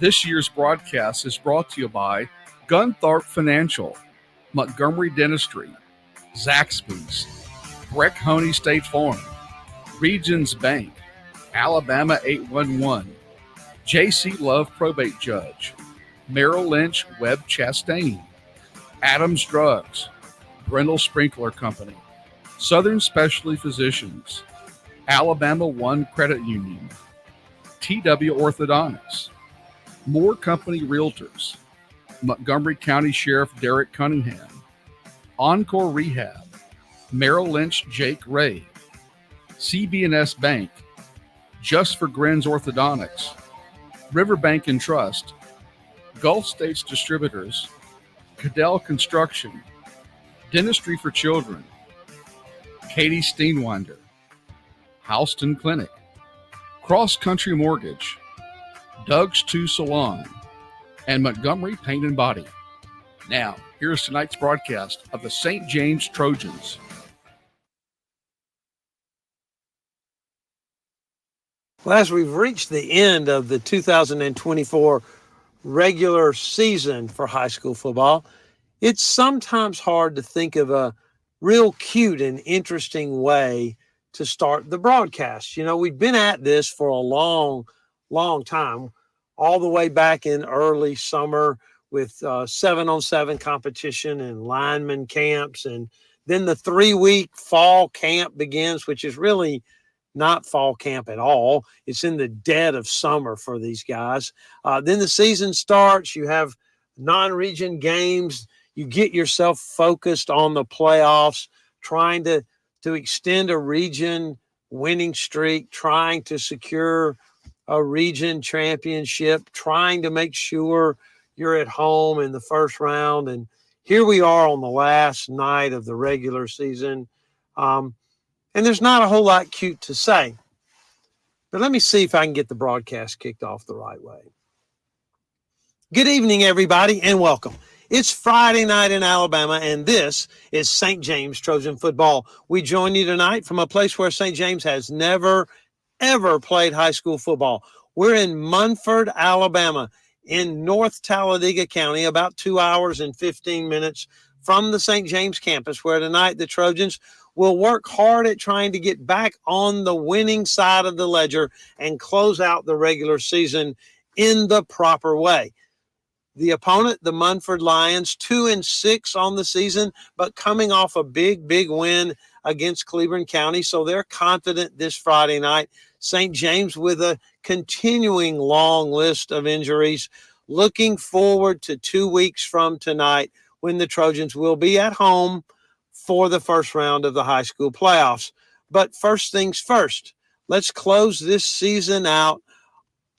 This year's broadcast is brought to you by Gunthorpe Financial, Montgomery Dentistry, Zaxby's, Breck Honey State Farm, Regions Bank, Alabama 811, J.C. Love Probate Judge, Merrill Lynch Webb Chastain, Adams Drugs, Brindle Sprinkler Company, Southern Specialty Physicians, Alabama One Credit Union, TW Orthodontics, Moore Company Realtors, Montgomery County Sheriff Derek Cunningham, Encore Rehab, Merrill Lynch Jake Ray, CB&S Bank, Just for Grins Orthodontics, Riverbank and Trust, Gulf States Distributors, Cadell Construction, Dentistry for Children, Katie Steenwinder, Houston Clinic, Cross Country Mortgage, Doug's 2 Salon, and Montgomery Paint and Body. Now, here's tonight's broadcast of the St. James Trojans. Well, as we've reached the end of the 2024 regular season for high school football, it's sometimes hard to think of a real cute and interesting way to start the broadcast. You know, we've been at this for a long time, all the way back in early summer with 7-on-7 competition and lineman camps. And then the 3-week fall camp begins, which is really not fall camp at all. It's in the dead of summer for these guys. Then the season starts. You have non-region games. You get yourself focused on the playoffs, trying to extend a region winning streak, trying to secure a region championship, trying to make sure you're at home in the first round. And here we are on the last night of the regular season. And there's not a whole lot cute to say. But let me see if I can get the broadcast kicked off the right way. Good evening, everybody, and welcome. It's Friday night in Alabama, and this is St. James Trojan football. We join you tonight from a place where St. James has never, ever played high school football. We're in Munford, Alabama, in North Talladega County, about 2 hours and 15 minutes from the St. James campus, where tonight the Trojans will work hard at trying to get back on the winning side of the ledger and close out the regular season in the proper way. The opponent, the Munford Lions, 2-6 on the season, but coming off a big win against Cleburne County. So they're confident this Friday night. St. James with a continuing long list of injuries. Looking forward to 2 weeks from tonight when the Trojans will be at home for the first round of the high school playoffs. But first things first, let's close this season out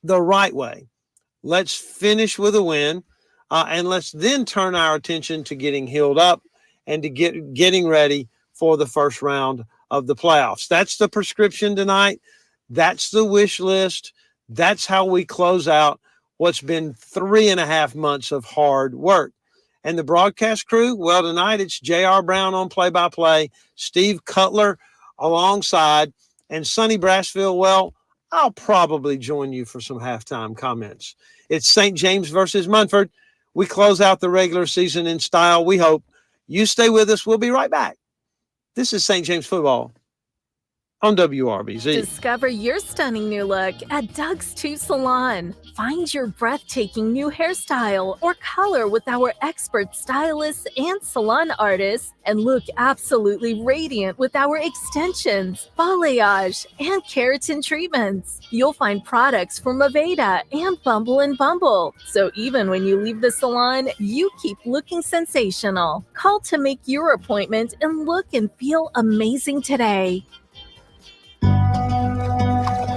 the right way. Let's finish with a win, and let's then turn our attention to getting healed up and to getting ready for the first round of the playoffs. That's the prescription tonight. That's the wish list. That's how we close out what's been 3.5 months of hard work. And the broadcast crew, well, tonight it's J.R. Brown on play-by-play, Steve Cutler alongside, and Sonny Brassfield. Well, I'll probably join you for some halftime comments. It's St. James versus Munford. We close out the regular season in style, we hope. You stay with us. We'll be right back. This is St. James football on WRBZ. Discover your stunning new look at Doug's 2 Salon. Find your breathtaking new hairstyle or color with our expert stylists and salon artists, and look absolutely radiant with our extensions, balayage, and keratin treatments. You'll find products from Aveda and Bumble & Bumble. So even when you leave the salon, you keep looking sensational. Call to make your appointment and look and feel amazing today.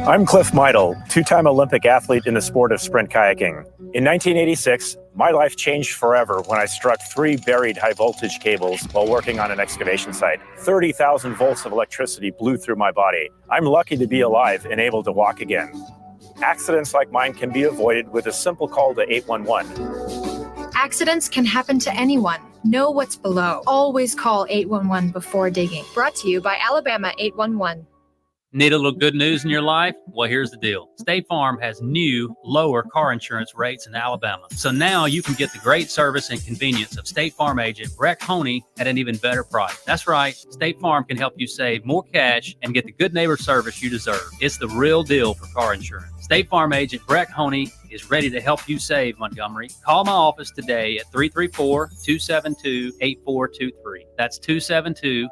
I'm Cliff Meidel, two-time Olympic athlete in the sport of sprint kayaking. In 1986, my life changed forever when I struck 3 buried high-voltage cables while working on an excavation site. 30,000 volts of electricity blew through my body. I'm lucky to be alive and able to walk again. Accidents like mine can be avoided with a simple call to 811. Accidents can happen to anyone. Know what's below. Always call 811 before digging. Brought to you by Alabama 811. Need a little good news in your life? Well, here's the deal. State Farm has new, lower car insurance rates in Alabama. So now you can get the great service and convenience of State Farm agent Breck Honey at an even better price. That's right. State Farm can help you save more cash and get the good neighbor service you deserve. It's the real deal for car insurance. State Farm agent Breck Honey is ready to help you save, Montgomery. Call my office today at 334-272-8423. That's 272-8423.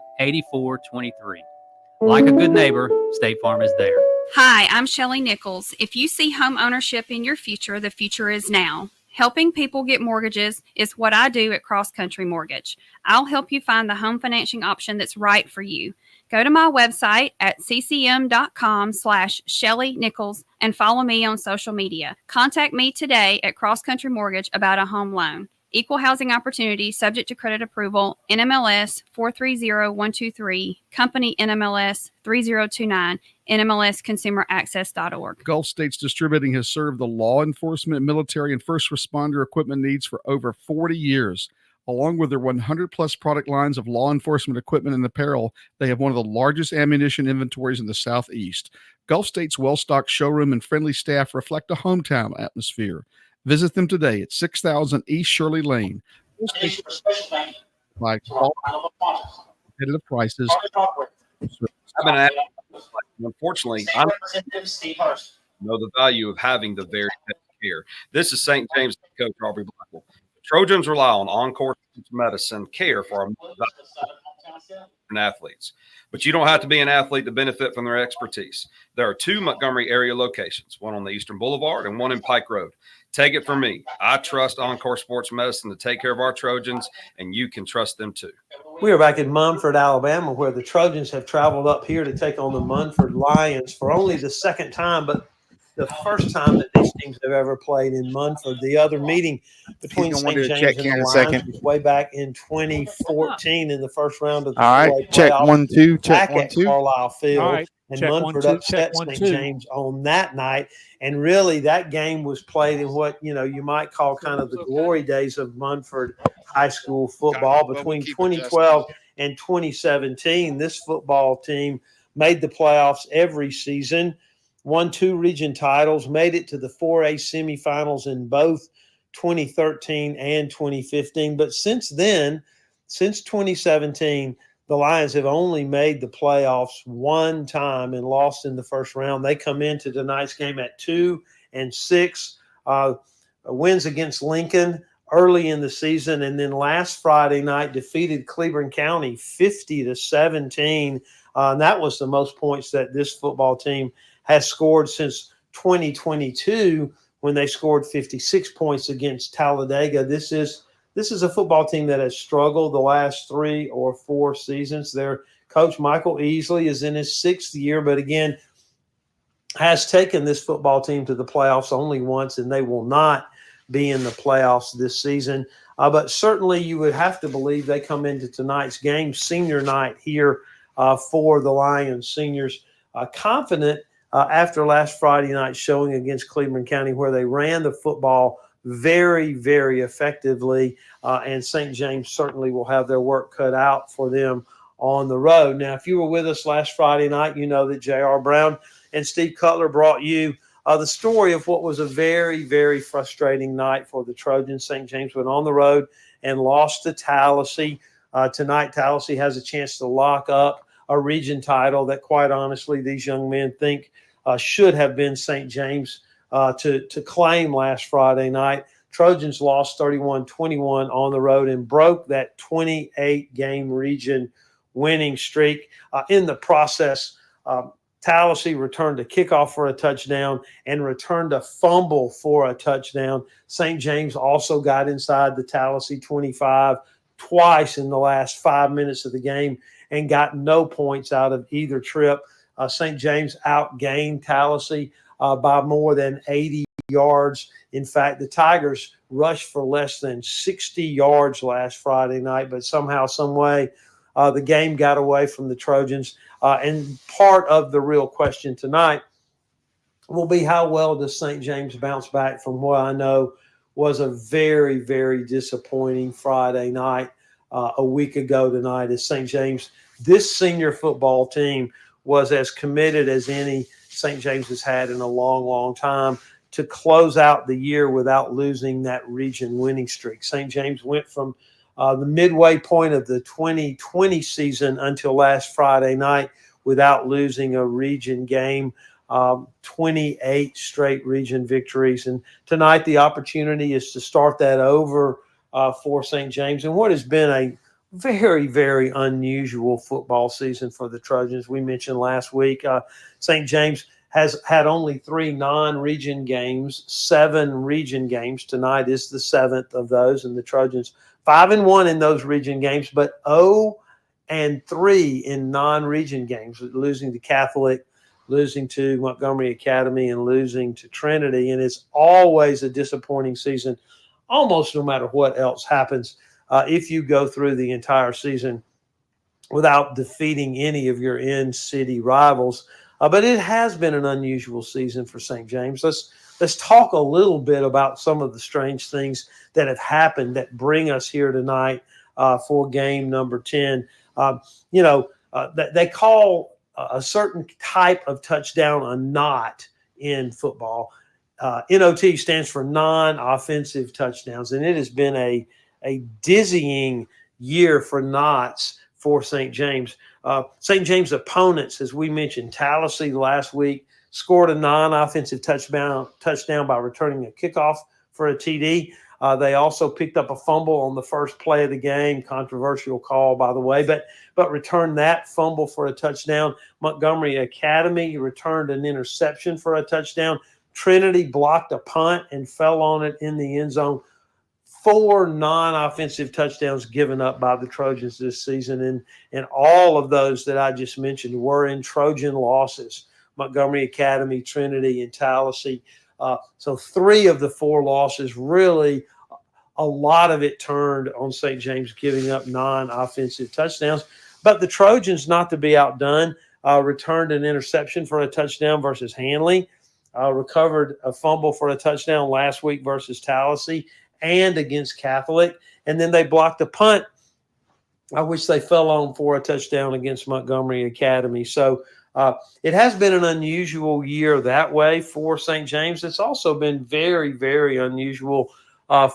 Like a good neighbor, State Farm is there. Hi, I'm Shelley Nichols. If you see home ownership in your future, the future is now. Helping people get mortgages is what I do at Cross Country Mortgage. I'll help you find the home financing option that's right for you. Go to my website at ccm.com/Shelley Nichols and follow me on social media. Contact me today at Cross Country Mortgage about a home loan. Equal housing opportunity, subject to credit approval, NMLS 430123, company NMLS 3029, NMLSconsumeraccess.org. Gulf States Distributing has served the law enforcement, military, and first responder equipment needs for over 40 years. Along with their 100-plus product lines of law enforcement equipment and apparel, they have one of the largest ammunition inventories in the Southeast. Gulf State's well-stocked showroom and friendly staff reflect a hometown atmosphere. Visit them today at 6000 East Shirley Lane. By competitive prices. I've been asked, unfortunately, I know the value of having the very best care. This is St. James coach Aubrey Blackwell. Trojans rely on on-course medicine care for our athletes. But you don't have to be an athlete to benefit from their expertise. There are 2 Montgomery area locations, one on the Eastern Boulevard and one in Pike Road. Take it from me. I trust Encore Sports Medicine to take care of our Trojans, and you can trust them too. We are back in Munford, Alabama, where the Trojans have traveled up here to take on the Munford Lions for only the second time, but the first time that these teams have ever played in Munford. The other meeting between St. James and the Lions was way back in 2014 in the first round of the playoffs. Check 1 2. Check 1 2. Carlisle Field. All right. And check Munford 1 2. upset Check 1 St. 2. James on that night. And really, that game was played in what you might call kind of the glory days of Munford high school football. Between 2012 and 2017, this football team made the playoffs every season, won 2 region titles, made it to the 4A semifinals in both 2013 and 2015. But since then, since 2017, the Lions have only made the playoffs one time and lost in the first round. They come into tonight's game at 2-6. Wins against Lincoln early in the season, and then last Friday night defeated Cleburne County 50-17. And that was the most points that this football team has scored since 2022, when they scored 56 points against Talladega. This is a football team that has struggled the last 3 or 4 seasons. Their coach, Michael Easley, is in his 6th year, but again, has taken this football team to the playoffs only once, and they will not be in the playoffs this season. But certainly you would have to believe they come into tonight's game, senior night here for the Lions seniors, confident after last Friday night showing against Cleburne County, where they ran the football very, very effectively, and St. James certainly will have their work cut out for them on the road. Now, if you were with us last Friday night, you know that J.R. Brown and Steve Cutler brought you the story of what was a very, very frustrating night for the Trojans. St. James went on the road and lost to Tallahassee. Tonight, Tallahassee has a chance to lock up a region title that, quite honestly, these young men think should have been St. James to claim last Friday night. Trojans lost 31-21 on the road and broke that 28-game region winning streak. In the process, Tallahassee returned a kickoff for a touchdown and returned a fumble for a touchdown. St. James also got inside the Tallahassee 25 twice in the last 5 minutes of the game and got no points out of either trip. St. James outgained Tallahassee by more than 80 yards. In fact, the Tigers rushed for less than 60 yards last Friday night, but somehow, some way, the game got away from the Trojans. And part of the real question tonight will be, how well does St. James bounce back from what I know was a very, very disappointing Friday night a week ago tonight, as St. James, this senior football team, was as committed as any St. James has had in a long, long time to close out the year without losing that region winning streak. St. James went from the midway point of the 2020 season until last Friday night without losing a region game. 28 straight region victories. And tonight the opportunity is to start that over for St. James and what has been a very, very unusual football season for the Trojans. We mentioned last week St. James has had only 3 non-region games, 7 region games. Tonight is the 7th of those, and the Trojans 5-1 in those region games, but 0-3 in non-region games, losing to Catholic, losing to Montgomery Academy, and losing to Trinity. And it's always a disappointing season, almost no matter what else happens, if you go through the entire season without defeating any of your in-city rivals. But it has been an unusual season for St. James. Let's talk a little bit about some of the strange things that have happened that bring us here tonight for game number 10. They call a certain type of touchdown a knot in football. NOT stands for non-offensive touchdowns, and it has been a dizzying year for knots for St. James. St. James opponents, as we mentioned, Tallahassee last week scored a non-offensive touchdown by returning a kickoff for a TD. They also picked up a fumble on the first play of the game, controversial call, by the way, but returned that fumble for a touchdown. Montgomery Academy returned an interception for a touchdown. Trinity blocked a punt and fell on it in the end zone. 4 non-offensive touchdowns given up by the Trojans this season, and all of those that I just mentioned were in Trojan losses. Montgomery Academy, Trinity, and Tallahassee. So 3 of the 4 losses, really a lot of it turned on St. James giving up non-offensive touchdowns. But the Trojans, not to be outdone, returned an interception for a touchdown versus Hanley, recovered a fumble for a touchdown last week versus Tallahassee and against Catholic. And then they blocked a punt, which they fell on for a touchdown against Montgomery Academy. So it has been an unusual year that way for St. James. It's also been very, very unusual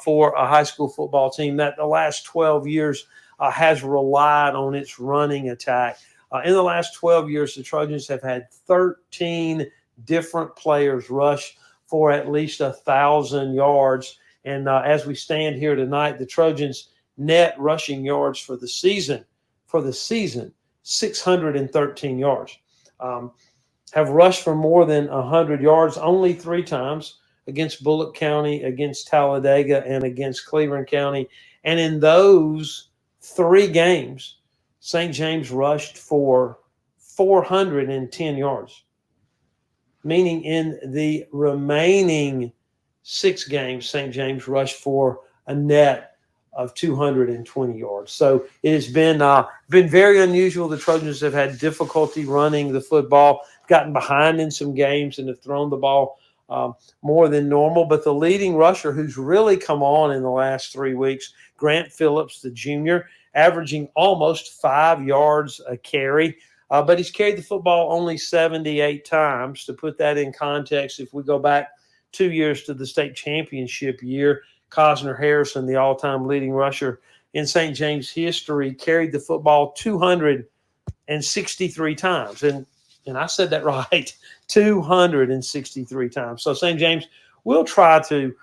for a high school football team that the last 12 years has relied on its running attack. In the last 12 years, the Trojans have had 13 different players rush for at least 1,000 yards. And as we stand here tonight, the Trojans' net rushing yards for the season, 613 yards. Have rushed for more than 100 yards only 3 times, against Bullock County, against Talladega, and against Cleveland County. And in those 3 games, St. James rushed for 410 yards, meaning in the remaining 6 games, St. James rushed for a net of 220 yards. So it has been very unusual. The Trojans have had difficulty running the football, gotten behind in some games, and have thrown the ball more than normal. But the leading rusher who's really come on in the last 3 weeks, Grant Phillips, the junior, averaging almost 5 yards a carry. But he's carried the football only 78 times. To put that in context, if we go back 2 years to the state championship year, Cosner Harrison, the all-time leading rusher in St. James history, carried the football 263 times. And I said that right, 263 times. So St. James will try to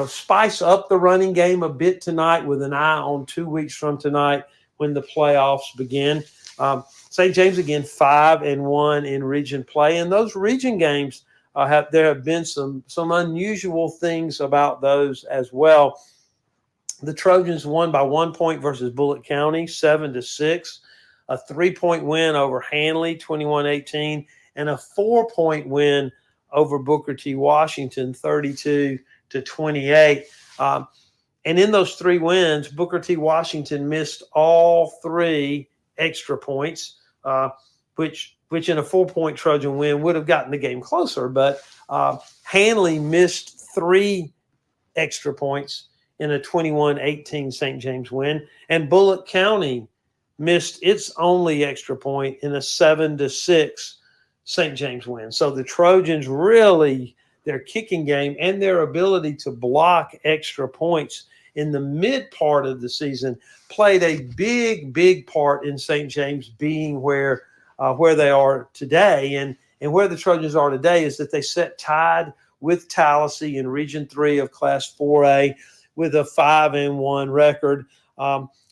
spice up the running game a bit tonight with an eye on 2 weeks from tonight when the playoffs begin. St. James, again, 5-1 in region play. And those region games, there have been some unusual things about those as well. The Trojans won by 1 point versus Bullock County, 7-6, a 3-point win over Hanley, 21-18, and a 4-point win over Booker T. Washington, 32-28. And in those 3 wins, Booker T. Washington missed all 3 extra points, which in a 4-point Trojan win would have gotten the game closer. But Hanley missed 3 extra points in a 21-18 St. James win. And Bullock County missed its only extra point in a 7-6 St. James win. So the Trojans really, their kicking game and their ability to block extra points in the mid part of the season played a big part in St. James being where they are today. And where the Trojans are today is that they sit tied with Tallahassee in Region 3 of Class 4A with a 5-1 record.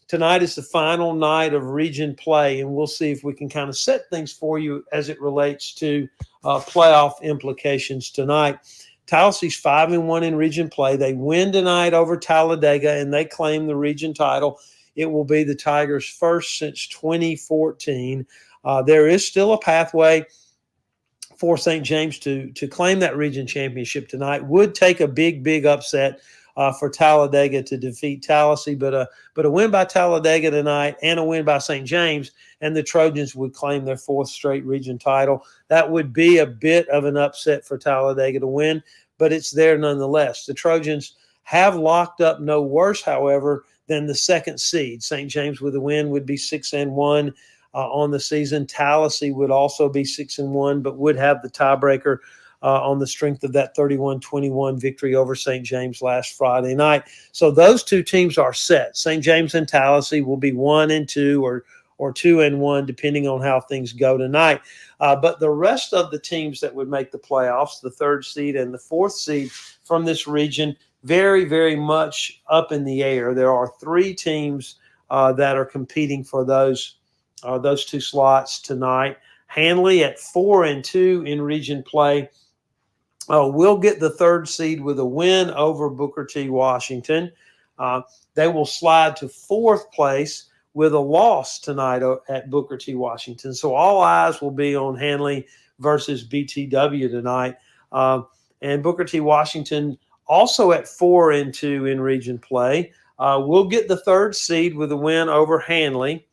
Tonight is the final night of region play, and we'll see if we can kind of set things for you as it relates to playoff implications tonight. Tallahassee's 5-1 in region play. They win tonight over Talladega, and they claim the region title. It will be the Tigers' first since 2014. There is still a pathway for St. James to claim that region championship tonight. Would take a big upset for Talladega to defeat Tallahassee, but a win by Talladega tonight and a win by St. James, and the Trojans would claim their 4th straight region title. That would be a bit of an upset for Talladega to win, but it's there nonetheless. The Trojans have locked up no worse, however, than the 2nd seed. St. James with a win would be 6-1 on the season. Tallahassee would also be 6-1, but would have the tiebreaker on the strength of that 31-21 victory over St. James last Friday night. So those two teams are set. St. James and Tallahassee will be 1-2 or 2-1, depending on how things go tonight. But the rest of the teams that would make the playoffs, the 3rd seed and the 4th seed from this region, very much up in the air. There are 3 teams that are competing for those 2 slots tonight. Handley at 4-2 in region play. We'll get the 3rd seed with a win over Booker T. Washington. They will slide to 4th place with a loss tonight at Booker T. Washington. So all eyes will be on Handley versus BTW tonight. And Booker T. Washington also at 4-2 in region play. We'll get the 3rd seed with a win over Handley.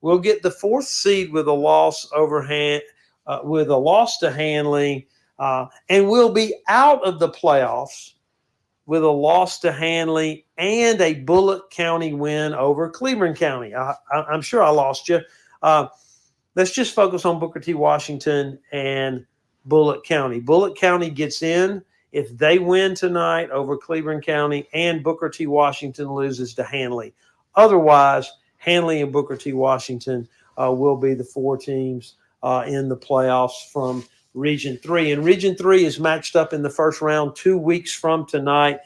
We'll get the 4th seed with a loss to Handley. And we'll be out of the playoffs with a loss to Handley and a Bullitt County win over Cleveland County. I'm sure I lost you. Let's just focus on Booker T. Washington and Bullitt County. Bullitt County gets in if they win tonight over Cleveland County and Booker T. Washington loses to Handley. Otherwise, Handley and Booker T. Washington will be the 4 teams in the playoffs from Region 3. And Region 3 is matched up in the first round 2 weeks from tonight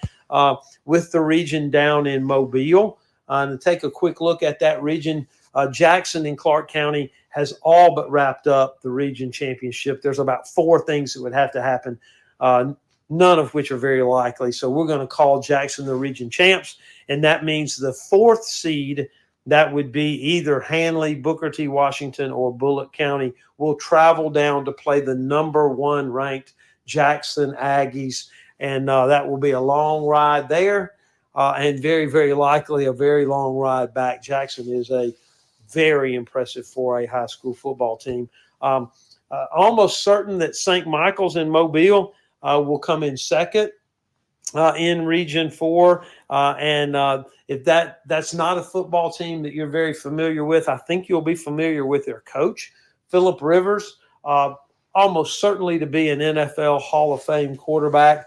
with the region down in Mobile. And to take a quick look at that region, Jackson and Clark County has all but wrapped up the region championship. There's about 4 things that would have to happen, none of which are very likely. So we're going to call Jackson the region champs, and that means the 4th seed, that would be either Handley, Booker T. Washington, or Bullitt County, will travel down to play the number 1 ranked Jackson Aggies. And that will be a long ride there and very likely a very long ride back. Jackson is a very impressive 4A high school football team. Almost certain that St. Michael's in Mobile will come in 2nd in Region 4. If that's not a football team that you're very familiar with, I think you'll be familiar with their coach, Phillip Rivers, almost certainly to be an NFL Hall of Fame quarterback,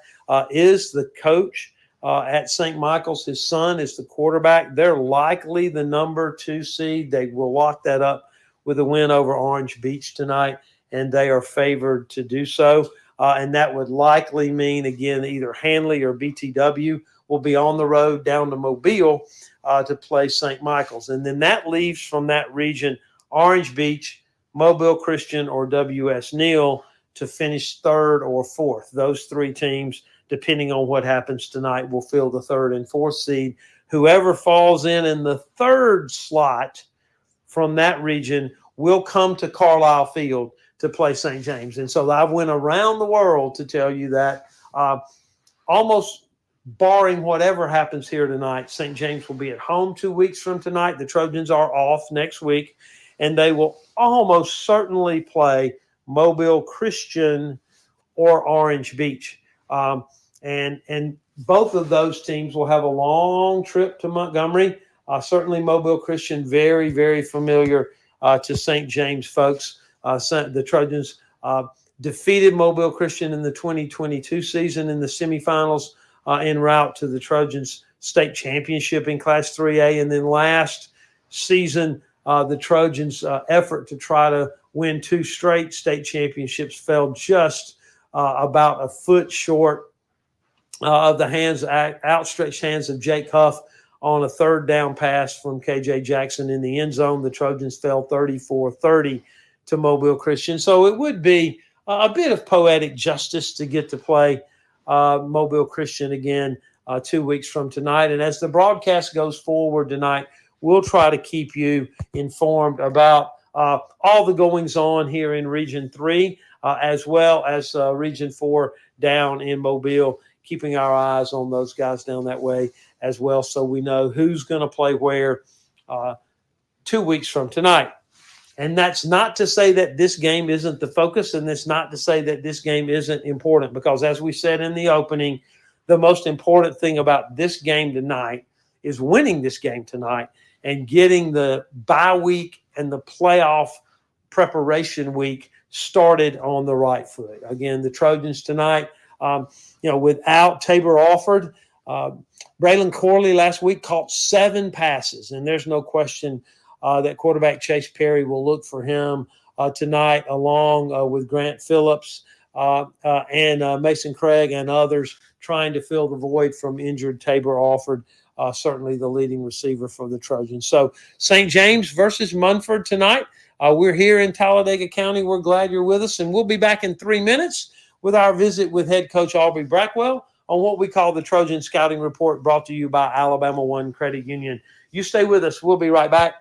is the coach at St. Michael's. His son is the quarterback. They're likely the number 2 seed. They will lock that up with a win over Orange Beach tonight, and they are favored to do so. And that would likely mean, again, either Handley or BTW will be on the road down to Mobile to play St. Michael's. And then that leaves from that region Orange Beach, Mobile Christian, or W.S. Neal to finish 3rd or 4th. Those 3 teams, depending on what happens tonight, will fill the 3rd and 4th seed. Whoever falls in the 3rd slot from that region will come to Carlisle Field to play St. James. And so I went around the world to tell you that almost barring whatever happens here tonight, St. James will be at home 2 weeks from tonight. The Trojans are off next week, and they will almost certainly play Mobile Christian or Orange Beach. And both of those teams will have a long trip to Montgomery. Certainly Mobile Christian, very, very familiar to St. James folks. The Trojans defeated Mobile Christian in the 2022 season in the semifinals en route to the Trojans state championship in Class 3A. And then last season, the Trojans' effort to try to win 2 straight state championships fell just about a foot short of the outstretched hands of Jake Huff on a 3rd down pass from KJ Jackson in the end zone. The Trojans fell 34-30 to Mobile Christian. So it would be a bit of poetic justice to get to play Mobile Christian again 2 weeks from tonight. And as the broadcast goes forward tonight, we'll try to keep you informed about all the goings on here in Region 3, as well as Region 4 down in Mobile, keeping our eyes on those guys down that way as well, so we know who's going to play where 2 weeks from tonight. And that's not to say that this game isn't the focus, and that's not to say that this game isn't important, because as we said in the opening, the most important thing about this game tonight is winning this game tonight and getting the bye week and the playoff preparation week started on the right foot. Again, the Trojans tonight, without Tabor Alford, Braylon Corley last week caught 7 passes, and there's no question that quarterback Chase Perry will look for him tonight, along with Grant Phillips and Mason Craig and others trying to fill the void from injured Tabor Alford, certainly the leading receiver for the Trojans. So St. James versus Munford tonight. We're here in Talladega County. We're glad you're with us, and we'll be back in 3 minutes with our visit with head coach Aubrey Blackwell on what we call the Trojan Scouting Report, brought to you by Alabama One Credit Union. You stay with us. We'll be right back.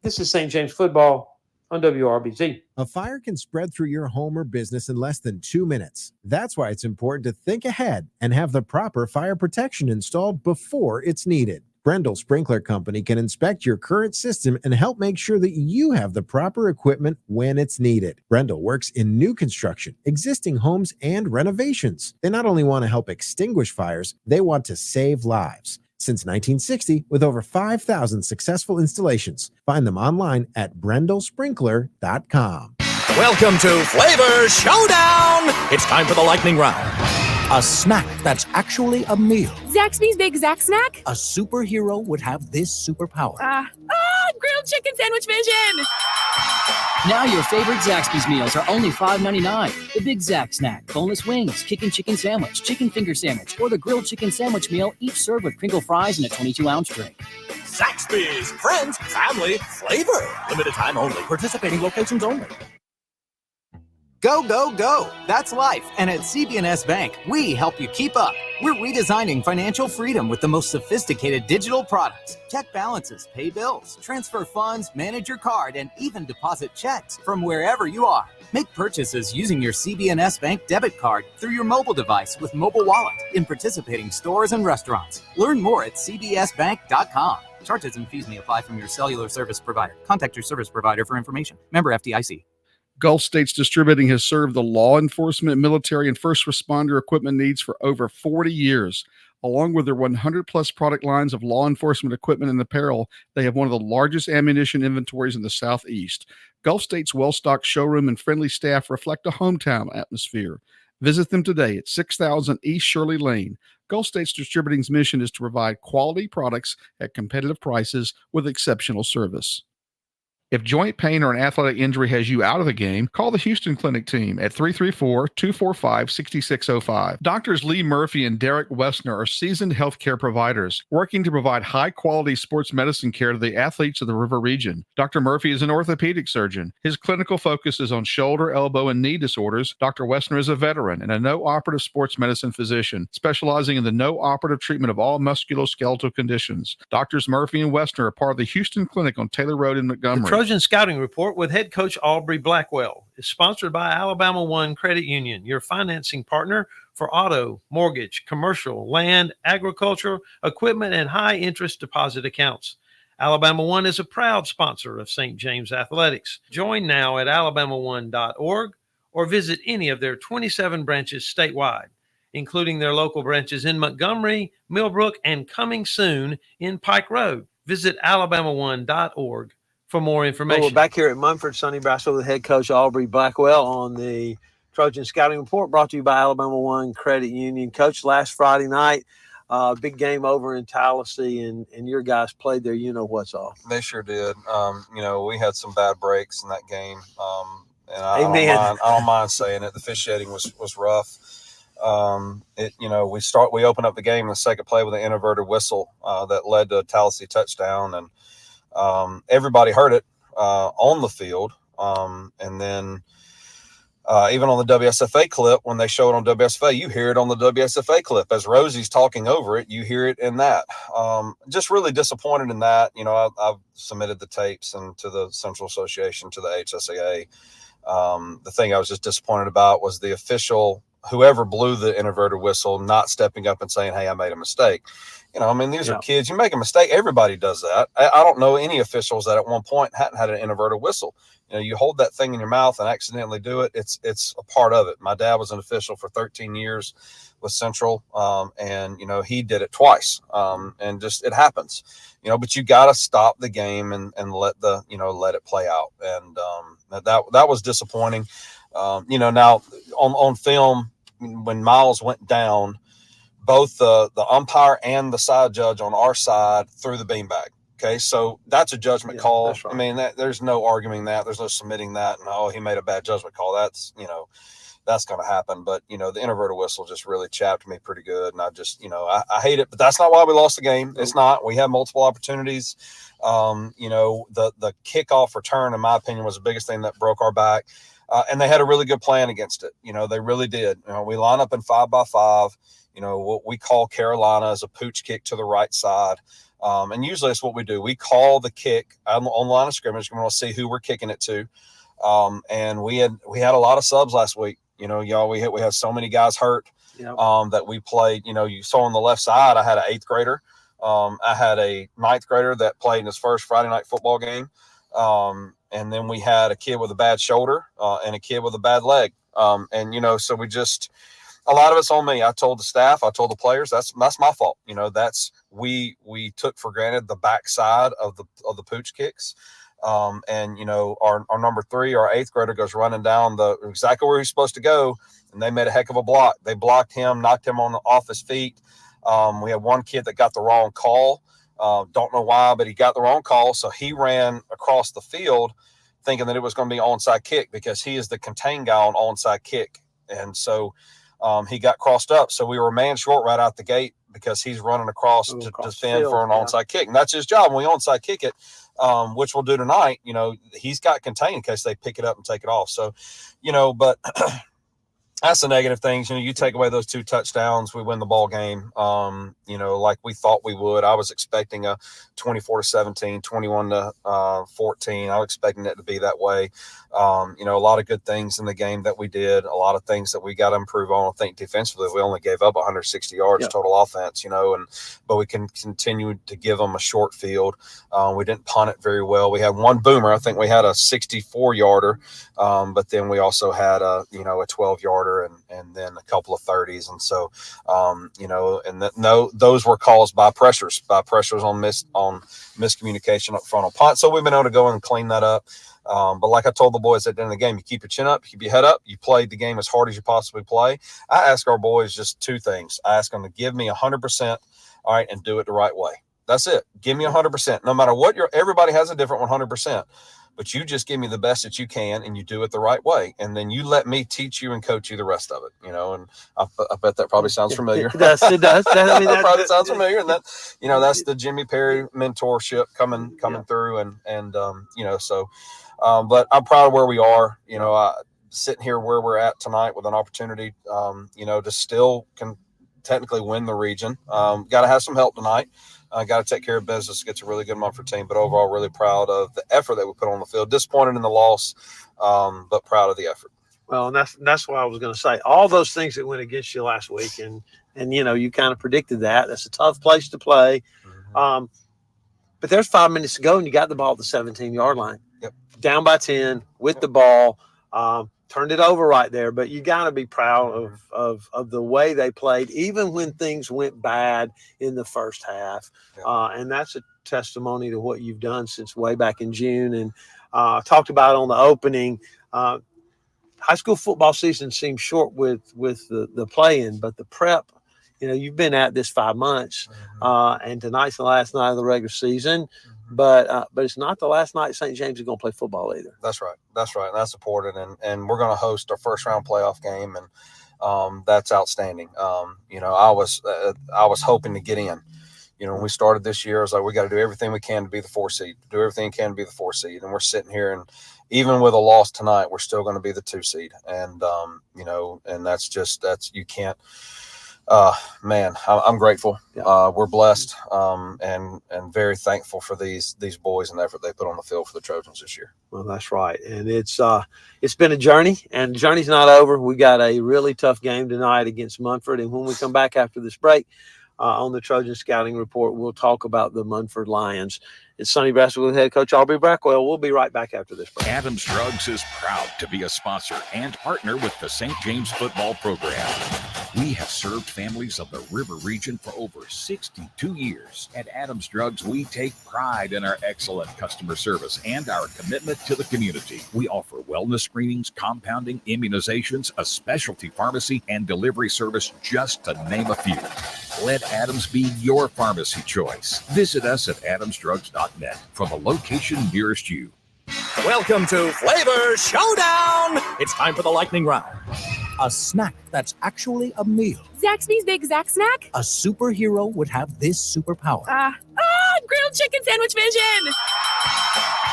This is St. James football on WRBZ. A fire can spread through your home or business in less than 2 minutes. That's why it's important to think ahead and have the proper fire protection installed before it's needed. Brendel Sprinkler Company can inspect your current system and help make sure that you have the proper equipment when it's needed. Brendel works in new construction, existing homes, and renovations. They not only want to help extinguish fires, they want to save lives. Since 1960, with over 5,000 successful installations. Find them online at brendelsprinkler.com. Welcome to Flavor Showdown! It's time for the lightning round. A snack that's actually a meal. Zaxby's Big Zax Snack? A superhero would have this superpower. Grilled chicken sandwich vision! Now your favorite Zaxby's meals are only $5.99. The Big Zax Snack, boneless wings, kickin' chicken sandwich, chicken finger sandwich, or the grilled chicken sandwich meal, each served with crinkle fries and a 22-ounce drink. Zaxby's, friends, family, flavor. Limited time only. Participating locations only. Go, go, go. That's life. And at CB&S Bank, we help you keep up. We're redesigning financial freedom with the most sophisticated digital products. Check balances, pay bills, transfer funds, manage your card, and even deposit checks from wherever you are. Make purchases using your CB&S Bank debit card through your mobile device with Mobile Wallet in participating stores and restaurants. Learn more at cbsbank.com. Charges and fees may apply from your cellular service provider. Contact your service provider for information. Member FDIC. Gulf States Distributing has served the law enforcement, military, and first responder equipment needs for over 40 years. Along with their 100-plus product lines of law enforcement equipment and apparel, they have one of the largest ammunition inventories in the Southeast. Gulf State's well-stocked showroom and friendly staff reflect a hometown atmosphere. Visit them today at 6000 East Shirley Lane. Gulf States Distributing's mission is to provide quality products at competitive prices with exceptional service. If joint pain or an athletic injury has you out of the game, call the Houston Clinic team at 334-245-6605. Doctors Lee Murphy and Derek Wessner are seasoned healthcare providers working to provide high-quality sports medicine care to the athletes of the River region. Dr. Murphy is an orthopedic surgeon. His clinical focus is on shoulder, elbow, and knee disorders. Dr. Wessner is a veteran and a no-operative sports medicine physician, specializing in the no-operative treatment of all musculoskeletal conditions. Doctors Murphy and Wessner are part of the Houston Clinic on Taylor Road in Montgomery. The Trojan Scouting Report with head coach Aubrey Blackwell is sponsored by Alabama One Credit Union, your financing partner for auto, mortgage, commercial, land, agriculture, equipment, and high-interest deposit accounts. Alabama One is a proud sponsor of St. James Athletics. Join now at alabama1.org or visit any of their 27 branches statewide, including their local branches in Montgomery, Millbrook, and coming soon in Pike Road. Visit alabama1.org for more information. Well, we're back here at Munford. Sonny Braswell with head coach Aubrey Blackwell on the Trojan Scouting Report, brought to you by Alabama One Credit Union. Coach, last Friday night, big game over in Tallahassee, and your guys played their you-know-what's off. They sure did. We had some bad breaks in that game, and I don't mind saying it. The officiating was rough. We opened up the game in the second play with an inverted whistle that led to a Tallahassee touchdown, and everybody heard it on the field. And then even on the WSFA clip, when they show it on WSFA, you hear it on the WSFA clip. As Rosie's talking over it, you hear it in that. Just really disappointed in that. I've submitted the tapes and to the Central Association, to the HSAA. The thing I was just disappointed about was the official, whoever blew the inverted whistle, not stepping up and saying, "Hey, I made a mistake." These are kids. You make a mistake. Everybody does that. I don't know any officials that at one point hadn't had an inverted whistle. You hold that thing in your mouth and accidentally do it. It's a part of it. My dad was an official for 13 years with Central, and he did it twice. And just it happens. But you got to stop the game and let let it play out. And that was disappointing. Now on film, when Miles went down, both the umpire and the side judge on our side threw the beanbag. Okay, so that's a judgment call. That's right. There's no arguing that. There's no submitting that. And, he made a bad judgment call. That's going to happen. But, the inverted whistle just really chapped me pretty good. And I just, I hate it. But that's not why we lost the game. It's not. We had multiple opportunities. The kickoff return, in my opinion, was the biggest thing that broke our back. And they had a really good plan against it. They really did. We line up in 5x5. What we call Carolina is a pooch kick to the right side. And usually that's what we do. We call the kick on the line of scrimmage. We want to see who we're kicking it to. And we had a lot of subs last week. We had so many guys hurt that we played. You saw on the left side, I had an 8th grader. I had a 9th grader that played in his first Friday night football game. And then we had a kid with a bad shoulder and a kid with a bad leg. So we just – a lot of it's on me. I told the staff, I told the players, that's my fault. We took for granted the backside of the pooch kicks. Our number 3, our 8th grader, goes running down exactly where he's supposed to go, and they made a heck of a block. They blocked him, knocked him off his feet. We had one kid that got the wrong call. Don't know why, but he got the wrong call. So he ran across the field thinking that it was going to be onside kick because he is the contain guy on onside kick. And so he got crossed up. So we were a man short right out the gate because he's running across to defend for an onside kick. And that's his job. When we onside kick it, which we'll do tonight, he's got contain in case they pick it up and take it off. So, but that's the negative things. You take away those 2 touchdowns, we win the ball game. Like we thought we would. I was expecting a 24-17, 21-14. I was expecting it to be that way. A lot of good things in the game that we did. A lot of things that we got to improve on. I think defensively, we only gave up 160 yards total offense. But we can continue to give them a short field. We didn't punt it very well. We had one boomer. I think we had a 64-yarder, but then we also had a 12-yarder. And then a couple of 30s. And so, those were caused by pressures on miscommunication up front on punt. So we've been able to go and clean that up. But like I told the boys at the end of the game, you keep your chin up, you keep your head up, you played the game as hard as you possibly play. I ask our boys just 2 things. I ask them to give me 100%, all right, and do it the right way. That's it. Give me 100%. No matter what everybody has a different 100%. But you just give me the best that you can, and you do it the right way. And then you let me teach you and coach you the rest of it, and I bet that probably sounds familiar. It does. That probably sounds familiar. And that, that's the Jimmy Perry mentorship coming through. And but I'm proud of where we are, sitting here where we're at tonight with an opportunity, to still can technically win the region. Got to have some help tonight. Got to take care of business. Gets a really good Munford team, but overall, really proud of the effort that we put on the field. Disappointed in the loss, but proud of the effort. Well, and that's what I was going to say. All those things that went against you last week, and you kind of predicted that. That's a tough place to play. Mm-hmm. But there's 5 minutes to go, and you got the ball at the 17-yard line. Yep. Down by 10 with the ball. turned it over right there. But you got to be proud of the way they played, even when things went bad in the first half. And that's a testimony to what you've done since way back in June. And talked about on the opening, high school football season seems short with the play-in, but the prep, you've been at this 5 months, and tonight's the last night of the regular season. But it's not the last night St. James is going to play football either. That's right. And that's important. And we're going to host our first round playoff game, and that's outstanding. I was hoping to get in. When we started this year, I was like, we got to do everything we can to be the 4 seed. And we're sitting here, and even with a loss tonight, we're still going to be the 2 seed. And and that's you can't. Man, I'm grateful. We're blessed, and very thankful for these boys and the effort they put on the field for the Trojans this year. Well, that's right. And it's been a journey, and the journey's not over. We got a really tough game tonight against Munford. And when we come back after this break, on the Trojan Scouting Report, we'll talk about the Munford Lions. It's Sonny Brassel with head coach Aubrey Brackwell. We'll be right back after this break. Adams Drugs is proud to be a sponsor and partner with the St. James football program. We have served families of the River region for over 62 years. At Adams Drugs, we take pride in our excellent customer service and our commitment to the community. We offer wellness screenings, compounding, immunizations, a specialty pharmacy, and delivery service, just to name a few. Let Adams be your pharmacy choice. Visit us at adamsdrugs.net for the location nearest you. Welcome to Flavor Showdown! It's time for the lightning round. A snack that's actually a meal. Zaxby's Big Zax Snack? A superhero would have this superpower. Grilled chicken sandwich vision!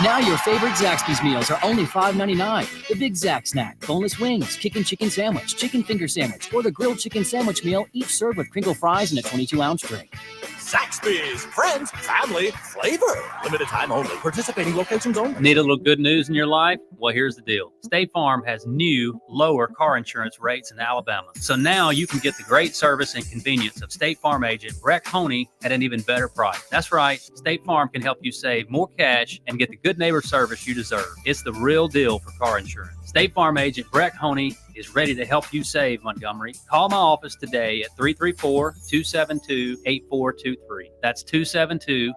Now your favorite Zaxby's meals are only $5.99. The Big Zax Snack, boneless wings, chicken sandwich, chicken finger sandwich, or the grilled chicken sandwich meal, each served with crinkle fries and a 22-ounce drink. Zaxby's, friends, family, flavor. Limited time only. Participating locations only. Need a little good news in your life? Well, here's the deal. State Farm has new, lower car insurance rates in Alabama. So now you can get the great service and convenience of State Farm agent Breck Honey at an even better price. That's right. State Farm can help you save more cash and get the good neighbor service you deserve. It's the real deal for car insurance. State Farm agent Breck Honey is ready to help you save, Montgomery. Call my office today at 334-272-8423. That's 272-8423.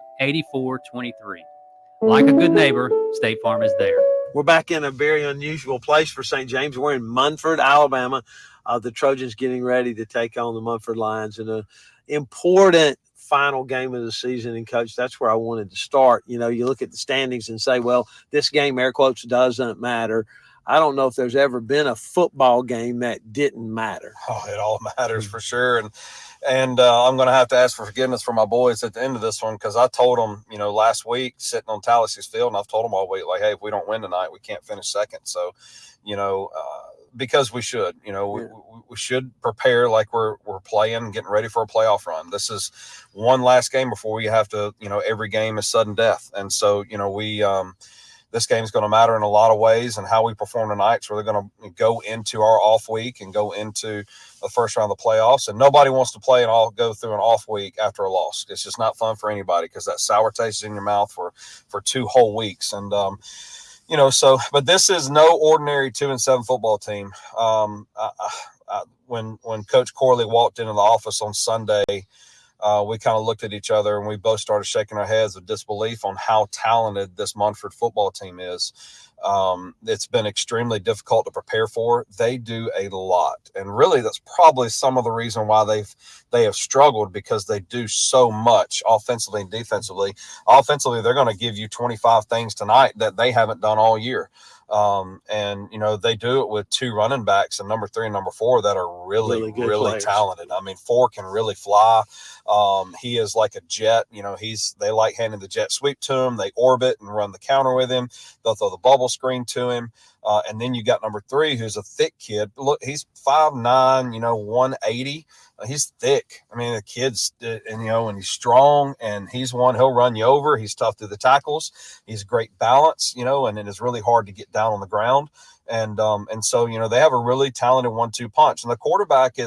Like a good neighbor, State Farm is there. We're back in a very unusual place for St. James. We're in Munford, Alabama. The Trojans getting ready to take on the Munford Lions in an important final game of the season. And Coach, that's where I wanted to start. You look at the standings and say, well, this game, air quotes, doesn't matter. I don't know if there's ever been a football game that didn't matter. Oh, it all matters for sure. And I'm going to have to ask for forgiveness for my boys at the end of this one, because I told them, last week sitting on Tallahassee field, and I've told them all week, like, hey, if we don't win tonight, we can't finish second. So, because we should, we should prepare like we're playing, getting ready for a playoff run. This is one last game before we have to, every game is sudden death. And so, this game is going to matter in a lot of ways, and how we perform tonight is really going to go into our off week and go into the first round of the playoffs. And nobody wants to play and all go through an off week after a loss. It's just not fun for anybody, because that sour taste is in your mouth for 2 whole weeks. And, but this is no ordinary 2-7 football team. When Coach Corley walked into the office on Sunday, we kind of looked at each other, and we both started shaking our heads with disbelief on how talented this Munford football team is. It's been extremely difficult to prepare for. They do a lot, and really that's probably some of the reason why they have struggled, because they do so much offensively and defensively. Offensively, they're going to give you 25 things tonight that they haven't done all year. And they do it with 2 running backs, and number 3 and number 4, that are really talented. I mean, 4 can really fly. He is like a jet. They like handing the jet sweep to him. They orbit and run the counter with him. They'll throw the bubble screen to him. And then you got number 3, who's a thick kid. Look, he's 5'9", 180. He's thick. I mean, the kid's, and he's strong, and he's one, he'll run you over. He's tough through the tackles. He's great balance, and it is really hard to get down on the ground. And so, they have a really talented 1-2 punch. And the quarterback he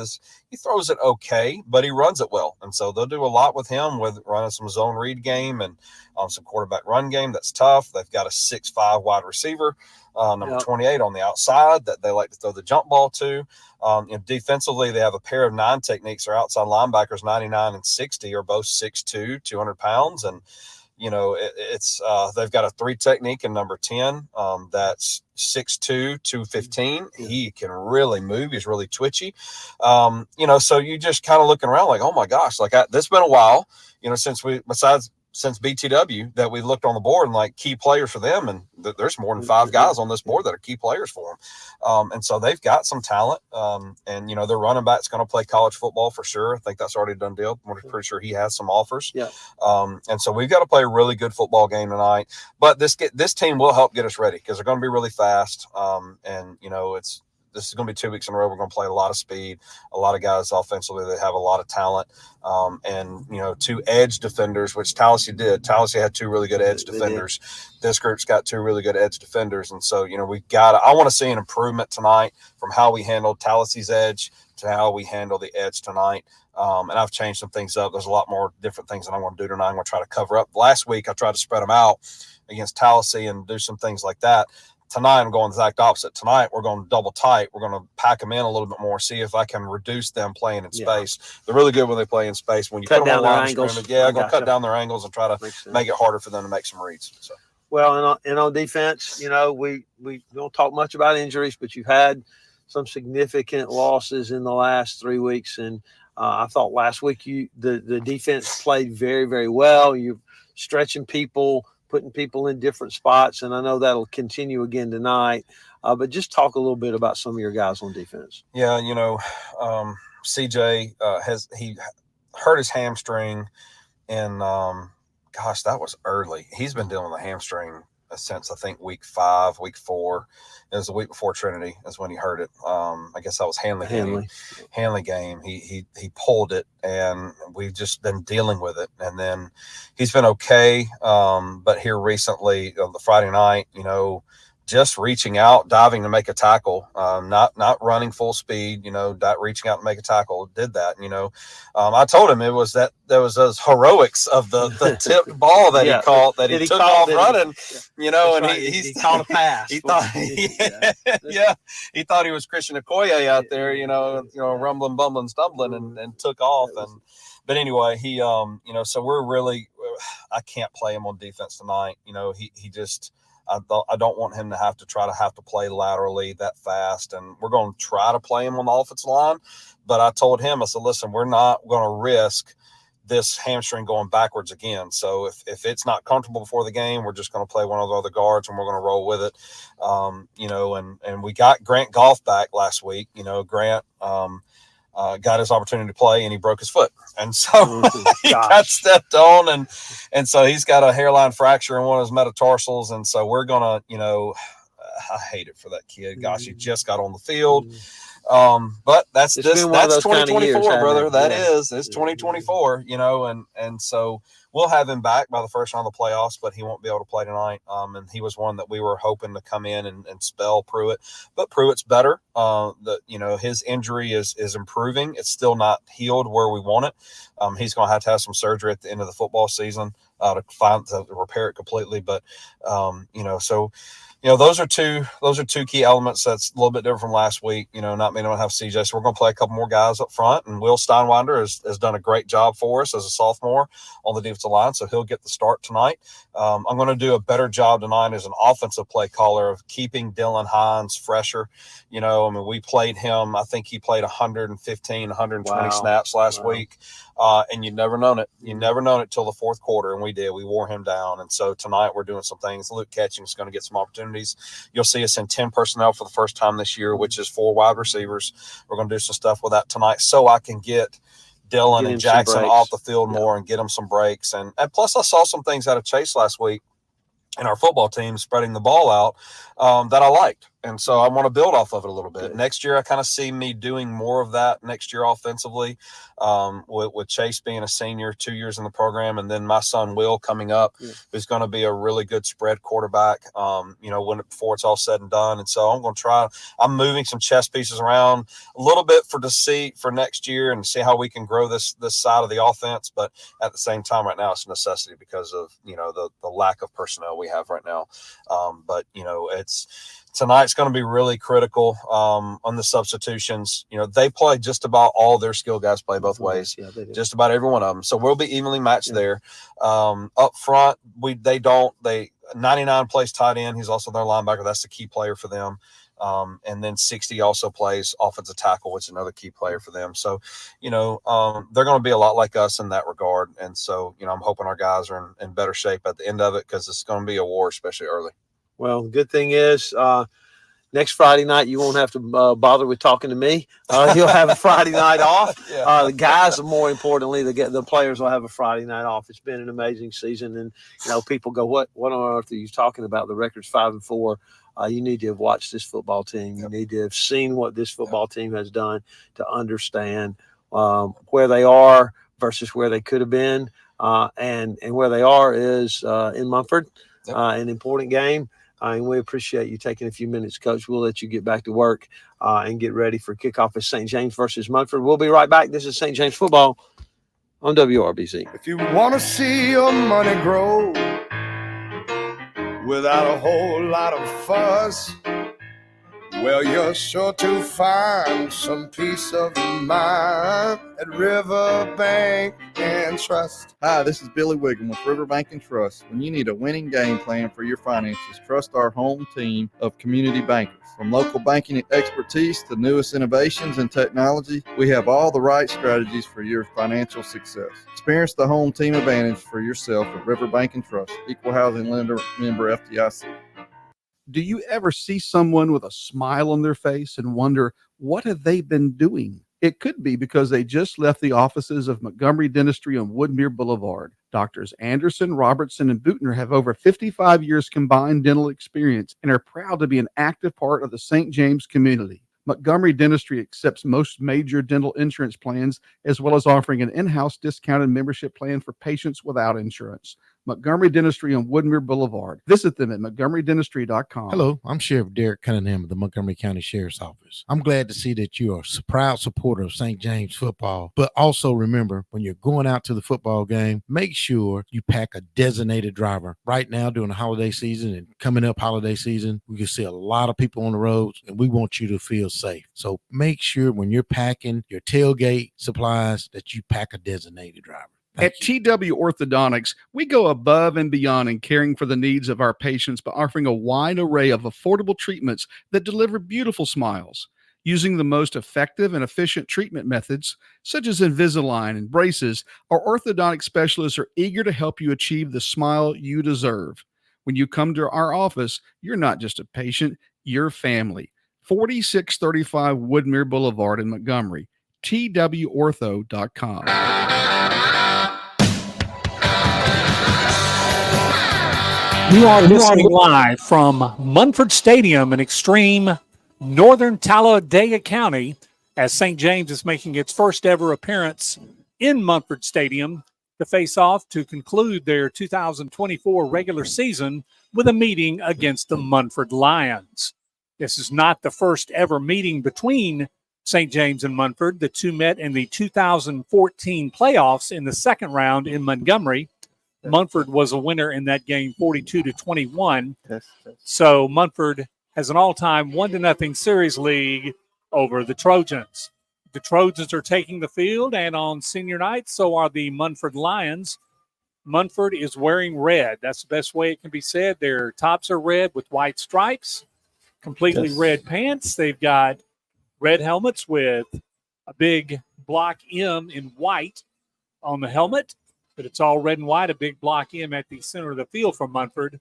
throws it okay, but he runs it well. And so they'll do a lot with him, with running some zone read game and some quarterback run game. That's tough. They've got a 6'5" wide receiver. number 28 on the outside that they like to throw the jump ball to. Defensively, they have a pair of 9 techniques. Their outside linebackers, 99 and 60, are both 6'2", 200 pounds. And, they've got a 3 technique in number 10. That's 6'2", 215. He can really move. He's really twitchy. So you just kind of looking around like, oh my gosh, this been a while, since BTW that we looked on the board and like key players for them. And there's more than 5 guys on this board that are key players for them. And so they've got some talent. Their running back's going to play college football for sure. I think that's already a done deal. We're pretty sure he has some offers. Yeah. And so we've got to play a really good football game tonight, but this team will help get us ready because they're going to be really fast. This is going to be 2 weeks in a row. We're going to play a lot of speed, a lot of guys offensively that have a lot of talent, 2 edge defenders, which Tallahassee did. Tallahassee had 2 really good edge defenders. This group's got 2 really good edge defenders. And so, I want to see an improvement tonight from how we handled Tallahassee's edge to how we handle the edge tonight. And I've changed some things up. There's a lot more different things that I'm going to do tonight. I'm going to try to cover up. Last week, I tried to spread them out against Tallahassee and do some things like that. Tonight, I'm going the exact opposite. Tonight, we're going double tight. We're going to pack them in a little bit more, see if I can reduce them playing in space. They're really good when they play in space. When you cut put them down on their line angles. scrimmage, I'm going to cut down their angles and try to make it harder for them to make some reads. So. Well, and on defense, we don't talk much about injuries, but you've had some significant losses in the last 3 weeks. And I thought last week the defense played very, very well. You're stretching people, putting people in different spots, and I know that'll continue again tonight. But just talk a little bit about some of your guys on defense. Yeah, CJ he hurt his hamstring, and that was early. He's been dealing with a hamstring since I think week 5, week 4. It was the week before Trinity is when he hurt it. I guess that was Hanley game. He pulled it, and we've just been dealing with it. And then he's been okay. But here recently, the Friday night, just reaching out, diving to make a tackle, not running full speed, reaching out to make a tackle, did that. I told him there was those heroics of the tipped ball that he caught, that he took off running, and he caught a pass. He thought, he thought he was Christian Okoye out there, rumbling, bumbling, stumbling, and took off. But anyway, he, so we're really, I can't play him on defense tonight. He just, I don't want him to have to play laterally that fast, and we're going to try to play him on the offensive line. But I told him, I said, listen, we're not going to risk this hamstring going backwards again. So if it's not comfortable before the game, we're just going to play one of the other guards and we're going to roll with it. And we got Grant Goff back last week. Grant got his opportunity to play, and he broke his foot. And so he got stepped on, and so he's got a hairline fracture in one of his metatarsals. And so we're going to, I hate it for that kid. Gosh, he just got on the field. But that's 2024, brother. It's 2024, and so we'll have him back by the first round of the playoffs, but he won't be able to play tonight. And he was one that we were hoping to come in and spell Pruitt, but Pruitt's better. His injury is improving. It's still not healed where we want it. He's going to have some surgery at the end of the football season to repair it completely. But, those are two key elements that's a little bit different from last week. Not being able to have CJ, so we're going to play a couple more guys up front. And Will Steinwinder has done a great job for us as a sophomore on the defensive line, so he'll get the start tonight. I'm going to do a better job tonight as an offensive play caller of keeping Dylan Hines fresher. We played him. I think he played 115, 120 snaps last week. And you'd never known it. You never known it till the fourth quarter, and we did. We wore him down. And so tonight we're doing some things. Luke Ketching is going to get some opportunities. You'll see us in 10 personnel for the first time this year, which is 4 wide receivers. We're going to do some stuff with that tonight so I can get Dylan and Jackson off the field more and get them some breaks. And plus I saw some things out of Chase last week in our football team spreading the ball out that I liked. And so I want to build off of it a little bit. Next year, I kind of see me doing more of that next year offensively, with Chase being a senior, 2 years in the program, and then my son Will coming up, who's going to be a really good spread quarterback, before it's all said and done. And so I'm going to try. I'm moving some chess pieces around a little bit for next year and see how we can grow this side of the offense. But at the same time, right now, it's a necessity because of the lack of personnel we have right now. But it's tonight's going to be really critical on the substitutions. You know, they play just about all their skill guys play both ways. Yeah, they do. Just about every one of them. So we'll be evenly matched there. Up front, 99 plays tight end. He's also their linebacker. That's the key player for them. And then 60 also plays offensive tackle, which is another key player for them. So, you know, they're going to be a lot like us in that regard. And so, you know, I'm hoping our guys are in better shape at the end of it, because it's going to be a war, especially early. Well, the good thing is next Friday night you won't have to bother with talking to me. You'll have a Friday night off. The guys, more importantly, the players will have a Friday night off. It's been an amazing season, and you know, people go, "What on earth are you talking about? The record's 5-4." You need to have watched this football team. You need to have seen what this football team has done to understand where they are versus where they could have been, and where they are is in Munford, an important game. And we appreciate you taking a few minutes, Coach. We'll let you get back to work and get ready for kickoff at St. James versus Munford. We'll be right back. This is St. James football on WRBC. If you want to see your money grow without a whole lot of fuss, well, you're sure to find some peace of mind at Riverbank and Trust. Hi, this is Billy Wiggum with Riverbank and Trust. When you need a winning game plan for your finances, trust our home team of community bankers. From local banking expertise to newest innovations and technology, we have all the right strategies for your financial success. Experience the home team advantage for yourself at Riverbank and Trust, equal housing lender, member FDIC. Do you ever see someone with a smile on their face and wonder, what have they been doing? It could be because they just left the offices of Montgomery Dentistry on Woodmere Boulevard. Doctors Anderson, Robertson, and Bootner have over 55 years combined dental experience and are proud to be an active part of the St. James community. Montgomery Dentistry accepts most major dental insurance plans, as well as offering an in-house discounted membership plan for patients without insurance. Montgomery Dentistry on Woodmere Boulevard. Visit them at montgomerydentistry.com. Hello, I'm Sheriff Derek Cunningham of the Montgomery County Sheriff's Office. I'm glad to see that you are a proud supporter of St. James football, but also remember, when you're going out to the football game, make sure you pack a designated driver. Right now, during the holiday season and coming up holiday season, we can see a lot of people on the roads, and we want you to feel safe. So make sure when you're packing your tailgate supplies that you pack a designated driver. At TW Orthodontics, we go above and beyond in caring for the needs of our patients by offering a wide array of affordable treatments that deliver beautiful smiles. Using the most effective and efficient treatment methods, such as Invisalign and braces, our orthodontic specialists are eager to help you achieve the smile you deserve. When you come to our office, you're not just a patient, you're family. 4635 Woodmere Boulevard in Montgomery, twortho.com. You are listening live from Munford Stadium in extreme northern Talladega County as St. James is making its first ever appearance in Munford Stadium to face off to conclude their 2024 regular season with a meeting against the Munford Lions. This is not the first ever meeting between St. James and Munford. The two met in the 2014 playoffs in the second round in Montgomery. Munford was a winner in that game, 42-21. So Munford has an all-time 1-0 series lead over the Trojans. The Trojans are taking the field, and on senior night, so are the Munford Lions. Munford is wearing red. That's the best way it can be said. Their tops are red with white stripes, completely red pants. They've got red helmets with a big block M in white on the helmet. But it's all red and white, a big block M at the center of the field for Munford.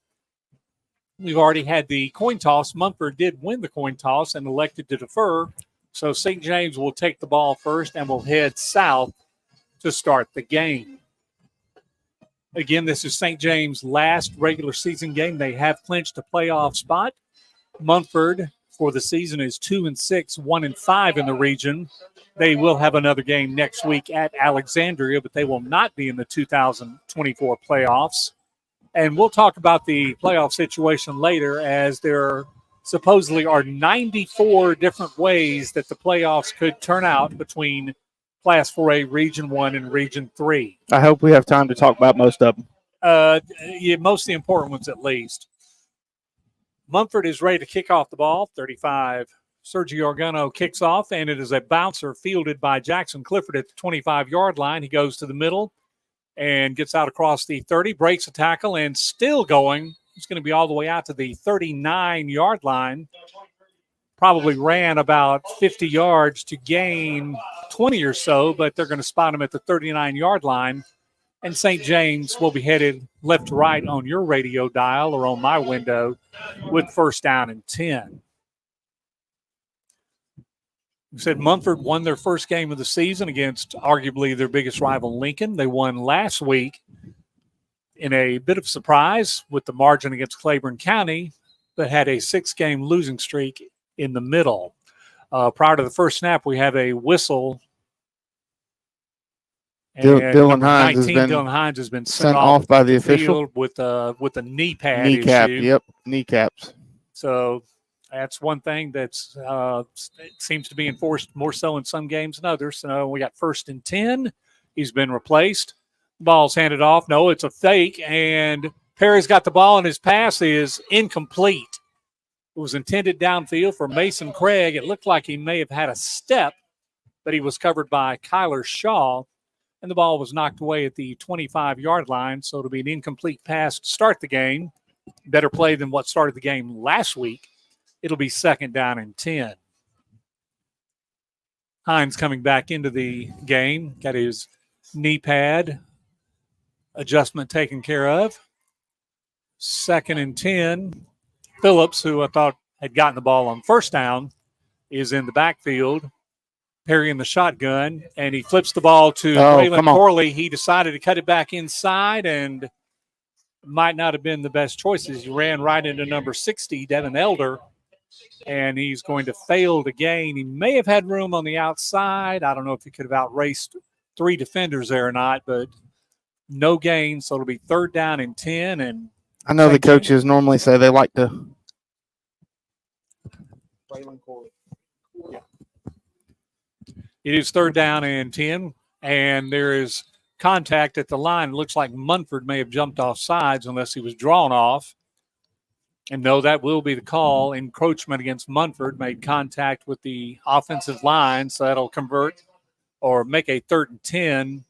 We've already had the coin toss. Munford did win the coin toss and elected to defer. So St. James will take the ball first and will head south to start the game. Again, this is St. James' last regular season game. They have clinched a playoff spot. Munford for the season is 2-6, 1-5 in the region. They will have another game next week at Alexandria, but they will not be in the 2024 playoffs. And we'll talk about the playoff situation later, as there supposedly are 94 different ways that the playoffs could turn out between Class 4A Region 1 and Region 3. I hope we have time to talk about most of them. Yeah, most of the important ones at least. Munford is ready to kick off the ball. 35. Sergio Argano kicks off, and it is a bouncer fielded by Jackson Clifford at the 25-yard line. He goes to the middle and gets out across the 30, breaks a tackle, and still going. He's going to be all the way out to the 39-yard line. Probably ran about 50 yards to gain 20 or so, but they're going to spot him at the 39-yard line. And St. James will be headed left to right on your radio dial or on my window with first down and 10. We said Munford won their first game of the season against arguably their biggest rival, Lincoln. They won last week in a bit of surprise with the margin against Claiborne County, but had a 6-game losing streak in the middle. Prior to the first snap, we have a whistle. Dylan Hines has been sent off by the official with a knee pad kneecap. issue. Yep, kneecaps. So that's one thing that's it seems to be enforced more so in some games than others. So we got first and 10. He's been replaced. Ball's handed off. No, it's a fake, and Perry's got the ball, and his pass is incomplete. It was intended downfield for Mason Craig. It looked like he may have had a step, but he was covered by Kyler Shaw, and the ball was knocked away at the 25-yard line, so it'll be an incomplete pass to start the game. Better play than what started the game last week. It'll be second down and 10. Hines coming back into the game, got his knee pad adjustment taken care of. Second and 10. Phillips, who I thought had gotten the ball on first down, is in the backfield. Perry in the shotgun, and he flips the ball to Braylon Corley. He decided to cut it back inside, and might not have been the best choices. He ran right into number 60, Devin Elder, and he's going to fail to gain. He may have had room on the outside. I don't know if he could have outraced 3 defenders there or not, but no gain, so it'll be third down and 10. And I know the coaches normally say they like to. Yeah. It is third down and 10, and there is contact at the line. It looks like Munford may have jumped off sides unless he was drawn off. And no, that will be the call. Encroachment against Munford, made contact with the offensive line, so that'll convert or make a third and 10.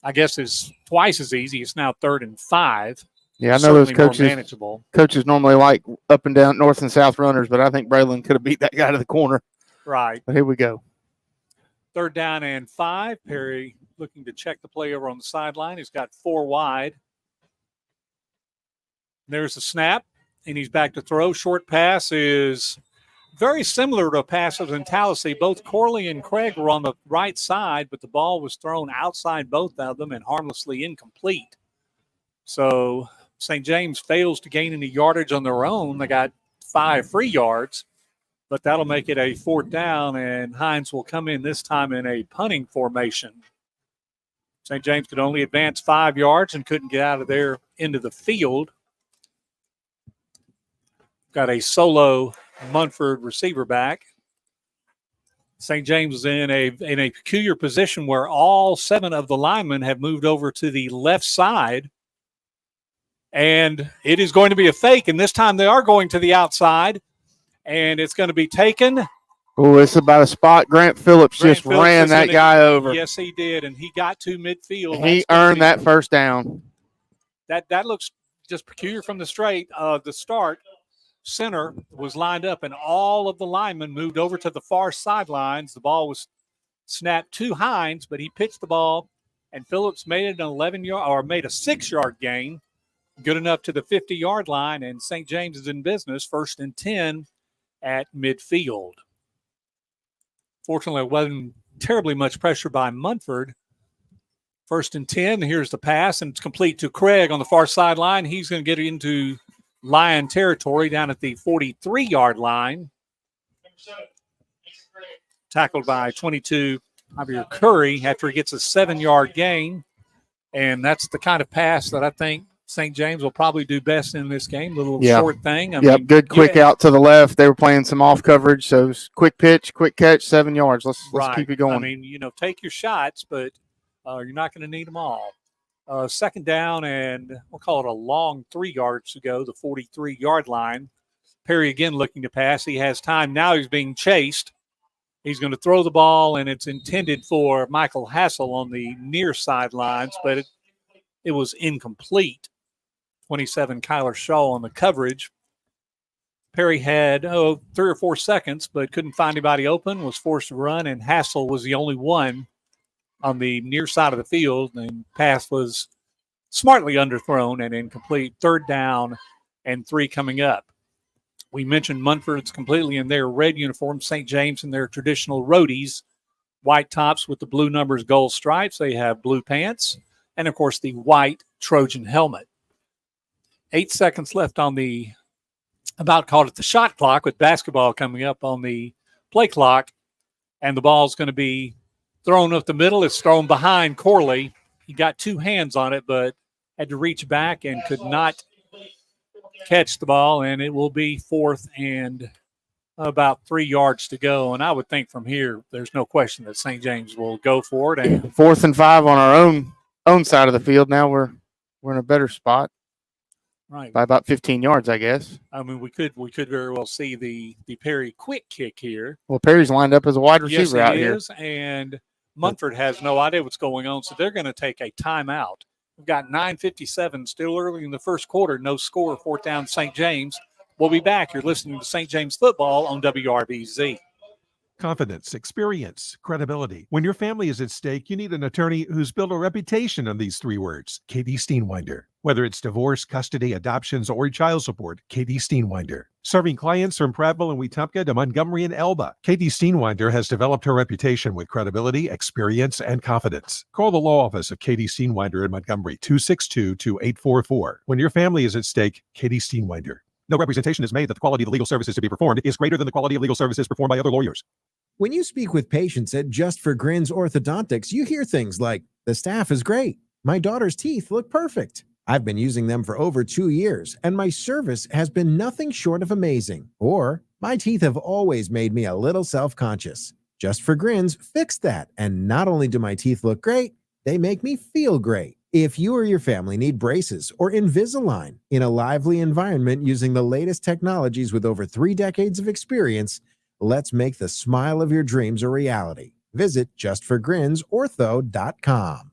I guess it's twice as easy. It's now third and 5. Yeah, I know those coaches. Manageable. Coaches normally like up and down, north and south runners, but I think Braylon could have beat that guy to the corner. Right. But here we go. Third down and 5. Perry looking to check the play over on the sideline. He's got 4 wide. There's the snap, and he's back to throw. Short pass is very similar to passes in Tallahassee. Both Corley and Craig were on the right side, but the ball was thrown outside both of them and harmlessly incomplete. So St. James fails to gain any yardage on their own. They got 5 free yards, but that'll make it a fourth down, and Hines will come in this time in a punting formation. St. James could only advance 5 yards and couldn't get out of there into the field. Got a solo Munford receiver back. St. James is in a peculiar position where all 7 of the linemen have moved over to the left side. And it is going to be a fake, and this time they are going to the outside, and it's going to be taken. Oh, it's about a spot. Grant Phillips just ran that guy over. Yes, he did, and he got to midfield. And he earned that first down. That looks just peculiar from the start. Center was lined up, and all of the linemen moved over to the far sidelines. The ball was snapped to Hines, but he pitched the ball, and Phillips made it made a 6-yard gain. Good enough to the 50-yard line, and St. James is in business, first and 10 at midfield. Fortunately, it wasn't terribly much pressure by Munford. First and 10, here's the pass, and it's complete to Craig on the far sideline. He's going to get into Lion territory down at the 43-yard line. Tackled by 22, Javier Curry, after he gets a 7-yard gain. And that's the kind of pass that I think St. James will probably do best in this game. Little short thing. I mean, good quick out to the left. They were playing some off coverage, so quick pitch, quick catch, 7 yards. Let's keep it going. I mean, take your shots, but you're not going to need them all. Second down, and we'll call it a long 3 yards to go, the 43-yard line. Perry again looking to pass. He has time. Now he's being chased. He's going to throw the ball, and it's intended for Michael Hassel on the near sidelines, but it was incomplete. 27, Kyler Shaw on the coverage. Perry had 3 or 4 seconds, but couldn't find anybody open, was forced to run, and Hassel was the only one on the near side of the field, and pass was smartly underthrown and incomplete. 3rd down and 3 coming up. We mentioned Munford's completely in their red uniform, St. James in their traditional roadies, white tops with the blue numbers, gold stripes. They have blue pants, and, of course, the white Trojan helmet. 8 seconds left on the about called it the shot clock, with basketball coming up on the play clock, and the ball's going to be thrown up the middle. It's thrown behind Corley. He got 2 hands on it, but had to reach back and could not catch the ball, and it will be 4th and about 3 yards to go. And I would think from here, there's no question that St. James will go for it. And 4th and 5 on our own side of the field. Now we're in a better spot. Right. By about 15 yards, I guess. I mean, we could very well see the Perry quick kick here. Well, Perry's lined up as a wide receiver yes, out here. Yes, and Munford has no idea what's going on, so they're going to take a timeout. We've got 9:57 still early in the first quarter. No score, 4th down St. James. We'll be back. You're listening to St. James football on WRBZ. Confidence, experience, credibility. When your family is at stake, you need an attorney who's built a reputation on these 3 words. Katie Steenwinder. Whether it's divorce, custody, adoptions, or child support, Katie Steenwinder. Serving clients from Prattville and Wetumpka to Montgomery and Elba, Katie Steenwinder has developed her reputation with credibility, experience, and confidence. Call the law office of Katie Steenwinder in Montgomery, 262-2844. When your family is at stake, Katie Steenwinder. No representation is made that the quality of the legal services to be performed is greater than the quality of legal services performed by other lawyers. When you speak with patients at Just for Grins Orthodontics, you hear things like, the staff is great. My daughter's teeth look perfect. I've been using them for over 2 years, and my service has been nothing short of amazing. Or, my teeth have always made me a little self-conscious. Just for Grins fixed that, and not only do my teeth look great, they make me feel great. If you or your family need braces or Invisalign in a lively environment using the latest technologies with over 3 decades of experience, let's make the smile of your dreams a reality. Visit justforgrinsortho.com.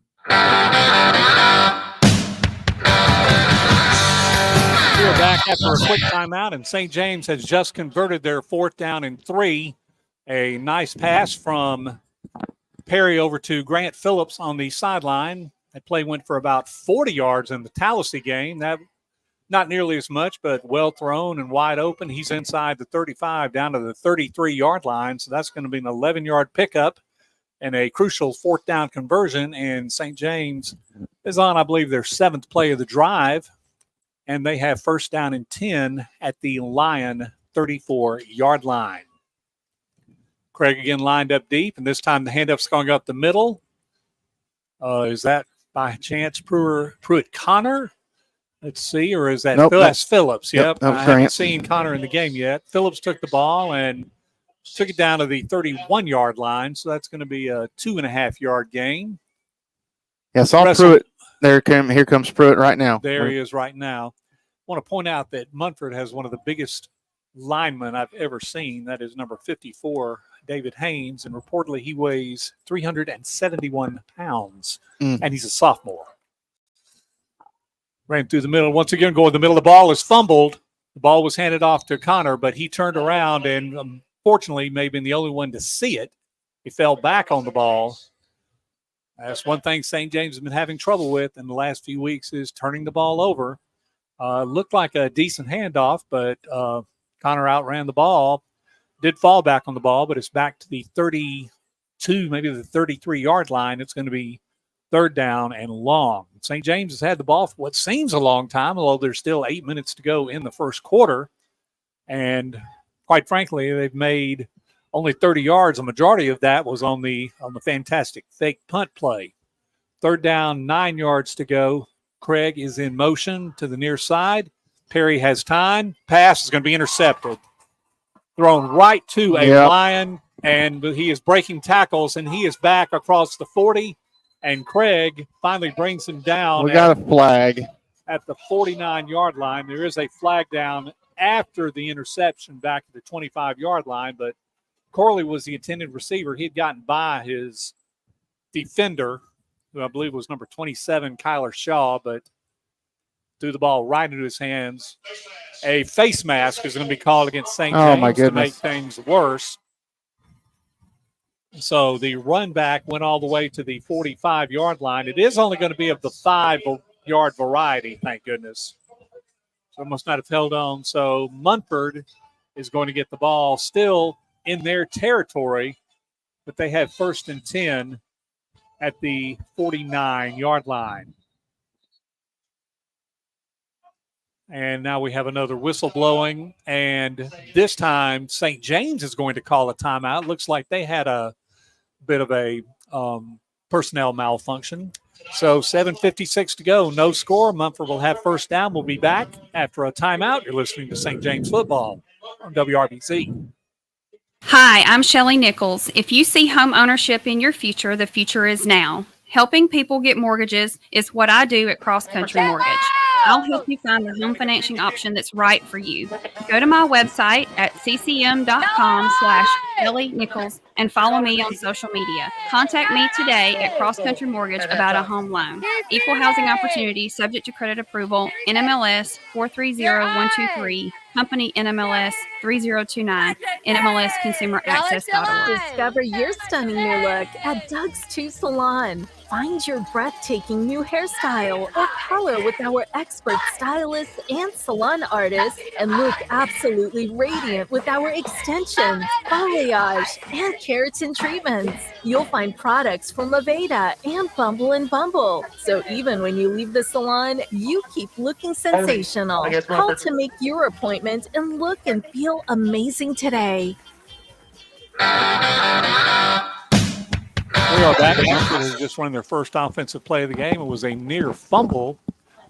We're back after a quick timeout, and St. James has just converted their 4th down and 3. A nice pass from Perry over to Grant Phillips on the sideline. That play went for about 40 yards in the Tallahassee game. That not nearly as much, but well thrown and wide open. He's inside the 35 down to the 33-yard line, so that's going to be an 11-yard pickup and a crucial 4th down conversion. And St. James is on, I believe, their 7th play of the drive, and they have 1st down and 10 at the Lion 34-yard line. Craig again lined up deep, and this time the handoff's going up the middle. Is that by chance Pruitt Connor? Let's see, or is that that's Phillips? Yep. I haven't seen Connor in the game yet. Phillips took the ball and took it down to the 31-yard line, so that's going to be a 2.5-yard gain. Yeah, saw Pruitt. Here comes Pruitt right now. There he is right now. I want to point out that Munford has one of the biggest linemen I've ever seen. That is number 54, David Haynes, and reportedly he weighs 371 pounds, and he's a sophomore. Ran through the middle. Once again, going the middle. The ball is fumbled. The ball was handed off to Connor, but he turned around and fortunately may have been the only one to see it. He fell back on the ball. That's one thing St. James has been having trouble with in the last few weeks is turning the ball over. Looked like a decent handoff, but Connor outran the ball. Did fall back on the ball, but it's back to the 32, maybe the 33-yard line. It's going to be 3rd down and long. St. James has had the ball for what seems a long time, although there's still 8 minutes to go in the first quarter. And quite frankly, they've made only 30 yards. A majority of that was on the fantastic fake punt play. 3rd down, 9 yards to go. Craig is in motion to the near side. Perry has time. Pass is going to be intercepted. Thrown right to a Lion, and he is breaking tackles, and he is back across the 40. And Craig finally brings him down. We got a flag at the 49-yard line. There is a flag down after the interception back at the 25-yard line, but Corley was the intended receiver. He had gotten by his defender, who I believe was number 27, Kyler Shaw, but threw the ball right into his hands. A face mask is going to be called against St. Oh, my James to make goodness. things worse. So the run back went all the way to the 45-yard line. It is only going to be of the 5-yard variety, thank goodness. So must not have held on. So Munford is going to get the ball still in their territory, but they have 1st and 10 at the 49-yard line. And now we have another whistle blowing, and this time St. James is going to call a timeout. Looks like they had a bit of a personnel malfunction. So 7:56 to go, no score. Munford will have first down. We'll be back after a timeout. You're listening to St. James Football on WRBC. Hi, I'm Shelly Nichols. If you see home ownership in your future, the future is now. Helping people get mortgages is what I do at Cross Country Mortgage. I'll help you find the home financing option that's right for you. Go to my website at ccm.com/Shelly Nichols and follow me on social media. Contact me today at Cross Country Mortgage about a home loan. Equal housing opportunity, subject to credit approval, NMLS 430123, company NMLS 3029, NMLSconsumeraccess.org. Discover your stunning new look at Doug's 2 Salon. Find your breathtaking new hairstyle or color with our expert stylists and salon artists and look absolutely radiant with our extensions, balayage, and keratin treatments. You'll find products from Aveda and Bumble and Bumble. So even when you leave the salon, you keep looking sensational. Call to make your appointment and look and feel amazing today. We are back. Munford has just won their first offensive play of the game. It was a near fumble.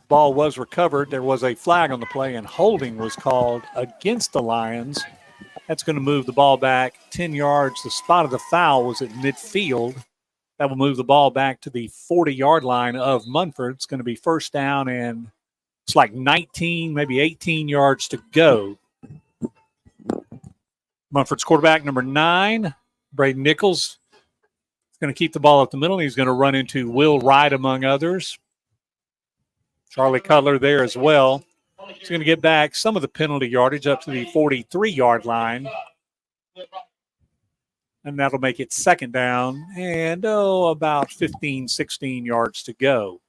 Ball was recovered. There was a flag on the play, and holding was called against the Lions. That's going to move the ball back 10 yards. The spot of the foul was at midfield. That will move the ball back to the 40-yard line of Munford. It's going to be first down, and it's like 19, maybe 18 yards to go. Munford's quarterback, number 9, Braden Nichols, going to keep the ball up the middle. He's going to run into Will Wright, among others. Charlie Cutler there as well. He's going to get back some of the penalty yardage up to the 43-yard line. And that'll make it second down and, about 15, 16 yards to go.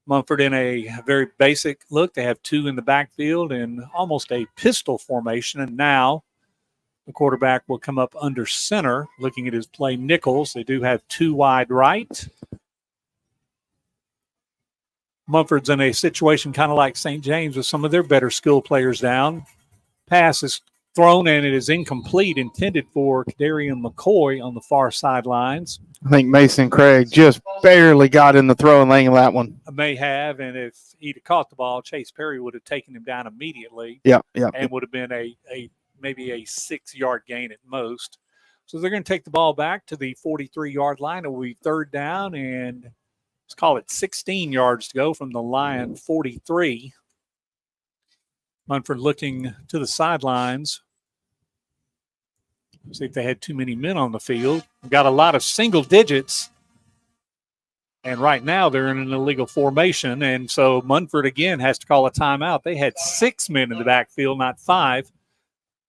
Munford in a very basic look. They have 2 in the backfield and almost a pistol formation. And now the quarterback will come up under center, looking at his play. Nichols, they do have 2 wide right. Munford's in a situation kind of like St. James with some of their better skill players down. Pass is thrown, and it is incomplete, intended for Kadarian McCoy on the far sidelines. I think Mason Craig just barely got in the throwing lane of that one. May have, and if he'd have caught the ball, Chase Perry would have taken him down immediately. Yeah. And would have been maybe a 6-yard gain at most. So they're going to take the ball back to the 43-yard line. It will be third down, and let's call it 16 yards to go from the Lion 43. Munford looking to the sidelines. See if they had too many men on the field. Got a lot of single digits. And right now they're in an illegal formation. And so Munford again has to call a timeout. They had 6 men in the backfield, not 5.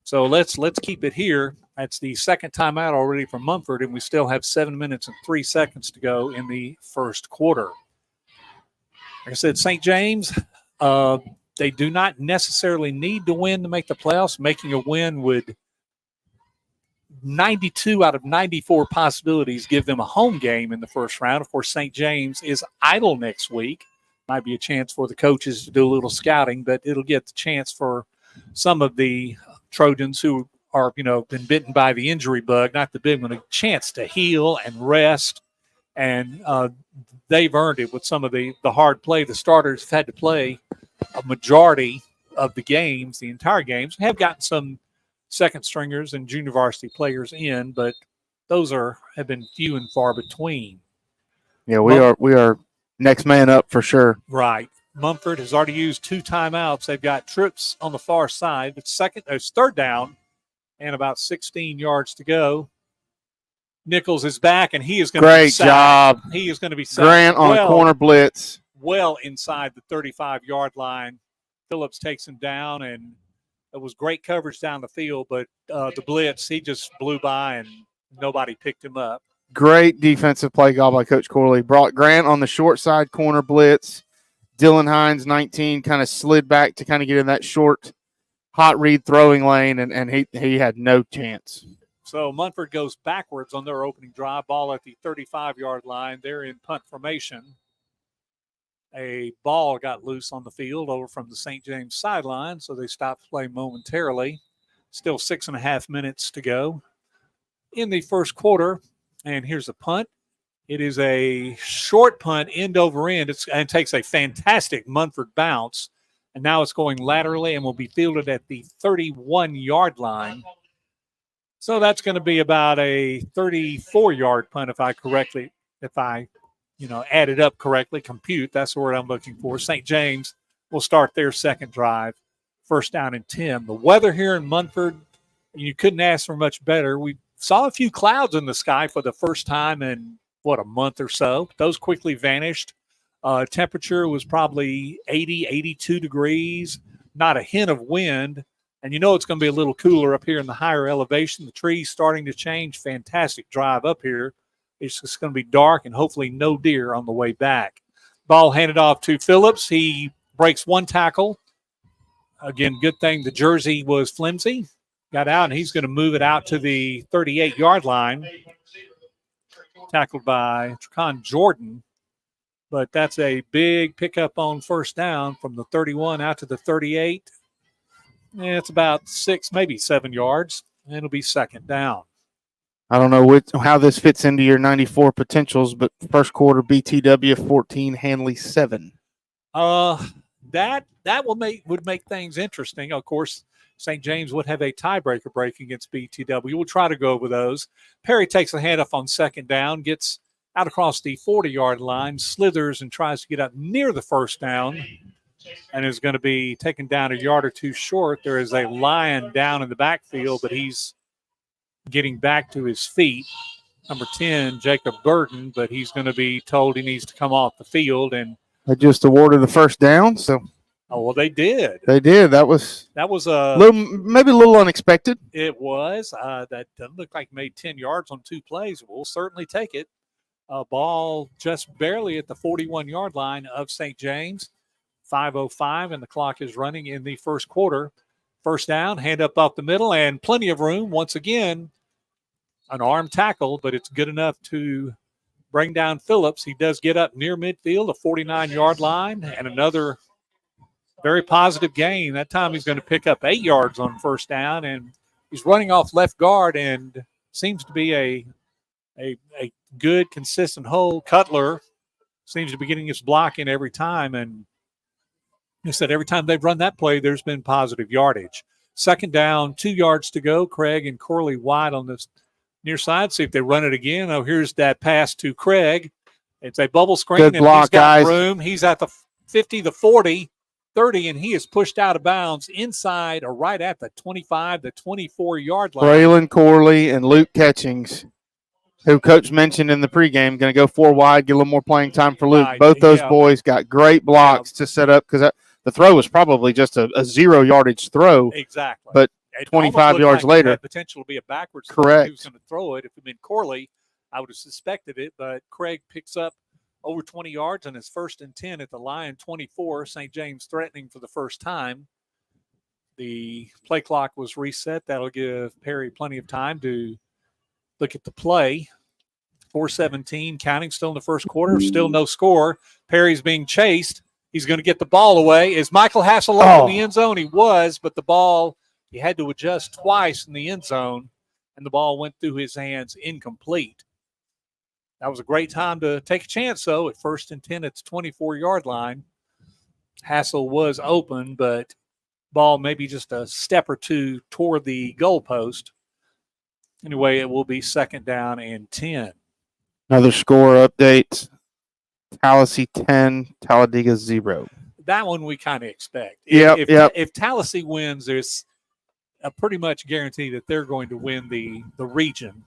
So let's keep it here. That's the second timeout already from Munford, and we still have 7 minutes and 3 seconds to go in the first quarter. Like I said, St. James, they do not necessarily need to win to make the playoffs. Making a win would 92 out of 94 possibilities give them a home game in the first round. Of course, St. James is idle next week. Might be a chance for the coaches to do a little scouting, but it'll get the chance for some of the Trojans who are, been bitten by the injury bug, not the big one, a chance to heal and rest. And they've earned it with some of the hard play. The starters have had to play a majority of the games, the entire games. Have gotten some second stringers and junior varsity players in, but those have been few and far between. Yeah, we are next man up for sure. Right. Mumford has already used 2 timeouts. They've got trips on the far side. It's third down and about 16 yards to go. Nichols is back, and he is going to be Great sacked. job. He is going to be sacked. Grant on a corner blitz. Well inside the 35-yard line. Phillips takes him down, and it was great coverage down the field, but the blitz, he just blew by, and nobody picked him up. Great defensive play call by Coach Corley. Brought Grant on the short side corner blitz. Dylan Hines, 19, kind of slid back to kind of get in that short hot read throwing lane, and he had no chance. So Munford goes backwards on their opening drive, ball at the 35-yard line. They're in punt formation. A ball got loose on the field over from the St. James sideline, so they stopped play momentarily. Still 6.5 minutes to go in the first quarter. And here's a punt. It is a short punt, end over end. It takes a fantastic Munford bounce. And now it's going laterally and will be fielded at the 31-yard line. So that's going to be about a 34-yard punt if I add it up correctly, compute. That's the word I'm looking for. St. James will start their second drive, first down and 10. The weather here in Munford, you couldn't ask for much better. We saw a few clouds in the sky for the first time in, a month or so. Those quickly vanished. Temperature was probably 80, 82 degrees, not a hint of wind. And it's going to be a little cooler up here in the higher elevation. The trees starting to change. Fantastic drive up here. It's just going to be dark and hopefully no deer on the way back. Ball handed off to Phillips. He breaks one tackle. Again, good thing the jersey was flimsy. Got out, and he's going to move it out to the 38-yard line. Tackled by Tracon Jordan. But that's a big pickup on first down from the 31 out to the 38. It's about 6, maybe 7 yards, and it'll be second down. I don't know how this fits into your 94 potentials, but first quarter BTW 14, Hanley 7. That would make things interesting. Of course, St. James would have a tiebreaker break against BTW. We'll try to go over those. Perry takes a handoff on second down, gets out across the 40-yard line, slithers and tries to get up near the first down, and is going to be taken down a yard or two short. There is a lion down in the backfield, but he's getting back to his feet. Number 10, Jacob Burden, but he's going to be told he needs to come off the field. And they just awarded the first down, so. Oh, well, they did. They did. That was maybe a little unexpected. It was. That doesn't look like made 10 yards on 2 plays. We'll certainly take it. Ball just barely at the 41-yard line of St. James. 5:05, and the clock is running in the first quarter. First down, hand up off the middle, and plenty of room. Once again, an arm tackle, but it's good enough to bring down Phillips. He does get up near midfield, a 49-yard line, and another very positive gain. That time he's going to pick up 8 yards on first down, and he's running off left guard and seems to be a good, consistent hold. Cutler seems to be getting his block in every time, and I said every time they've run that play, there's been positive yardage. Second down, 2 yards to go. Craig and Corley wide on this near side. See if they run it again. Oh, here's that pass to Craig. It's a bubble screen, Good block, he's got guys. room. He's at the 50, the 40, 30, and he is pushed out of bounds inside or right at the 25, the 24-yard line. Braylon Corley and Luke Catchings, who Coach mentioned in the pregame, going to go 4 wide, get a little more playing time for Luke. Both those boys got great blocks to set up because the throw was probably just a 0 yardage throw. Exactly. But It 25 almost yards looked like it later. had potential to be a backwards throw. Correct. He was going to throw it. If it had been Corley, I would have suspected it. But Craig picks up over 20 yards on his 1st and 10 at the line 24. St. James threatening for the first time. The play clock was reset. That'll give Perry plenty of time to look at the play. 4:17 counting, still in the first quarter, still no score. Perry's being chased. He's going to get the ball away. Is Michael Hassel in the end zone? He was, but the ball, he had to adjust twice in the end zone, and the ball went through his hands incomplete. That was a great time to take a chance, though, at 1st and 10 at the 24-yard line. Hassel was open, but ball maybe just a step or two toward the goalpost. Anyway, it will be second down and 10. Another score update. Tallahassee 10, Talladega 0. that one we kind of expect. Yep, If Tallahassee wins, there's a pretty much guarantee that they're going to win the region,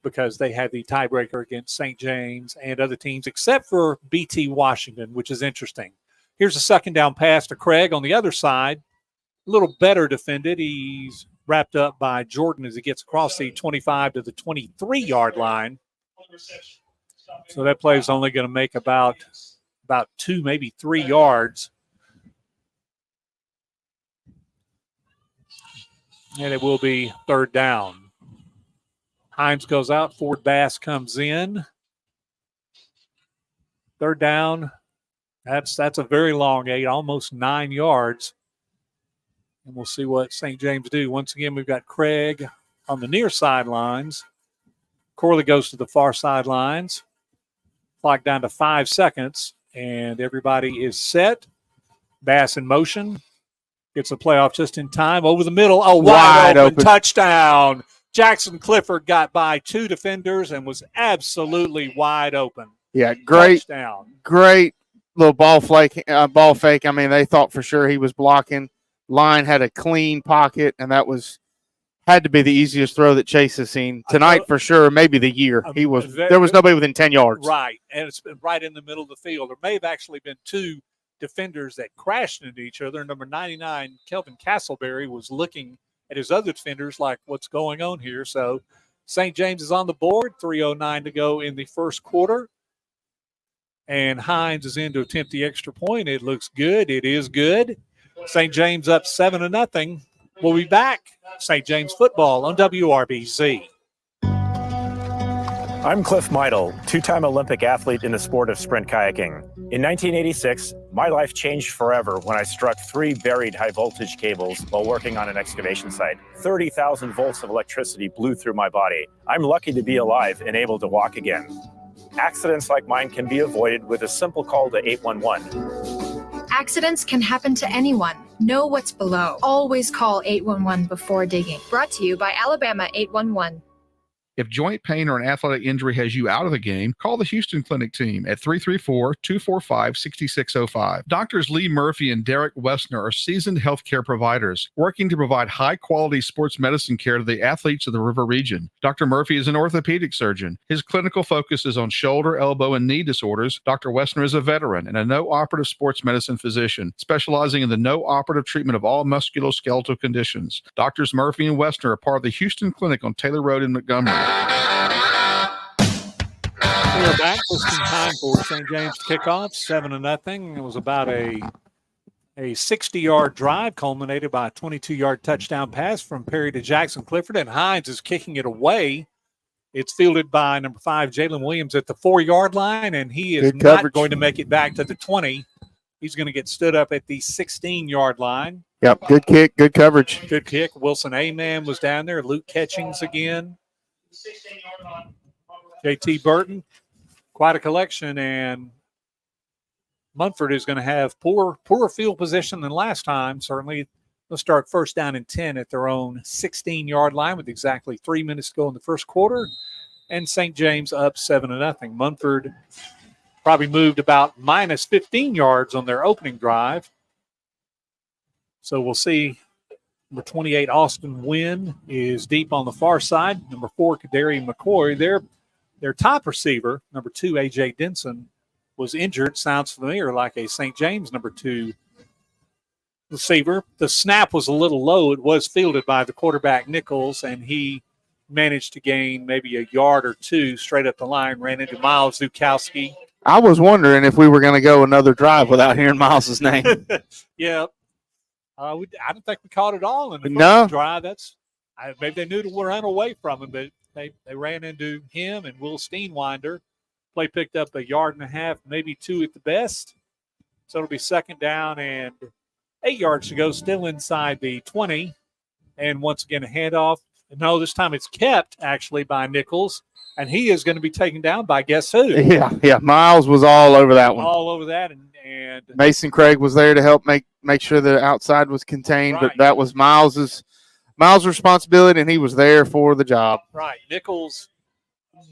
because they had the tiebreaker against St. James and other teams, except for BT Washington, which is interesting. Here's a second down pass to Craig on the other side. A little better defended. He's wrapped up by Jordan as he gets across the 25 to the 23-yard line. So that play is only going to make about 2, maybe 3 yards. And it will be third down. Hines goes out. Ford Bass comes in. Third down. That's a very long 8, almost 9 yards. And we'll see what St. James do. Once again, we've got Craig on the near sidelines. Corley goes to the far sidelines. Clock down to 5 seconds, and everybody is set. Bass in motion. Gets a playoff just in time. Over the middle. Oh, wide open touchdown. Jackson Clifford got by 2 defenders and was absolutely wide open. Yeah, great touchdown. Great little ball fake. I mean, they thought for sure he was blocking. Line had a clean pocket, and that had to be the easiest throw that Chase has seen tonight for sure, maybe the year. There was nobody within 10 yards. Right, and it's been right in the middle of the field. There may have actually been 2 defenders that crashed into each other. Number 99, Kelvin Castleberry, was looking at his other defenders like, what's going on here? So St. James is on the board, 3:09 to go in the first quarter. And Hines is in to attempt the extra point. It looks good. It is good. St. James up 7-0. We'll be back. St. James football on WRBZ. I'm Cliff Meidel, 2-time Olympic athlete in the sport of sprint kayaking. In 1986, my life changed forever when I struck 3 buried high-voltage cables while working on an excavation site. 30,000 volts of electricity blew through my body. I'm lucky to be alive and able to walk again. Accidents like mine can be avoided with a simple call to 811. Accidents can happen to anyone. Know what's below. Always call 811 before digging. Brought to you by Alabama 811. If joint pain or an athletic injury has you out of the game, call the Houston Clinic team at 334-245-6605. Doctors Lee Murphy and Derek Wessner are seasoned healthcare providers working to provide high-quality sports medicine care to the athletes of the River Region. Dr. Murphy is an orthopedic surgeon. His clinical focus is on shoulder, elbow, and knee disorders. Dr. Wessner is a veteran and a no-operative sports medicine physician, specializing in the no-operative treatment of all musculoskeletal conditions. Doctors Murphy and Wessner are part of the Houston Clinic on Taylor Road in Montgomery. We're back just in time for St. James to kick off, 7-0. It was about a 60-yard drive culminated by a 22-yard touchdown pass from Perry to Jackson Clifford, and Hines is kicking it away. It's fielded by number 5, Jalen Williams, at the 4-yard line, and he is not going to make it back to the 20. He's going to get stood up at the 16-yard line. Yep, good kick, good coverage. Good kick. Wilson Aman was down there. Luke Catchings again. JT Burton, quite a collection, and Munford is going to have poorer field position than last time. Certainly, they'll start first down and 10 at their own 16-yard line with exactly 3 minutes to go in the first quarter, and St. James up 7-0. Munford probably moved about minus 15 yards on their opening drive. So we'll see. Number 28, Austin Wynn, is deep on the far side. Number 4, Kadarian McCoy. Their top receiver, number 2, A.J. Denson, was injured. Sounds familiar, like a St. James number 2 receiver. The snap was a little low. It was fielded by the quarterback, Nichols, and he managed to gain maybe a yard or 2 straight up the line, ran into Miles Zukowski. I was wondering if we were going to go another drive without hearing Miles's name. Yeah. I don't think we caught it all in the first drive. Maybe they knew to run away from him, but they ran into him and Will Steenwinder. Play picked up a yard and a half, maybe 2 at the best. So it'll be second down and 8 yards to go, still inside the 20. And once again, a handoff. No, this time it's kept actually by Nichols, and he is going to be taken down by guess who? Yeah. Miles was all over that one. All over that, and Mason Craig was there to help make sure the outside was contained, but that was Miles' responsibility, and he was there for the job. Right. Nichols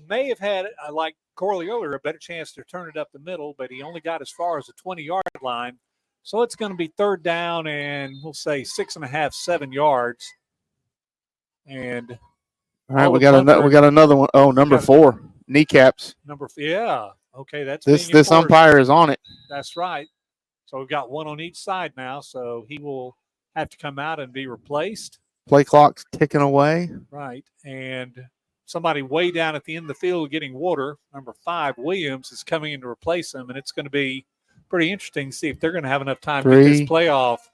may have had, like Corley earlier, a better chance to turn it up the middle, but he only got as far as the 20-yard line. So it's going to be third down and we'll say 6.5, 7 yards. And all right, we got another one. Oh, number 4, kneecaps. Yeah. Okay, that's this umpire is on it. That's right. So we've got one on each side now. So he will have to come out and be replaced. Play clock's ticking away. Right. And somebody way down at the end of the field getting water, number 5, Williams, is coming in to replace him. And it's going to be pretty interesting to see if they're going to have enough time to get this play off.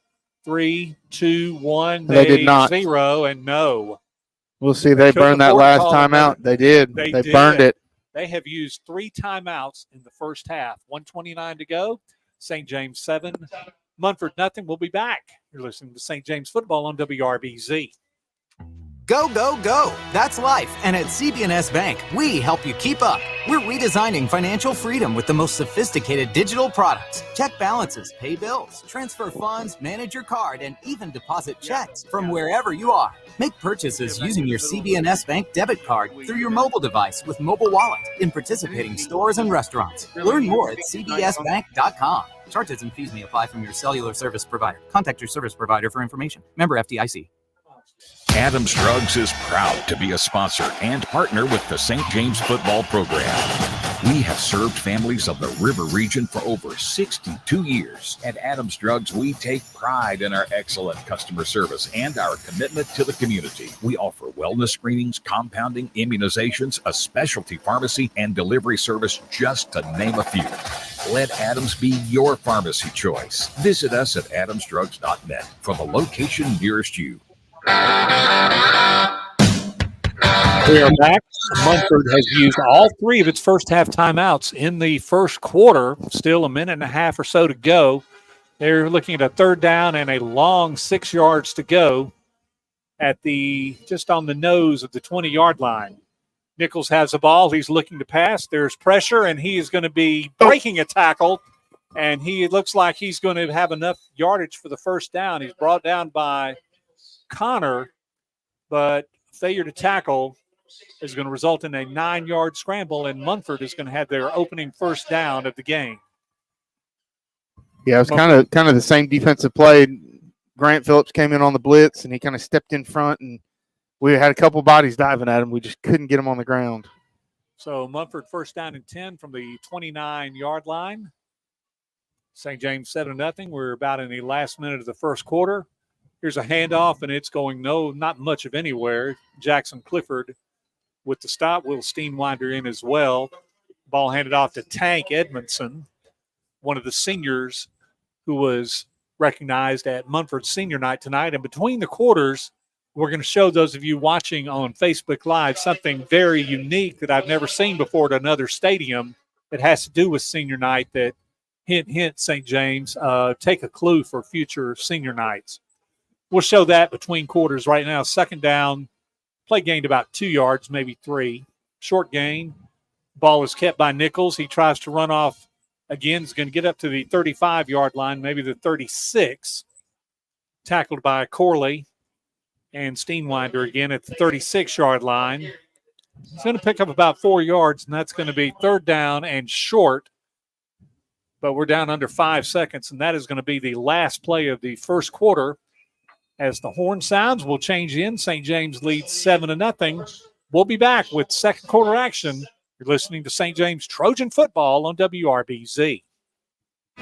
3, 2, 1. They did not. 0 and no. We'll see. They burned that last timeout. They did. They burned it. They have used 3 timeouts in the first half. 1:29 to go. St. James 7, Munford nothing. We'll be back. You're listening to St. James Football on WRBZ. Go, go, go. That's life. And at CB&S Bank, we help you keep up. We're redesigning financial freedom with the most sophisticated digital products. Check balances, pay bills, transfer funds, manage your card, and even deposit checks from wherever you are. Make purchases using your CB&S Bank debit card through your mobile device with Mobile Wallet in participating stores and restaurants. Learn more at cbsbank.com. Charges and fees may apply from your cellular service provider. Contact your service provider for information. Member FDIC. Adams Drugs is proud to be a sponsor and partner with the St. James Football Program. We have served families of the River Region for over 62 years. At Adams Drugs, we take pride in our excellent customer service and our commitment to the community. We offer wellness screenings, compounding, immunizations, a specialty pharmacy, and delivery service, just to name a few. Let Adams be your pharmacy choice. Visit us at adamsdrugs.net for the location nearest you. We are back. Munford has used all 3 of its first half timeouts in the first quarter. Still a minute and a half or so to go. They're looking at a third down and a long 6 yards to go at just on the nose of the 20-yard line. Nichols has the ball. He's looking to pass. There's pressure, and he is going to be breaking a tackle, and it looks like he's going to have enough yardage for the first down. He's brought down by Connor, but failure to tackle is going to result in a 9-yard scramble, and Munford is going to have their opening first down of the game. Yeah, it was kind of the same defensive play. Grant Phillips came in on the blitz, and he kind of stepped in front, and we had a couple bodies diving at him. We just couldn't get him on the ground. So Munford first down and 10 from the 29-yard line. St. James 7-0. We're about in the last minute of the first quarter. Here's a handoff, and it's going not much of anywhere. Jackson Clifford with the stop. Will Steenwinder in as well. Ball handed off to Tank Edmondson, one of the seniors who was recognized at Munford Senior Night tonight. And between the quarters, we're going to show those of you watching on Facebook Live something very unique that I've never seen before at another stadium that has to do with Senior Night that, hint, hint, St. James, take a clue for future Senior Nights. We'll show that between quarters right now. Second down, play gained about 2 yards, maybe 3. Short gain. Ball is kept by Nichols. He tries to run off again. He's going to get up to the 35-yard line, maybe the 36. Tackled by Corley and Steenwinder again at the 36-yard line. He's going to pick up about 4 yards, and that's going to be third down and short. But we're down under 5 seconds, and that is going to be the last play of the first quarter. As the horn sounds, we'll change in. St. James leads 7-0. We'll be back with second quarter action. You're listening to St. James Trojan Football on WRBZ.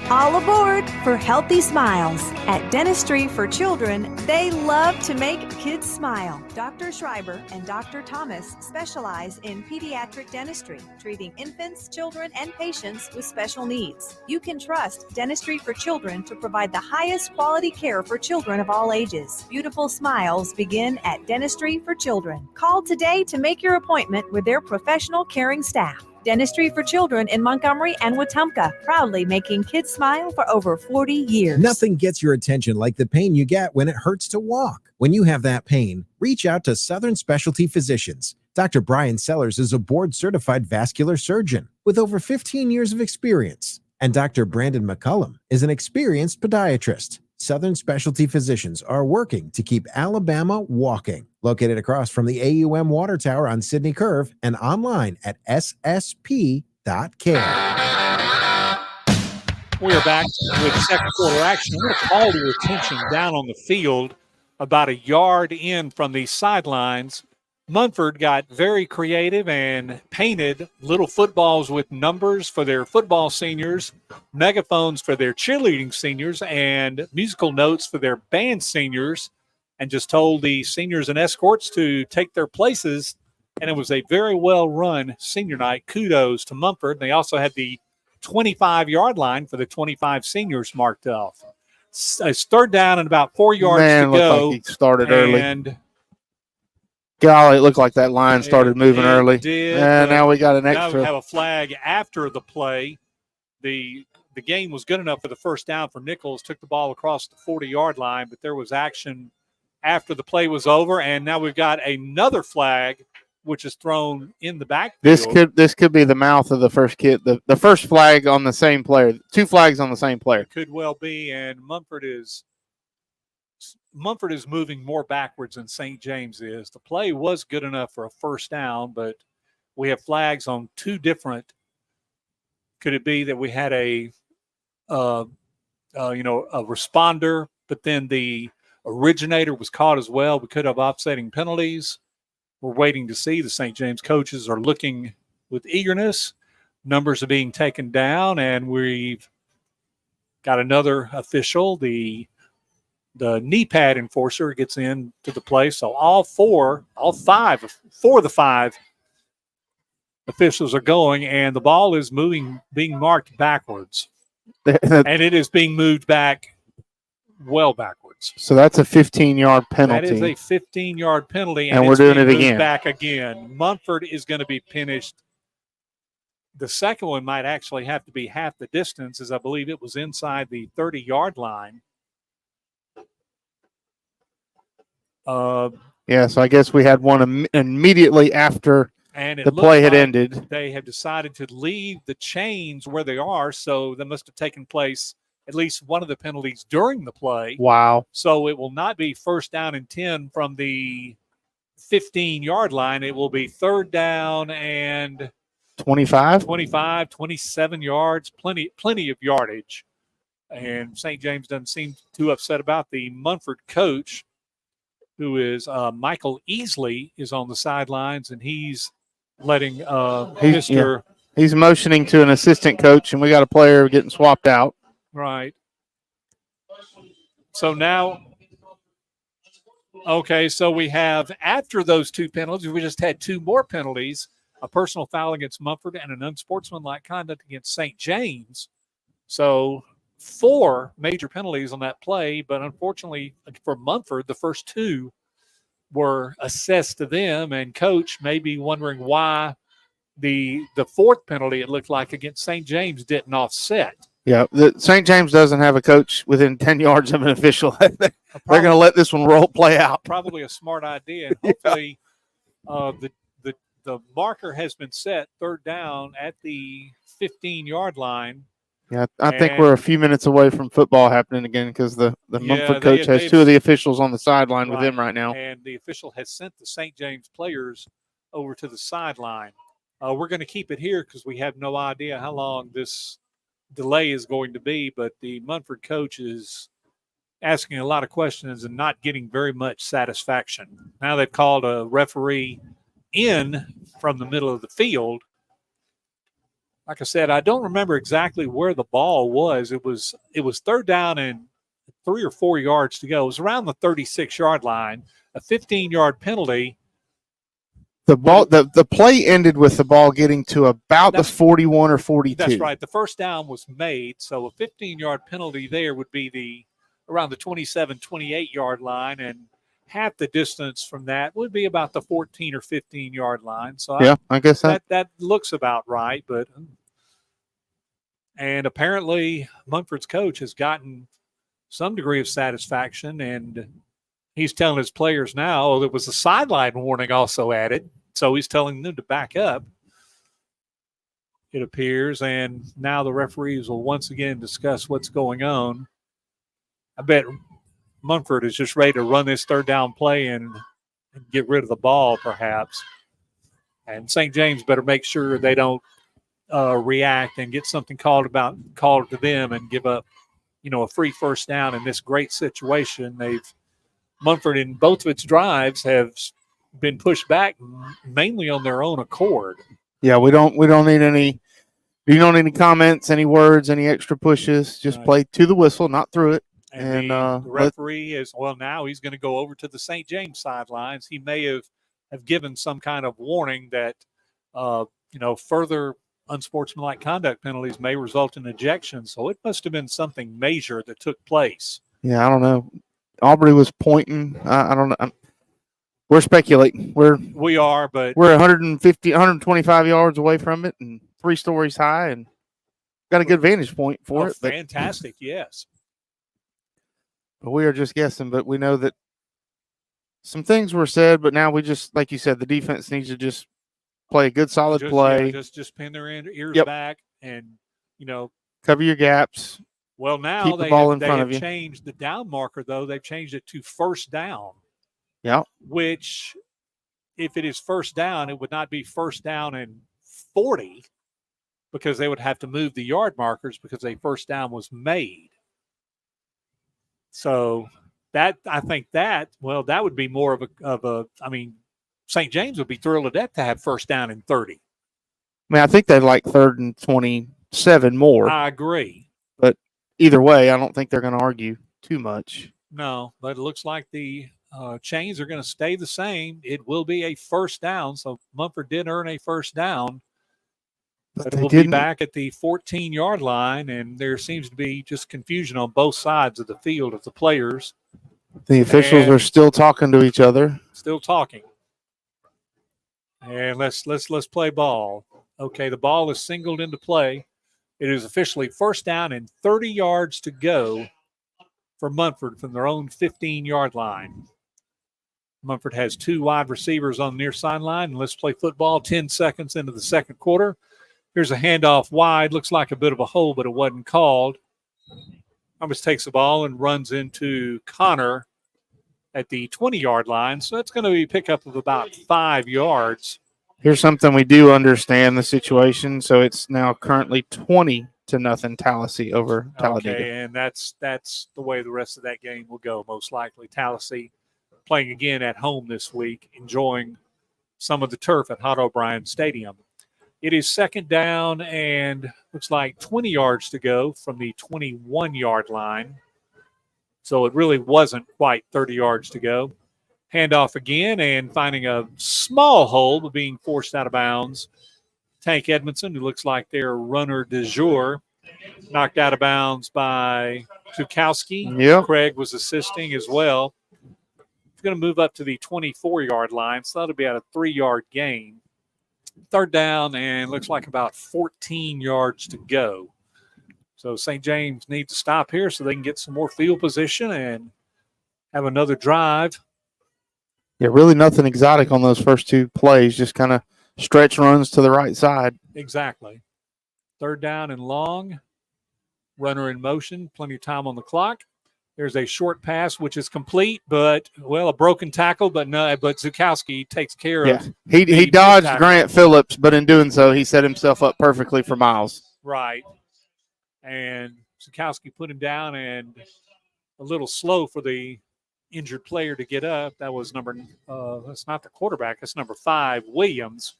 All aboard for Healthy Smiles. At Dentistry for Children, they love to make kids smile. Dr. Schreiber and Dr. Thomas specialize in pediatric dentistry, treating infants, children, and patients with special needs. You can trust Dentistry for Children to provide the highest quality care for children of all ages. Beautiful smiles begin at Dentistry for Children. Call today to make your appointment with their professional caring staff. Dentistry for Children in Montgomery and Wetumpka, proudly making kids smile for over 40 years. Nothing gets your attention like the pain you get when it hurts to walk. When you have that pain, reach out to Southern Specialty Physicians. Dr. Brian Sellers is a board-certified vascular surgeon with over 15 years of experience. And Dr. Brandon McCullum is an experienced podiatrist. Southern Specialty Physicians are working to keep Alabama walking. Located across from the AUM Water Tower on Sydney Curve and online at ssp.care. We are back with second quarter action. I want to call your attention down on the field about a yard in from the sidelines. Munford got very creative and painted little footballs with numbers for their football seniors, megaphones for their cheerleading seniors, and musical notes for their band seniors, and just told the seniors and escorts to take their places. And it was a very well-run senior night. Kudos to Munford. They also had the 25-yard line for the 25 seniors marked off. It's third down and about 4 yards to looked go. like he started early. And golly, it looked like that line started moving early. And now we got an now we extra. have a flag after the play. The game was good enough for the first down for Nichols. Took the ball across the 40-yard line, but there was action after the play was over. And now we've got another flag, which is thrown in the backfield. This could be the mouth of the first kid. The first flag on the same player. 2 flags on the same player. Could well be, and Munford is moving more backwards than St. James is. The play was good enough for a first down, but we have flags on 2 different. Could it be that we had a responder, but then the originator was caught as well? We could have offsetting penalties. We're waiting to see. The St. James coaches are looking with eagerness. Numbers are being taken down, and we've got another official. The knee pad enforcer gets into the play. So four of the 5 officials are going, and the ball is being marked backwards. And it is being moved back well backwards. So that's a 15-yard penalty. That is a 15-yard penalty, and we're doing it again. Back again. Munford is going to be punished. The second one might actually have to be half the distance, as I believe it was inside the 30-yard line. So I guess we had one immediately after the play had ended. They have decided to leave the chains where they are, so that must have taken place at least one of the penalties during the play. Wow. So it will not be first down and 10 from the 15-yard line. It will be third down and 25, 27 yards, plenty of yardage. And St. James doesn't seem too upset about the Munford coach, who is Michael Easley, is on the sidelines, and he's letting He's motioning to an assistant coach, and we got a player getting swapped out. Right. So now, okay, so we have, after those 2 penalties, we just had 2 more penalties, a personal foul against Munford and an unsportsmanlike conduct against St. James. So 4 major penalties on that play, but unfortunately for Munford, the first 2 were assessed to them, and coach may be wondering why the 4th penalty, it looked like, against St. James didn't offset. Yeah, St. James doesn't have a coach within 10 yards of an official. They're going to let this one play out. Probably a smart idea. And hopefully the marker has been set, third down at the 15-yard line. Yeah, I think we're a few minutes away from football happening again because the Munford coach has 2 of the officials on the sideline with him right now. And the official has sent the St. James players over to the sideline. We're going to keep it here because we have no idea how long this delay is going to be, but the Munford coach is asking a lot of questions and not getting very much satisfaction. Now they've called a referee in from the middle of the field. Like I said, I don't remember exactly where the ball was. It was third down and 3 or 4 yards to go. It was around the 36-yard line, a 15-yard penalty. The play ended with the ball getting to about the 41 or 42. That's right. The first down was made, so a 15-yard penalty there would be around the 27, 28-yard line, and half the distance from that would be about the 14 or 15-yard line. So yeah, I guess that looks about right. And apparently Munford's coach has gotten some degree of satisfaction, and he's telling his players now, there was a sideline warning also added, so he's telling them to back up, it appears, and now the referees will once again discuss what's going on. I bet Munford is just ready to run this third down play and get rid of the ball, perhaps. And St. James better make sure they don't react and get something called to them and give up, a free first down in this great situation. Munford in both of its drives have been pushed back mainly on their own accord. Yeah, we don't need any. You don't need any comments, any words, any extra pushes. Just play to the whistle, not through it. And the referee is, now he's going to go over to the St. James sidelines. He may have given some kind of warning that, further unsportsmanlike conduct penalties may result in ejection. So it must have been something major that took place. Yeah, I don't know. Aubrey was pointing. I don't know. We're speculating. We are, but we're 125 yards away from it and 3 stories high and got a good vantage point for it. Fantastic, yes. But we are just guessing. But we know that some things were said, but now we just, like you said, the defense needs to just play a good, solid play. Yeah, just pin their ears back and, cover your gaps. Well, now keep the ball in front have of you. Changed the down marker, though. They've changed it to first down. Yeah. Which, if it is first down, it would not be first down and 40 because they would have to move the yard markers because a first down was made. So that would be more of a. St. James would be thrilled to death to have first down and 30. I think they'd like 3rd and 27 more. I agree. But either way, I don't think they're going to argue too much. No, but it looks like the chains are going to stay the same. It will be a first down. So Munford did earn a first down. But we'll be back at the 14-yard line, and there seems to be just confusion on both sides of the field of the players. The officials are still talking to each other. Still talking. And let's play ball. Okay, the ball is singled into play. It is officially first down and 30 yards to go for Munford from their own 15-yard line. Munford has 2 wide receivers on the near sideline, and let's play football 10 seconds into the second quarter. Here's a handoff wide. Looks like a bit of a hole, but it wasn't called. Thomas takes the ball and runs into Connor at the 20-yard line. So that's going to be a pickup of about 5 yards. Here's something we do understand the situation. So it's now currently 20-0 Tallahassee over Talladega. Okay, and that's the way the rest of that game will go, most likely. Tallahassee playing again at home this week, enjoying some of the turf at Hot O'Brien Stadium. It is second down and looks like 20 yards to go from the 21-yard line. So it really wasn't quite 30 yards to go. Handoff again and finding a small hole but being forced out of bounds. Tank Edmondson, who looks like their runner du jour, knocked out of bounds by Zukowski. Yep. Craig was assisting as well. He's going to move up to the 24-yard line, so that'll be at a 3-yard gain. Third down and looks like about 14 yards to go. So St. James needs to stop here so they can get some more field position and have another drive. Yeah, really nothing exotic on those first 2 plays, just kind of stretch runs to the right side. Exactly. Third down and long. Runner in motion, plenty of time on the clock. There's a short pass, which is complete, but, a broken tackle, but Zukowski takes care of. He dodged Grant Phillips, but in doing so, he set himself up perfectly for Miles. Right. And Zukowski put him down and a little slow for the injured player to get up. That was that's not the quarterback. That's number 5, Williams.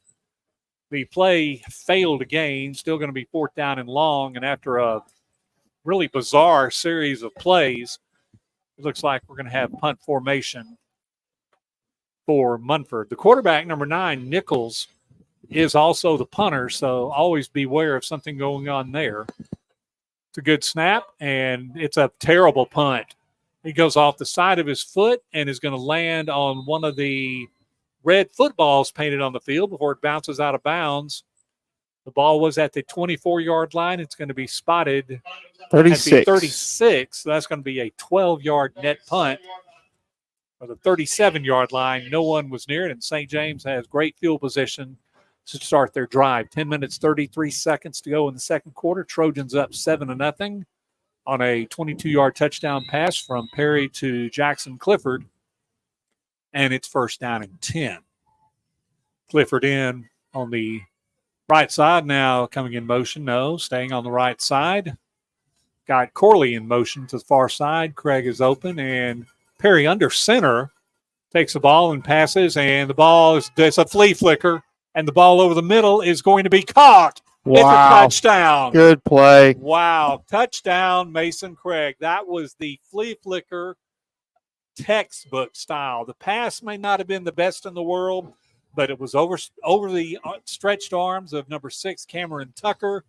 The play failed again, still going to be 4th down and long. And after a really bizarre series of plays, it looks like we're going to have punt formation for Munford. The quarterback, number 9, Nichols, is also the punter, so always beware of something going on there. It's a good snap, and it's a terrible punt. He goes off the side of his foot and is going to land on one of the red footballs painted on the field before it bounces out of bounds. The ball was at the 24-yard line. It's going to be spotted 36. at the 36. So that's going to be a 12-yard net punt. For the 37-yard line, no one was near it, and St. James has great field position to start their drive. 10 minutes, 33 seconds to go in the second quarter. Trojans up 7-0 on a 22-yard touchdown pass from Perry to Jackson Clifford, and it's first down and 10. Clifford in on the Right side now coming in motion. No, staying on the right side. Got Corley in motion to the far side. Craig is open, and Perry under center takes the ball and passes, and the ball is it's a flea flicker, and the ball over the middle is going to be caught. Wow. It's a touchdown. Good play. Wow. Touchdown, Mason Craig. That was the flea flicker textbook style. The pass may not have been the best in the world, but it was over the stretched arms of number 6, Cameron Tucker.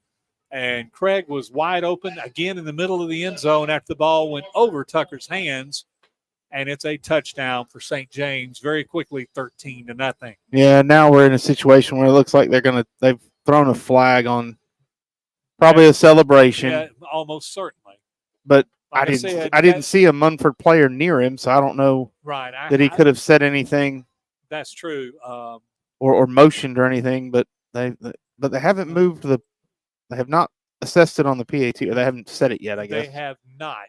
And Craig was wide open again in the middle of the end zone after the ball went over Tucker's hands. And it's a touchdown for St. James very quickly, 13-0. Yeah, now we're in a situation where it looks like they've thrown a flag on probably a celebration. Yeah, almost certainly. But Like I didn't see a Munford player near him, so I don't know that he could have said anything. That's true. Or motioned or anything, but they haven't moved they have not assessed it on the PAT, or they haven't said it yet, I guess. They have not.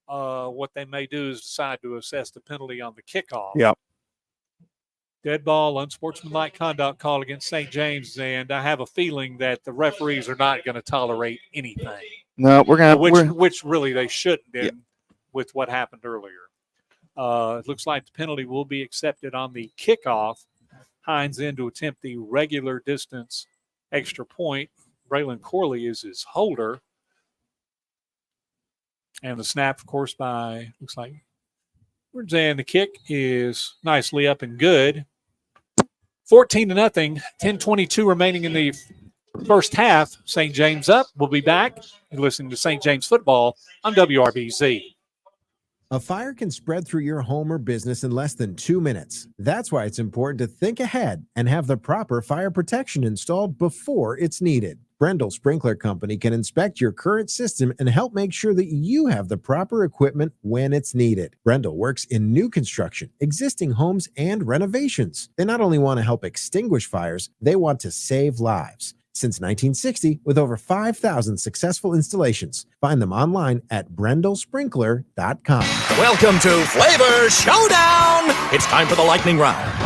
What they may do is decide to assess the penalty on the kickoff. Yep. Dead ball, unsportsmanlike conduct call against St. James, and I have a feeling that the referees are not going to tolerate anything. No, which really they shouldn't in with what happened earlier. It looks like the penalty will be accepted on the kickoff. Hines in to attempt the regular distance extra point. Braylon Corley is his holder. And the snap, of course, looks like and the kick is nicely up and good. 14-0, 10:22 remaining in the first half. St. James up. We'll be back. You're listening to St. James Football on WRBZ. A fire can spread through your home or business in less than 2 minutes. That's why it's important to think ahead and have the proper fire protection installed before it's needed. Brendel Sprinkler Company can inspect your current system and help make sure that you have the proper equipment when it's needed. Brendel works in new construction, existing homes, and renovations. They not only want to help extinguish fires, they want to save lives. Since 1960, with over 5,000 successful installations. Find them online at brendelsprinkler.com. Welcome to Flavor Showdown! It's time for the lightning round.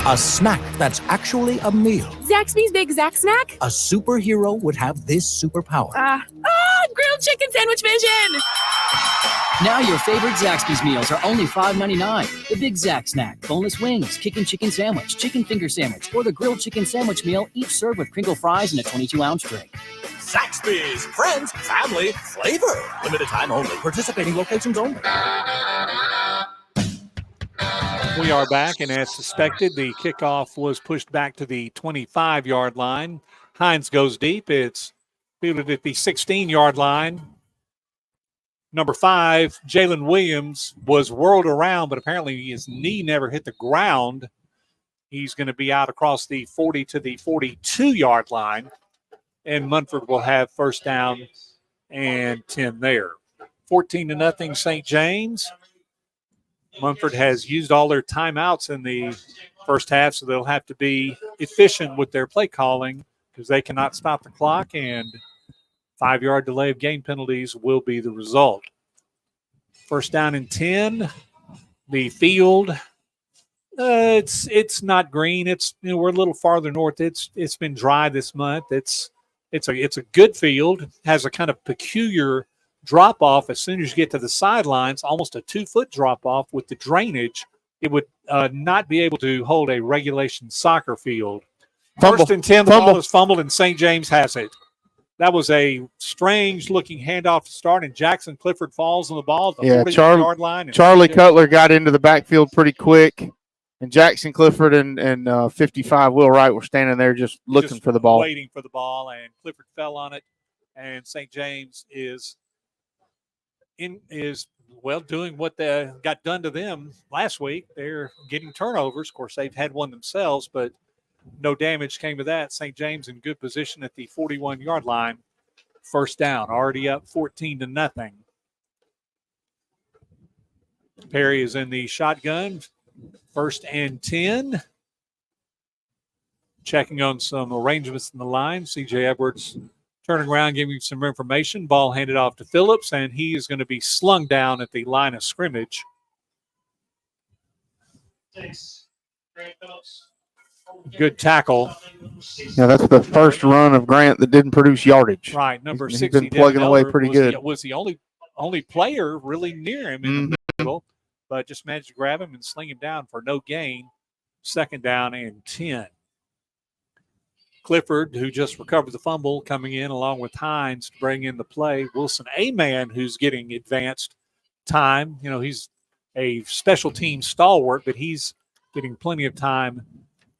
A snack that's actually a meal. Zaxby's Big Zax Snack? A superhero would have this superpower. Grilled chicken sandwich vision! Now your favorite Zaxby's meals are only $5.99. The Big Zax Snack, boneless wings, kickin' chicken sandwich, chicken finger sandwich, or the grilled chicken sandwich meal, each served with crinkle fries and a 22-ounce drink. Zaxby's, friends, family, flavor. Limited time only. Participating locations only. We are back, and as suspected, the kickoff was pushed back to the 25-yard line. Hines goes deep. It's fielded at the 16-yard line. Number 5, Jalen Williams, was whirled around, but apparently his knee never hit the ground. He's going to be out across the 40 to the 42-yard line, and Munford will have first down and 10 there. 14-0 St. James. Munford has used all their timeouts in the first half, so they'll have to be efficient with their play calling because they cannot stop the clock, and 5-yard delay of game penalties will be the result. First down and 10. The field, it's not green. It's we're a little farther north. It's been dry this month. It's a good field. Has a kind of peculiar drop off as soon as you get to the sidelines, almost a 2-foot drop off with the drainage. It would not be able to hold a regulation soccer field. First and 10, the ball is fumbled, and St. James has it. That was a strange-looking handoff to start, and Jackson Clifford falls on the ball at the 40-yard line. Charlie Cutler got into the backfield pretty quick, and Jackson Clifford and 55 Will Wright were standing there just looking for the ball. Waiting for the ball, and Clifford fell on it, and St. James is doing what they got done to them last week. They're getting turnovers. Of course, they've had one themselves, but no damage came to that. St. James in good position at the 41-yard line. First down, already up 14-0. Perry is in the shotgun. First and 10. Checking on some arrangements in the line. C.J. Edwards turning around, giving some information. Ball handed off to Phillips, and he is going to be slung down at the line of scrimmage. Thanks. Grant Phillips. Good tackle. Yeah, that's the first run of Grant that didn't produce yardage. Right, number He's 60. been plugging Devin away Elder pretty was good. was the only player really near him in the middle, but just managed to grab him and sling him down for no gain. 2nd down and 10. Clifford, who just recovered the fumble, coming in along with Hines to bring in the play. Wilson Aman, who's getting advanced time. You know, he's a special team stalwart, but he's getting plenty of time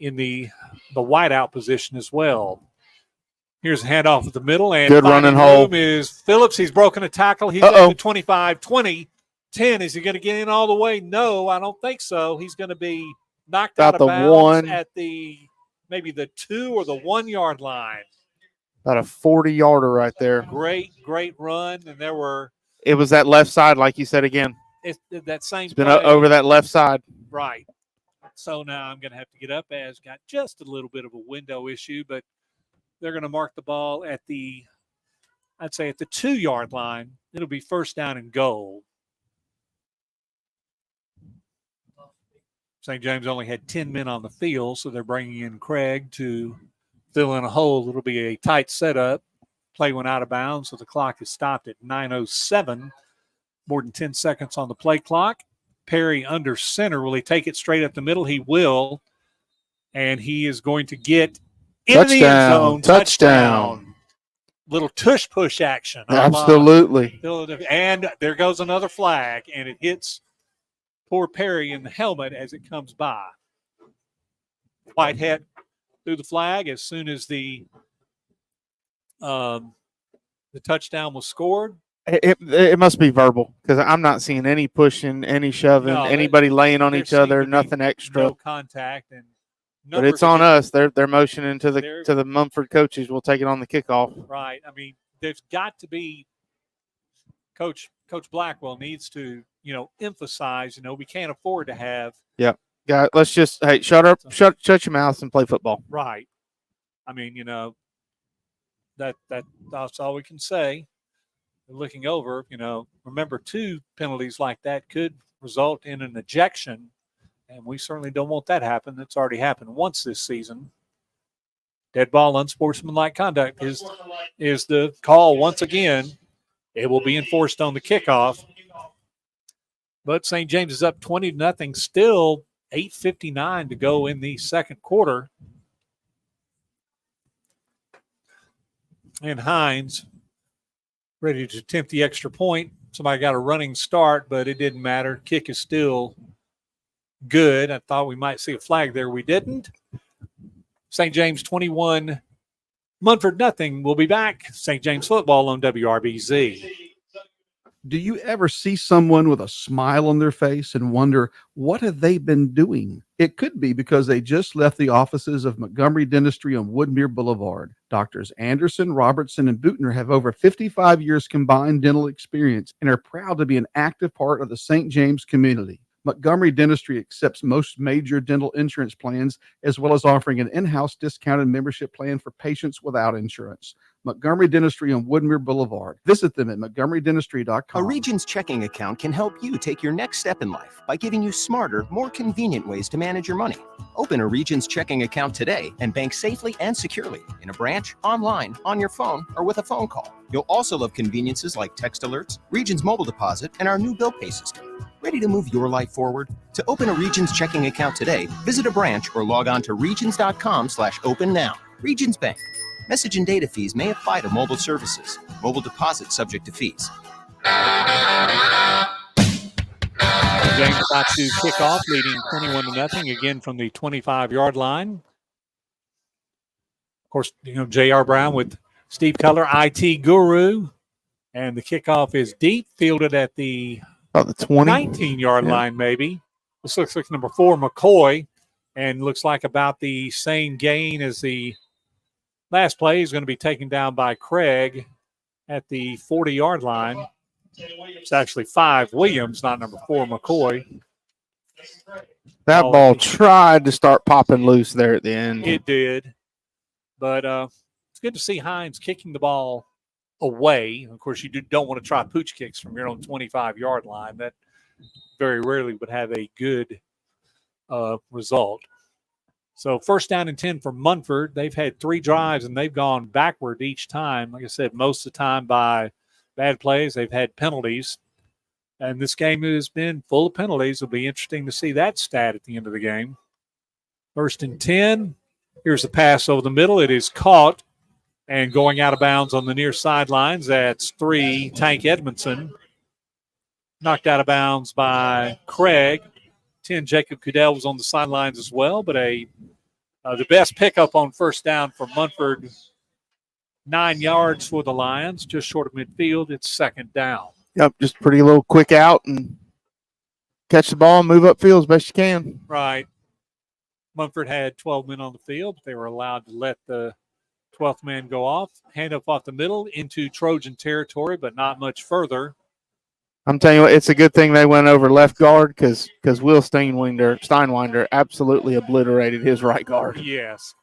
in the wideout position as well. Here's a handoff at the middle, and good running hole is Phillips. He's broken a tackle. He's at the 25, 20, 10. Is he going to get in all the way? No, I don't think so. He's going to be knocked out of bounds at maybe the 2 or the 1 yard line. About a 40-yarder right there. Great run, and it was that left side, like you said again. It's that same. It's been over that left side. Right. So now I'm going to have to get up as got just a little bit of a window issue, but they're going to mark the ball at the 2 yard line. It'll be 1st down and goal. St. James only had 10 men on the field, so they're bringing in Craig to fill in a hole. It'll be a tight setup. Play went out of bounds, so the clock is stopped at 9:07. More than 10 seconds on the play clock. Perry under center. Will he take it straight up the middle? He will. And he is going to get into the end zone. Touchdown. Little tush push action. Absolutely. And there goes another flag, and it hits poor Perry in the helmet as it comes by. Whitehead threw the flag as soon as the touchdown was scored. It must be verbal because I'm not seeing any pushing, any shoving, anybody laying on each other, nothing extra. No contact, and but it's on us. They're motioning to the Mumford coaches. We'll take it on the kickoff. Right. I mean, there's got to be Coach Blackwell needs to emphasize. We can't afford to have. Yeah. Guys, let's just shut up, shut your mouths and play football. Right. I mean, that's all we can say. Looking over, remember 2 penalties like that could result in an ejection, and we certainly don't want that to happen. That's already happened once this season. Dead ball, unsportsmanlike conduct is the call once again. It will be enforced on the kickoff. But St. James is up 20-0, still 8:59 to go in the second quarter. And Hines ready to attempt the extra point. Somebody got a running start, but it didn't matter. Kick is still good. I thought we might see a flag there. We didn't. St. James 21, Munford nothing. We'll be back. St. James football on WRBZ. Do you ever see someone with a smile on their face and wonder, what have they been doing? It could be because they just left the offices of Montgomery Dentistry on Woodmere Boulevard. Doctors Anderson, Robertson, and Bootner have over 55 years combined dental experience and are proud to be an active part of the St. James community. Montgomery Dentistry accepts most major dental insurance plans, as well as offering an in-house discounted membership plan for patients without insurance. Montgomery Dentistry on Woodmere Boulevard. Visit them at montgomerydentistry.com. A Regions checking account can help you take your next step in life by giving you smarter, more convenient ways to manage your money. Open a Regions checking account today and bank safely and securely in a branch, online, on your phone, or with a phone call. You'll also love conveniences like text alerts, Regions mobile deposit, and our new bill pay system. Ready to move your life forward? To open a Regions checking account today, visit a branch or log on to regions.com/open now. Regions Bank. Message and data fees may apply to mobile services. Mobile deposit subject to fees. James about to kick off, leading 21-0 again from the 25-yard line. Of course, J.R. Brown with Steve Cutler, IT guru, and the kickoff is deep, fielded at the 19-yard line, maybe. This looks like number 4, McCoy, and looks like about the same gain as the last play. Is going to be taken down by Craig at the 40-yard line. It's actually 5 Williams, not number 4 McCoy. That ball tried to start popping loose there at the end. It did. But it's good to see Hines kicking the ball away. Of course, you don't want to try pooch kicks from your own 25-yard line. That very rarely would have a good result. So 1st down and 10 for Munford. They've had 3 drives, and they've gone backward each time. Like I said, most of the time by bad plays. They've had penalties. And this game has been full of penalties. It'll be interesting to see that stat at the end of the game. 1st and 10. Here's the pass over the middle. It is caught and going out of bounds on the near sidelines. That's 3, Tank Edmondson. Knocked out of bounds by Craig. 10, Jacob Goodell was on the sidelines as well, but the best pickup on 1st down for Munford. 9 yards for the Lions, just short of midfield. It's 2nd down. Yep, just pretty little quick out and catch the ball and move upfield as best you can. Right. Munford had 12 men on the field. They were allowed to let the 12th man go off. Hand up off the middle into Trojan territory, but not much further. I'm telling you what, it's a good thing they went over left guard because Will Steinwinder absolutely obliterated his right guard. Yes.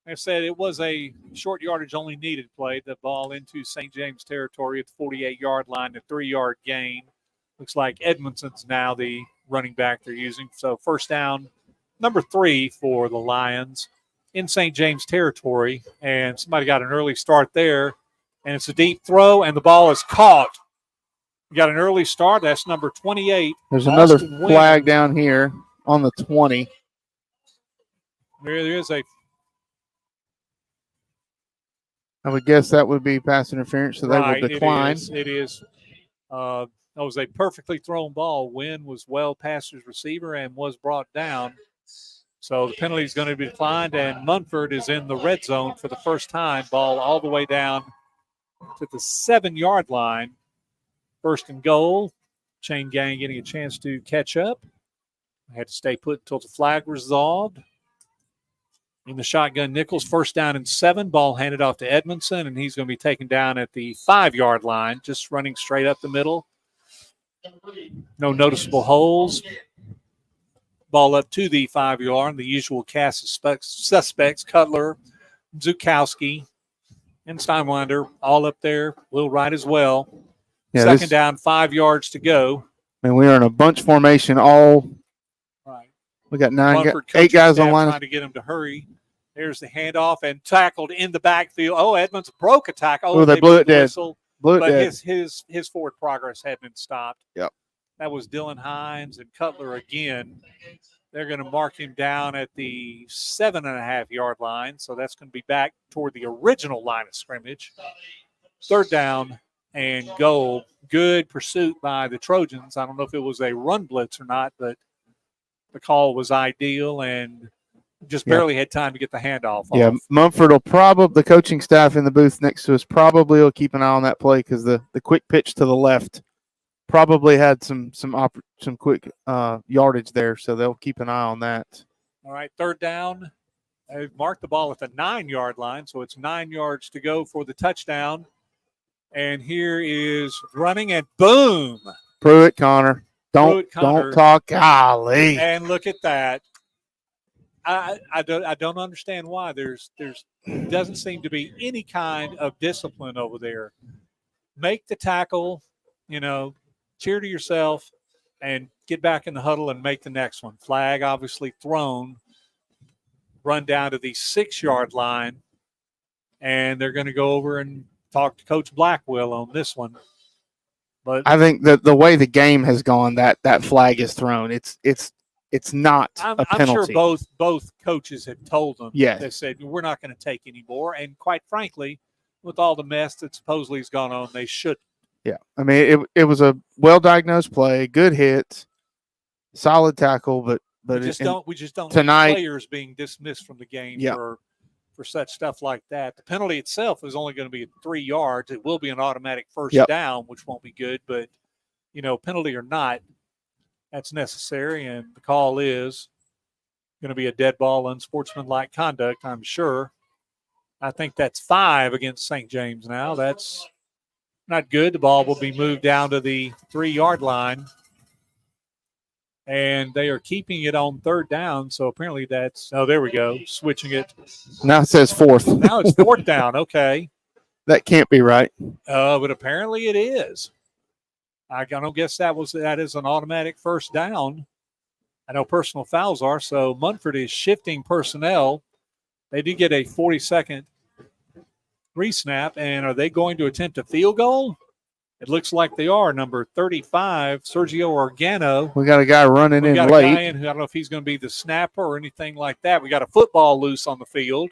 Like I said, it was a short yardage only needed play. The ball into St. James territory at the 48-yard line, a 3-yard gain. Looks like Edmondson's now the running back they're using. So 1st down, number 3 for the Lions in St. James territory. And somebody got an early start there. And it's a deep throw, and the ball is caught. We got an early start. That's number 28. There's another Austin flag Wynn. down here on the 20. There is a I would guess that would be pass interference, so they right, will decline. It is. That was a perfectly thrown ball. Wynn was well past his receiver and was brought down. So the penalty is going to be declined, and Munford is in the red zone for the first time. Ball all the way down to the 7-yard line. 1st and goal. Chain gang getting a chance to catch up. I had to stay put until the flag resolved. In the shotgun, Nichols, 1st down and 7. Ball handed off to Edmondson, and he's going to be taken down at the 5-yard line, just running straight up the middle. No noticeable holes. Ball up to the 5-yard. The usual cast of suspects, Cutler, Zukowski, and Steinwinder, all up there. Will Wright as well. Yeah, 2nd down, 5 yards to go. And we are in a bunch formation all. Right. We got 8 guys on line. Trying to get him to hurry. There's the handoff and tackled in the backfield. Oh, Edmonds broke a tackle. Oh, they blew it dead. Blew it dead. His forward progress had been stopped. Yep. That was Dylan Hines and Cutler again. They're going to mark him down at the 7.5-yard line. So that's going to be back toward the original line of scrimmage. 3rd down and goal. Good pursuit by the Trojans. I don't know if it was a run blitz or not, but the call was ideal and just barely had time to get the handoff Yeah, off. Munford will the coaching staff in the booth next to us probably will keep an eye on that play because the quick pitch to the left probably had some quick yardage there, so they'll keep an eye on that. All right, 3rd down. They've marked the ball at the 9-yard line, so it's 9 yards to go for the touchdown. And here is running, and boom. Pruitt Connor. Don't talk. Golly. And look at that. I don't understand why there's doesn't seem to be any kind of discipline over there. Make the tackle, cheer to yourself, and get back in the huddle and make the next one. Flag obviously thrown. Run down to the 6-yard line, and they're going to go over and talk to Coach Blackwell on this one. But I think that the way the game has gone, that flag is thrown. It's not a penalty. I'm sure both coaches have told them. Yes. They said, we're not going to take any more. And quite frankly, with all the mess that supposedly has gone on, they should. Yeah. I mean, it was a well-diagnosed play, good hit, solid tackle, but we just don't tonight, need players being dismissed from the game for such stuff like that. The penalty itself is only going to be 3 yards. It will be an automatic first down, which won't be good. But, penalty or not, that's necessary. And the call is going to be a dead ball, unsportsmanlike conduct, I'm sure. I think that's 5 against St. James now. That's not good. The ball will be moved down to the 3-yard line. And they are keeping it on 3rd down. So apparently there we go, switching it. Now it says 4th. Now it's 4th down. Okay. That can't be right. But apparently it is. I don't guess that is an automatic first down. I know personal fouls are, so Munford is shifting personnel. They do get a 40-second re-snap, and are they going to attempt a field goal? It looks like they are. Number 35, Sergio Organo. We got a guy running in We got a late. guy in who I don't know if he's going to be the snapper or anything like that. We got a football loose on the field.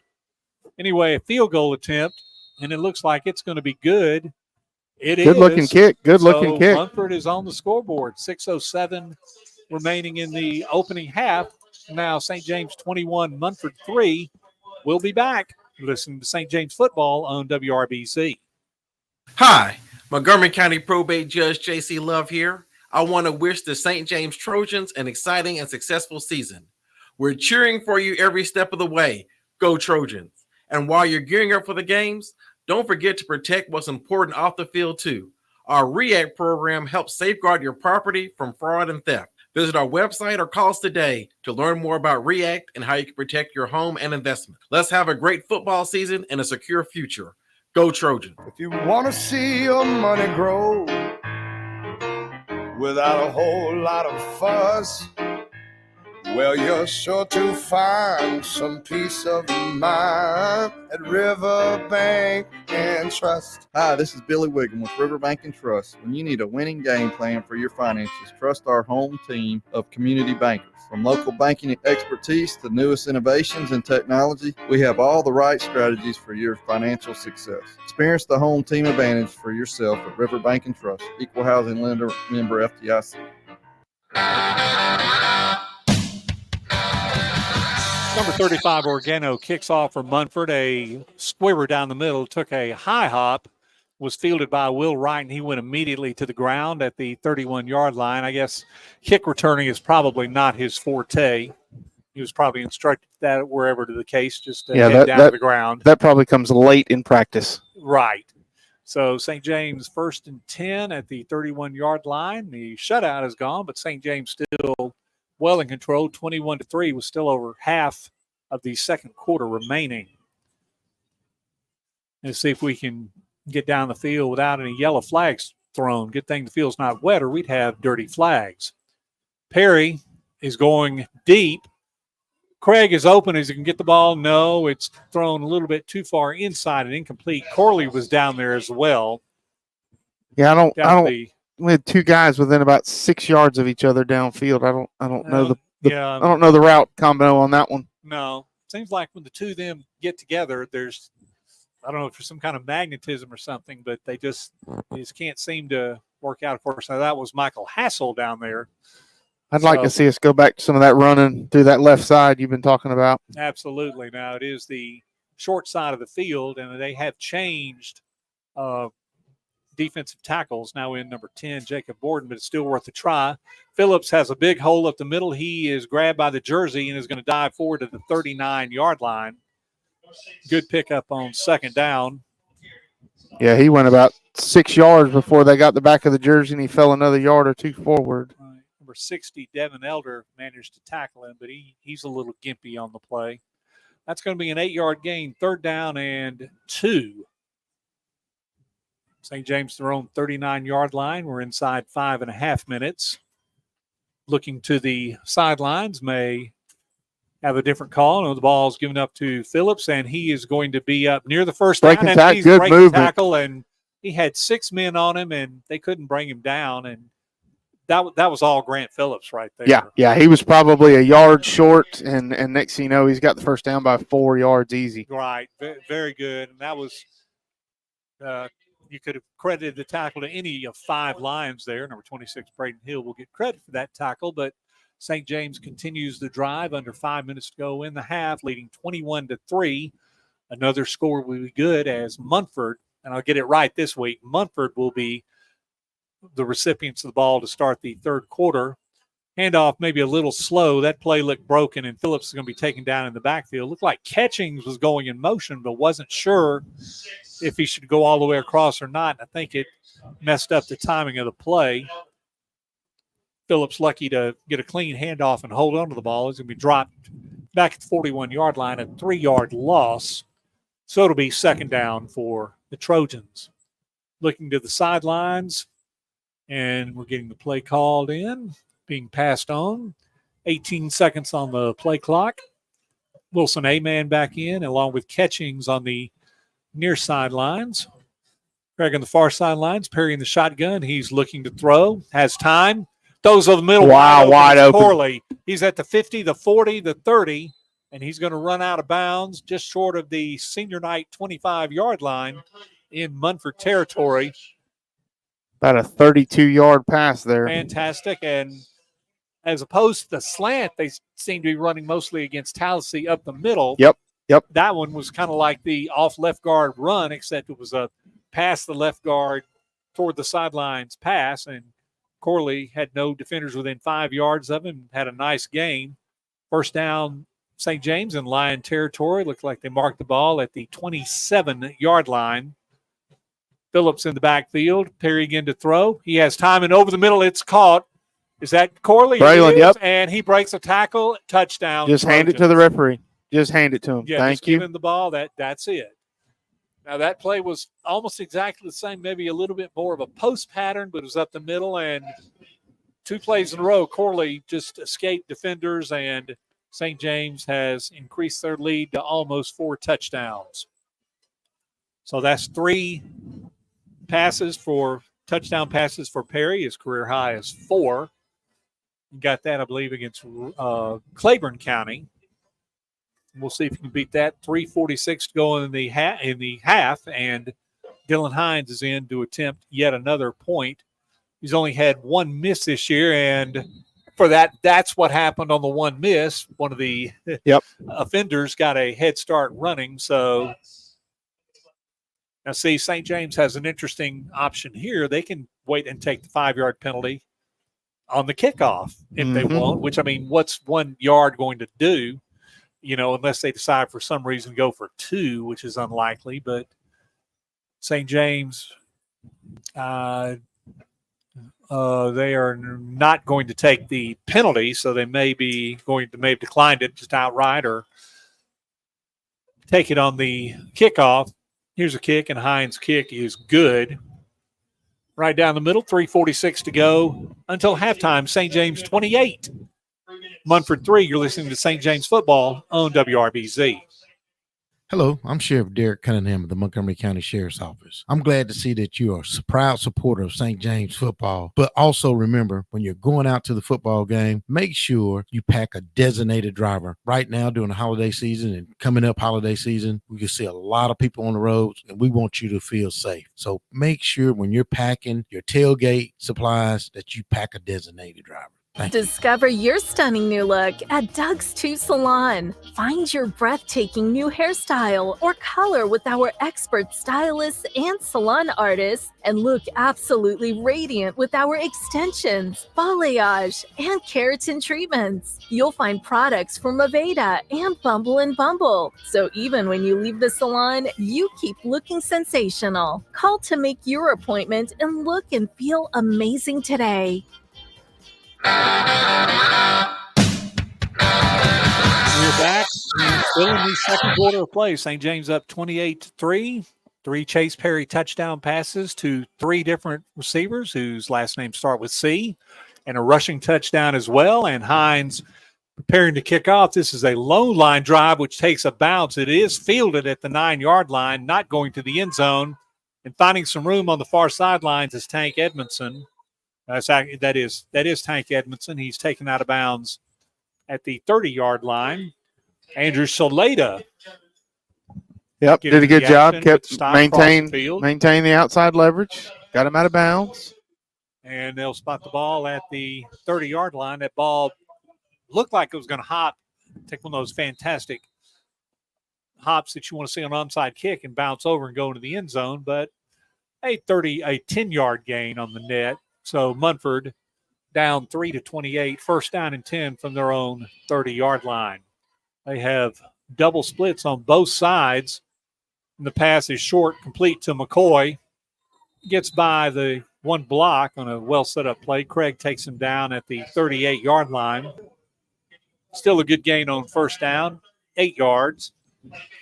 Anyway, a field goal attempt, and it looks like it's going to be good. It is. Good-looking kick. Good-looking kick. Munford is on the scoreboard. 6:07 remaining in the opening half. Now St. James 21, Munford 3. We'll be back listening to St. James football on WRBC. Hi, Montgomery County Probate Judge J.C. Love here. I want to wish the St. James Trojans an exciting and successful season. We're cheering for you every step of the way. Go Trojans. And while you're gearing up for the games, don't forget to protect what's important off the field too. Our REACT program helps safeguard your property from fraud and theft. Visit our website or call us today to learn more about REACT and how you can protect your home and investment. Let's have a great football season and a secure future. Go Trojans. If you want to see your money grow without a whole lot of fuss, well, you're sure to find some peace of mind at Riverbank and Trust. Hi, this is Billy Wiggum with Riverbank and Trust. When you need a winning game plan for your finances, trust our home team of community bankers. From local banking expertise to newest innovations in technology, we have all the right strategies for your financial success. Experience the home team advantage for yourself at Riverbank and Trust. Equal housing lender, member FDIC. Number 35, Organo, kicks off for Munford. A squibber down the middle, took a high hop, was fielded by Will Wright, and he went immediately to the ground at the 31-yard line. I guess kick returning is probably not his forte. He was probably instructed that wherever to the case, just to head down to the ground. That probably comes late in practice. Right. So St. James 1st and 10 at the 31-yard line. The shutout is gone, but St. James still well in control. 21-3 was still over half of the second quarter remaining. Let's see if we can get down the field without any yellow flags thrown. Good thing the field's not wet or we'd have dirty flags. Perry is going deep. Craig is open as he can get the ball. No, it's thrown a little bit too far inside and incomplete. Corley was down there as well. Yeah, I don't. We had two guys within about 6 yards of each other downfield. I don't know I don't know the route combo on that one. No, seems like when the two of them get together, there's, I don't know if there's some kind of magnetism or something, but they just can't seem to work out. Of course, now that was Michael Hassel down there. I'd like to see us go back to some of that running through that left side you've been talking about. Absolutely. Now it is the short side of the field, and they have changed defensive tackles now in number 10, Jacob Borden, but it's still worth a try. Phillips has a big hole up the middle. He is grabbed by the jersey and is going to dive forward to the 39-yard line. Good pickup on second down. Yeah, he went about 6 yards before they got the back of the jersey, and he fell another yard or two forward. Number 60, Devin Elder, managed to tackle him, but he's a little gimpy on the play. That's going to be an 8-yard gain, 3rd down and 2. St. James, their own 39-yard line. We're inside 5.5 minutes. Looking to the sidelines, may have a different call. No, the ball's given up to Phillips, and he is going to be up near the first down. And he's good breaking movement. tackle, and he had 6 men on him, and they couldn't bring him down. And that was all Grant Phillips right there. Yeah, he was probably a yard short, and next thing you know, he's got the first down by 4 yards easy. Right, very good. And that was you could have credited the tackle to any of 5 Lions there. Number 26, Braden Hill, will get credit for that tackle, but St. James continues the drive under 5 minutes to go in the half, leading 21-3. Another score will be good as Munford, and I'll get it right this week, Munford will be the recipients of the ball to start the third quarter. Handoff maybe a little slow. That play looked broken, and Phillips is going to be taken down in the backfield. Looked like Catchings was going in motion, but wasn't sure if he should go all the way across or not. I think it messed up the timing of the play. Phillips lucky to get a clean handoff and hold on to the ball. He's going to be dropped back at the 41-yard line, a 3-yard loss. So it'll be second down for the Trojans. Looking to the sidelines, and we're getting the play called in, being passed on. 18 seconds on the play clock. Wilson A-man back in, along with Catchings on the near sidelines. Craig on the far sidelines, Perry in the shotgun. He's looking to throw, has time. Throws over the middle. Wow, wide It's open. Corley. He's at the 50, the 40, the 30, and he's going to run out of bounds just short of the senior night 25-yard line in Munford territory. About a 32-yard pass there. Fantastic. And as opposed to the slant, they seem to be running mostly against Tallahassee up the middle. Yep. That one was kind of like the off left guard run, except it was a pass the left guard toward the sidelines pass, and Corley had no defenders within 5 yards of him, had a nice gain. First down, St. James in Lion territory. Looked like they marked the ball at the 27-yard line. Phillips in the backfield. Perry again to throw. He has time, and over the middle, it's caught. Is that Corley? Braylon, It is, yep. And he breaks a tackle. Touchdown. Just hand it to the referee. Just hand it to him. Yeah, Thank just you. give him the ball. That's it. Now, that play was almost exactly the same, maybe a little bit more of a post pattern, but it was up the middle. And 2 plays in a row, Corley just escaped defenders, and St. James has increased their lead to almost 4 touchdowns. So that's 3 touchdown passes for Perry. His career high is 4. He got that, I believe, against Claiborne County. We'll see if he can beat that. 3:46 to go in the half, and Dylan Hines is in to attempt yet another point. He's only had 1 miss this year, and for that's what happened on the 1 miss. One of the offenders got a head start running. So now, see, St. James has an interesting option here. They can wait and take the 5-yard penalty on the kickoff if they want, which, I mean, what's 1 yard going to do? Unless they decide for some reason to go for 2, which is unlikely. But St. James, they are not going to take the penalty, so they may have declined it just outright or take it on the kickoff. Here's a kick, and Hines' kick is good. Right down the middle, 3:46 to go until halftime. St. James 28. Munford 3. You're listening to St. James Football on WRBZ. Hello, I'm Sheriff Derek Cunningham of the Montgomery County Sheriff's Office. I'm glad to see that you are a proud supporter of St. James football, but also remember, when you're going out to the football game, make sure you pack a designated driver. Right now, during the holiday season and coming up holiday season, we can see a lot of people on the roads, and we want you to feel safe. So make sure when you're packing your tailgate supplies that you pack a designated driver. Discover your stunning new look at Doug's 2 Salon. Find your breathtaking new hairstyle or color with our expert stylists and salon artists, and look absolutely radiant with our extensions, balayage, and keratin treatments. You'll find products from Aveda and Bumble & Bumble. So even when you leave the salon, you keep looking sensational. Call to make your appointment and look and feel amazing today. We're back. Still in the second quarter of play. St. James up 28-3. 3 Chase Perry touchdown passes to 3 different receivers whose last names start with C, and a rushing touchdown as well. And Hines preparing to kick off. This is a lone line drive, which takes a bounce. It is fielded at the 9-yard line, not going to the end zone, and finding some room on the far sidelines is Tank Edmondson. That is Tank Edmondson. He's taken out of bounds at the 30-yard line. Andrew Soleda. Yep, did a good job. Kept maintain the the outside leverage. Got him out of bounds. And they'll spot the ball at the 30-yard line. That ball looked like it was going to hop, take one of those fantastic hops that you want to see on an onside kick and bounce over and go into the end zone, but a 10-yard gain on the net. So Munford down 3-28, first down and 10 from their own 30-yard line. They have double splits on both sides. And the pass is short, complete to McCoy. Gets by the one block on a well set up play. Craig takes him down at the 38-yard line. Still a good gain on first down, 8 yards.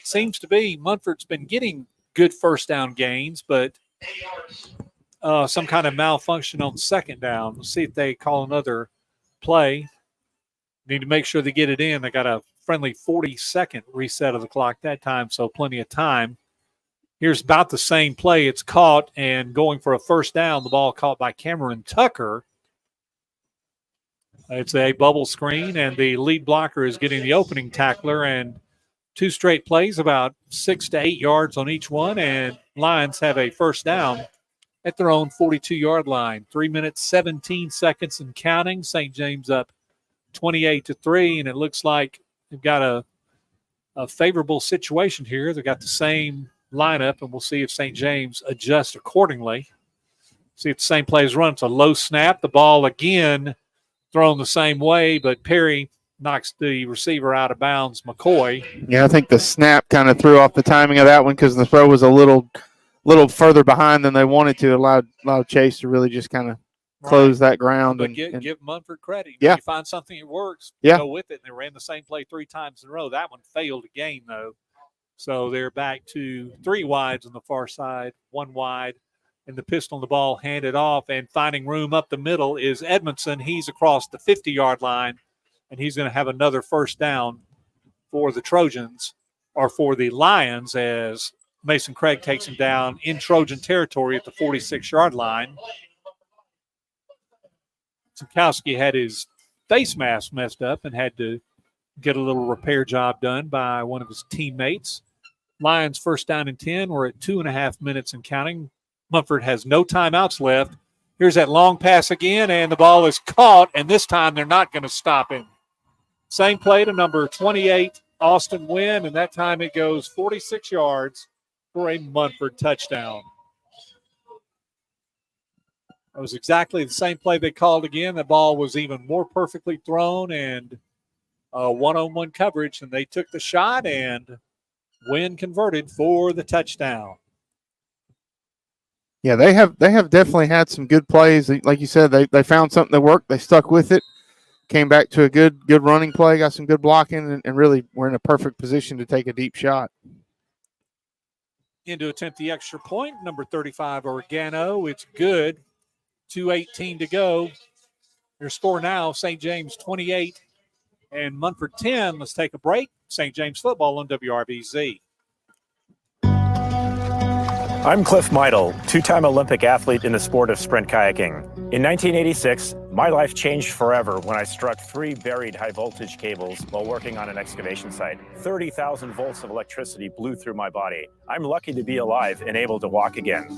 Seems to be Munford's been getting good first down gains, but some kind of malfunction on second down. Let's see if they call another play. Need to make sure they get it in. They got a friendly 40-second reset of the clock that time, so plenty of time. Here's about the same play. It's caught and going for a first down. The ball caught by Cameron Tucker. It's a bubble screen, and the lead blocker is getting the opening tackler, and 2 straight plays, about 6 to 8 yards on each one, and Lions have a first down at their own 42-yard line. 3 minutes, 17 seconds and counting. St. James up 28-3, and it looks like they've got a favorable situation here. They've got the same lineup, and we'll see if St. James adjusts accordingly. See if the same play is run. It's a low snap. The ball again thrown the same way, but Perry knocks the receiver out of bounds, McCoy. Yeah, I think the snap kind of threw off the timing of that one because the throw was a little further behind than they wanted to. Allowed Chase to really just kind of close that ground. But give Munford credit. Yeah. You find something that works, Yeah. go with it. And they ran the same play 3 times in a row. That one failed again, though. So they're back to 3 wides on the far side, 1 wide, and the pistol on the ball handed off. And finding room up the middle is Edmondson. He's across the 50-yard line, and he's going to have another first down for the Trojans, or for the Lions, as Mason Craig takes him down in Trojan territory at the 46-yard line. Zukowski had his face mask messed up and had to get a little repair job done by one of his teammates. Lions first down and 10. We're at 2.5 minutes and counting. Munford has no timeouts left. Here's that long pass again, and the ball is caught, and this time they're not going to stop him. Same play to number 28, Austin Wynn, and that time it goes 46 yards for a Munford touchdown. It was exactly the same play they called again. The ball was even more perfectly thrown and one-on-one coverage, and they took the shot, and Wynn converted for the touchdown. Yeah, they have definitely had some good plays. Like you said, they found something that worked. They stuck with it, came back to a good running play, got some good blocking, and really were in a perfect position to take a deep shot. In to attempt the extra point, number 35, Organo. It's good. 2:18 to go. Your score now, St. James 28 and Munford 10. Let's take a break. St. James football on WRBZ. I'm Cliff Meidel, 2-time Olympic athlete in the sport of sprint kayaking. In 1986, my life changed forever when I struck 3 buried high-voltage cables while working on an excavation site. 30,000 volts of electricity blew through my body. I'm lucky to be alive and able to walk again.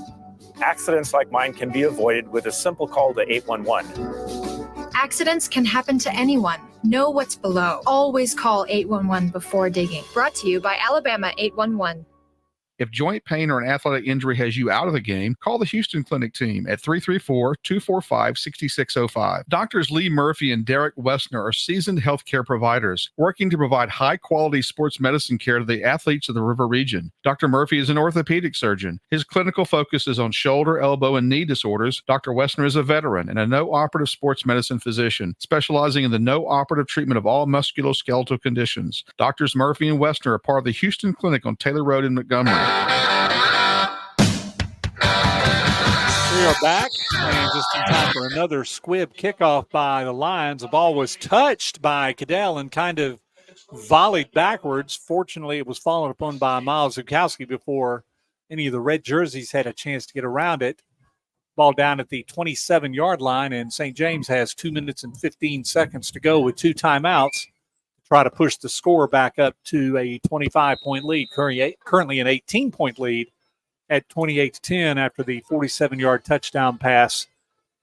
Accidents like mine can be avoided with a simple call to 811. Accidents can happen to anyone. Know what's below. Always call 811 before digging. Brought to you by Alabama 811. If joint pain or an athletic injury has you out of the game, call the Houston Clinic team at 334-245-6605. Doctors Lee Murphy and Derek Wessner are seasoned healthcare providers working to provide high-quality sports medicine care to the athletes of the River Region. Dr. Murphy is an orthopedic surgeon. His clinical focus is on shoulder, elbow, and knee disorders. Dr. Wessner is a veteran and a no-operative sports medicine physician, specializing in the no-operative treatment of all musculoskeletal conditions. Doctors Murphy and Wessner are part of the Houston Clinic on Taylor Road in Montgomery. We are back, and just in time for another squib kickoff by the Lions. The ball was touched by Cadell and kind of volleyed backwards. Fortunately, it was followed upon by Miles Zukowski before any of the red jerseys had a chance to get around it. Ball down at the 27-yard line, and St. James has 2 minutes and 15 seconds to go with 2 timeouts. Try to push the score back up to a 25-point lead, currently an 18-point lead at 28-10 after the 47-yard touchdown pass.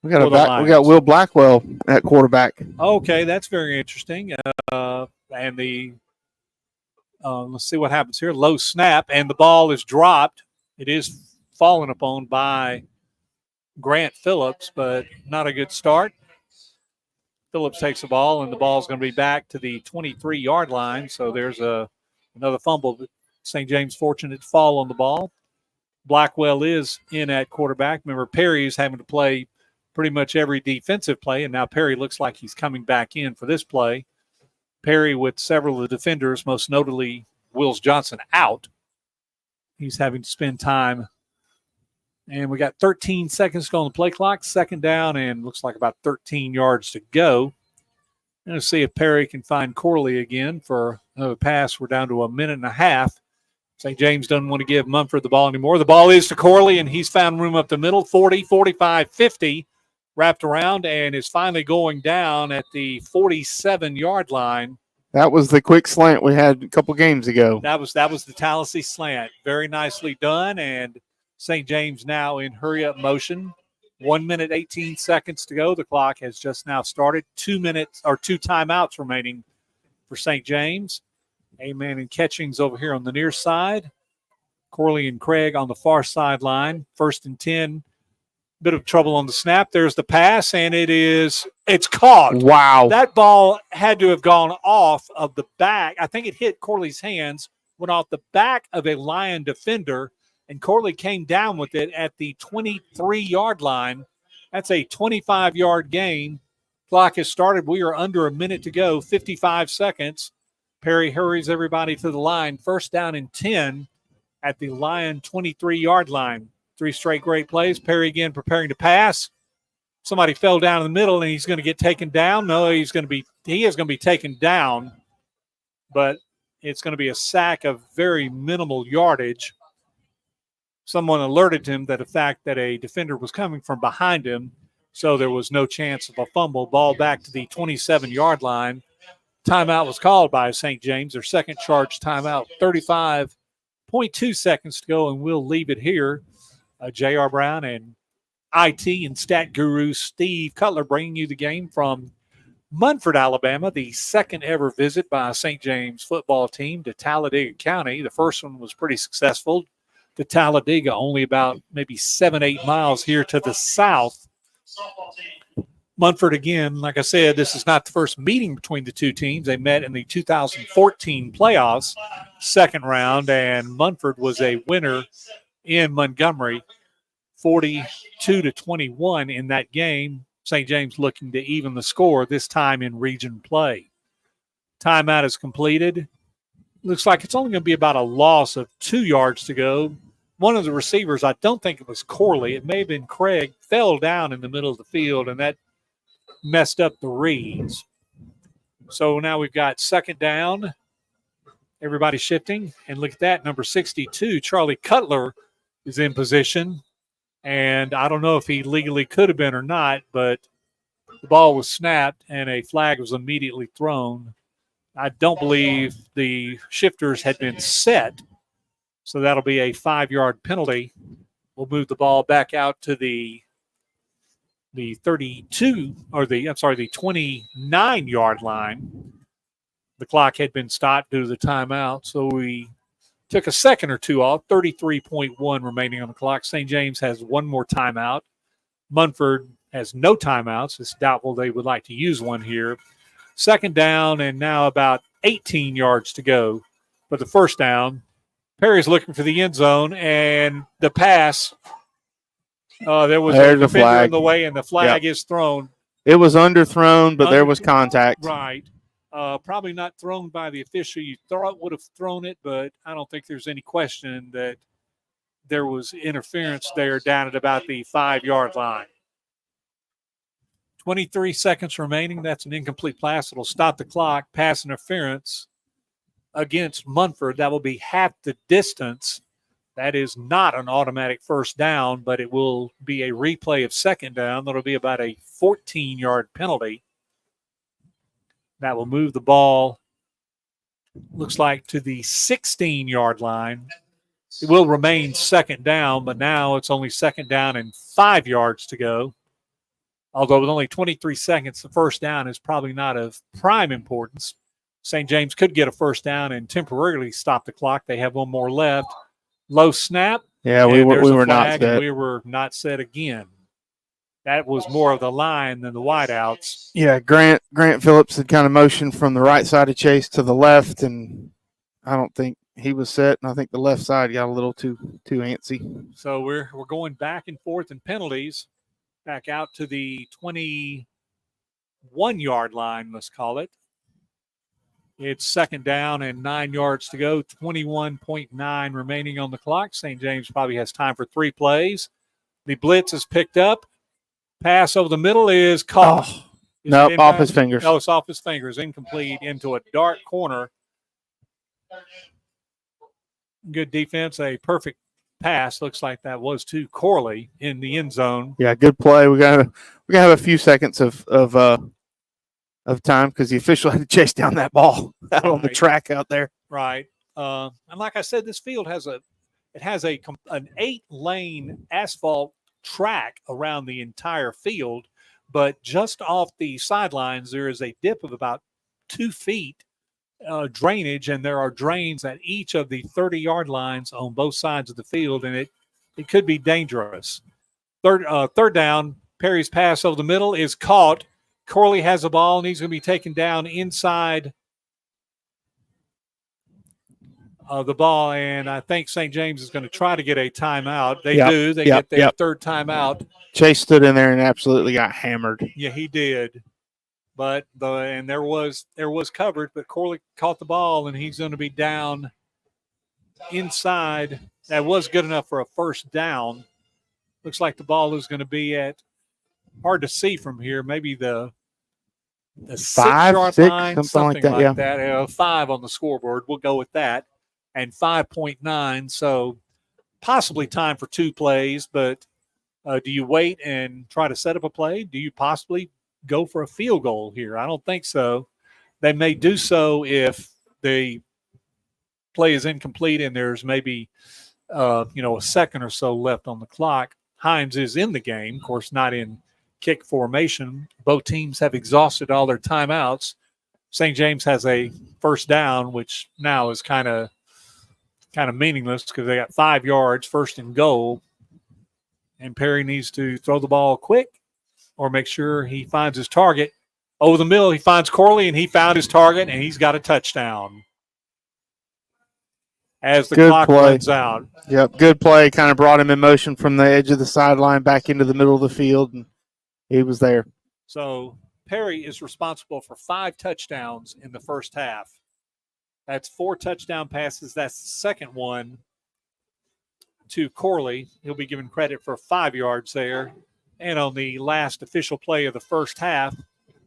We got Will Blackwell at quarterback. Okay, that's very interesting. And let's see what happens here. Low snap, and the ball is dropped. It is fallen upon by Grant Phillips, but not a good start. Phillips takes the ball, and the ball is going to be back to the 23-yard line. So there's another fumble. St. James fortunate to fall on the ball. Blackwell is in at quarterback. Remember, Perry is having to play pretty much every defensive play, and now Perry looks like he's coming back in for this play. Perry with several of the defenders, most notably Wills Johnson, out. He's having to spend time. And we got 13 seconds to go on the play clock. Second down and looks like about 13 yards to go. Going to see if Perry can find Corley again for another pass. We're down to a minute and a half. St. James doesn't want to give Munford the ball anymore. The ball is to Corley, and he's found room up the middle, 40, 45, 50, wrapped around, and is finally going down at the 47-yard line. That was the quick slant we had a couple games ago. That was the Tallahassee slant. Very nicely done, and St. James now in hurry-up motion. 1 minute, 18 seconds to go. The clock has just now started. 2 timeouts remaining for St. James. Amen and Catchings over here on the near side. Corley and Craig on the far sideline. 1st and 10. Bit of trouble on the snap. There's the pass, and it's caught. Wow. That ball had to have gone off of the back. I think it hit Corley's hands, went off the back of a Lion defender, and Corley came down with it at the 23-yard line. That's a 25-yard gain. Clock has started. We are under a minute to go, 55 seconds. Perry hurries everybody to the line. 1st down and 10 at the Lion 23-yard line. 3 straight great plays. Perry again preparing to pass. Somebody fell down in the middle, and he's going to get taken down. No, he is going to be taken down, but it's going to be a sack of very minimal yardage. Someone alerted him that the fact that a defender was coming from behind him, so there was no chance of a fumble. Ball back to the 27-yard line. Timeout was called by St. James, their second charge timeout. 35.2 seconds to go, and we'll leave it here. J.R. Brown and IT and stat guru Steve Cutler bringing you the game from Munford, Alabama, the second ever visit by a St. James football team to Talladega County. The first one was pretty successful. To Talladega, only about maybe 7-8 miles here to the south. Munford, again, like I said, this is not the first meeting between the two teams. They met in the 2014 playoffs, second round, and Munford was a winner in Montgomery, 42-21 in that game. St. James looking to even the score, this time in region play. Timeout is completed. Looks like it's only going to be about a loss of 2 yards to go. One of the receivers, I don't think it was Corley, it may have been Craig, fell down in the middle of the field, and that messed up the reads. So now we've got 2nd down. Everybody shifting. And look at that, number 62, Charlie Cutler, is in position. And I don't know if he legally could have been or not, but the ball was snapped and a flag was immediately thrown. I don't believe the shifters had been set. So that'll be a 5-yard penalty. We'll move the ball back out to the 29-yard line. The clock had been stopped due to the timeout, so we took a second or two off. 33.1 remaining on the clock. St. James has one more timeout. Munford has no timeouts. It's doubtful they would like to use one here. 2nd down, and now about 18 yards to go for the 1st down. Perry's looking for the end zone, and the pass. There was a defender in the way, and the flag is thrown. It was underthrown, but there was contact. Right. Probably not thrown by the official. You thought would have thrown it, but I don't think there's any question that there was interference there down at about the 5-yard line. 23 seconds remaining. That's an incomplete pass. It'll stop the clock. Pass interference against Munford. That will be half the distance. That is not an automatic 1st down, but it will be a replay of 2nd down. That'll be about a 14-yard penalty. That will move the ball, looks like, to the 16-yard line. It will remain 2nd down, but now it's only 2nd down and 5 yards to go. Although with only 23 seconds, the 1st down is probably not of prime importance. St. James could get a 1st down and temporarily stop the clock. They have one more left. Low snap. Yeah, we were not set. We were not set again. That was more of the line than the wideouts. Yeah, Grant Phillips had kind of motioned from the right side of Chase to the left, and I don't think he was set, and I think the left side got a little too antsy. So we're going back and forth in penalties, back out to the 21-yard line, let's call it. It's 2nd down and 9 yards to go, 21.9 remaining on the clock. St. James probably has time for 3 plays. The blitz is picked up. Pass over the middle is caught. Nope, it off inbound? his fingers. Oh, it's off his fingers. Incomplete into a dark corner. Good defense. A perfect pass. Looks like that was to Corley in the end zone. Yeah, good play. We're gonna have a few seconds of time because the official had to chase down that ball out on the track out there. Right. And like I said, this field has an 8-lane asphalt track around the entire field, but just off the sidelines there is a dip of about 2 feet drainage, and there are drains at each of the 30-yard lines on both sides of the field, and it could be dangerous. Third down, Perry's pass over the middle is caught. Corley has the ball, and he's going to be taken down inside the ball, and I think St. James is going to try to get a timeout. They do. They get their third timeout. Chase stood in there and absolutely got hammered. Yeah, he did. But there was coverage, but Corley caught the ball, and he's going to be down inside. That was good enough for a first down. Looks like the ball is going to be at, hard to see from here, maybe the 6-yard line, something like that. 5 on the scoreboard. We'll go with that. And 5.9, so possibly time for 2 plays, but do you wait and try to set up a play? Do you possibly go for a field goal here? I don't think so. They may do so if the play is incomplete and there's maybe a second or so left on the clock. Hines is in the game, of course, not in kick formation. Both teams have exhausted all their timeouts. St. James has a first down, which now is kind of meaningless because they got 5 yards, first and goal, and Perry needs to throw the ball quick or make sure he finds his target. Over the middle, he finds Corley, and he found his target, and he's got a touchdown as the clock runs out. Yep, good play. Kind of brought him in motion from the edge of the sideline back into the middle of the field, and he was there. So Perry is responsible for 5 touchdowns in the first half. That's 4 touchdown passes. That's the second one to Corley. He'll be given credit for 5 yards there. And on the last official play of the first half,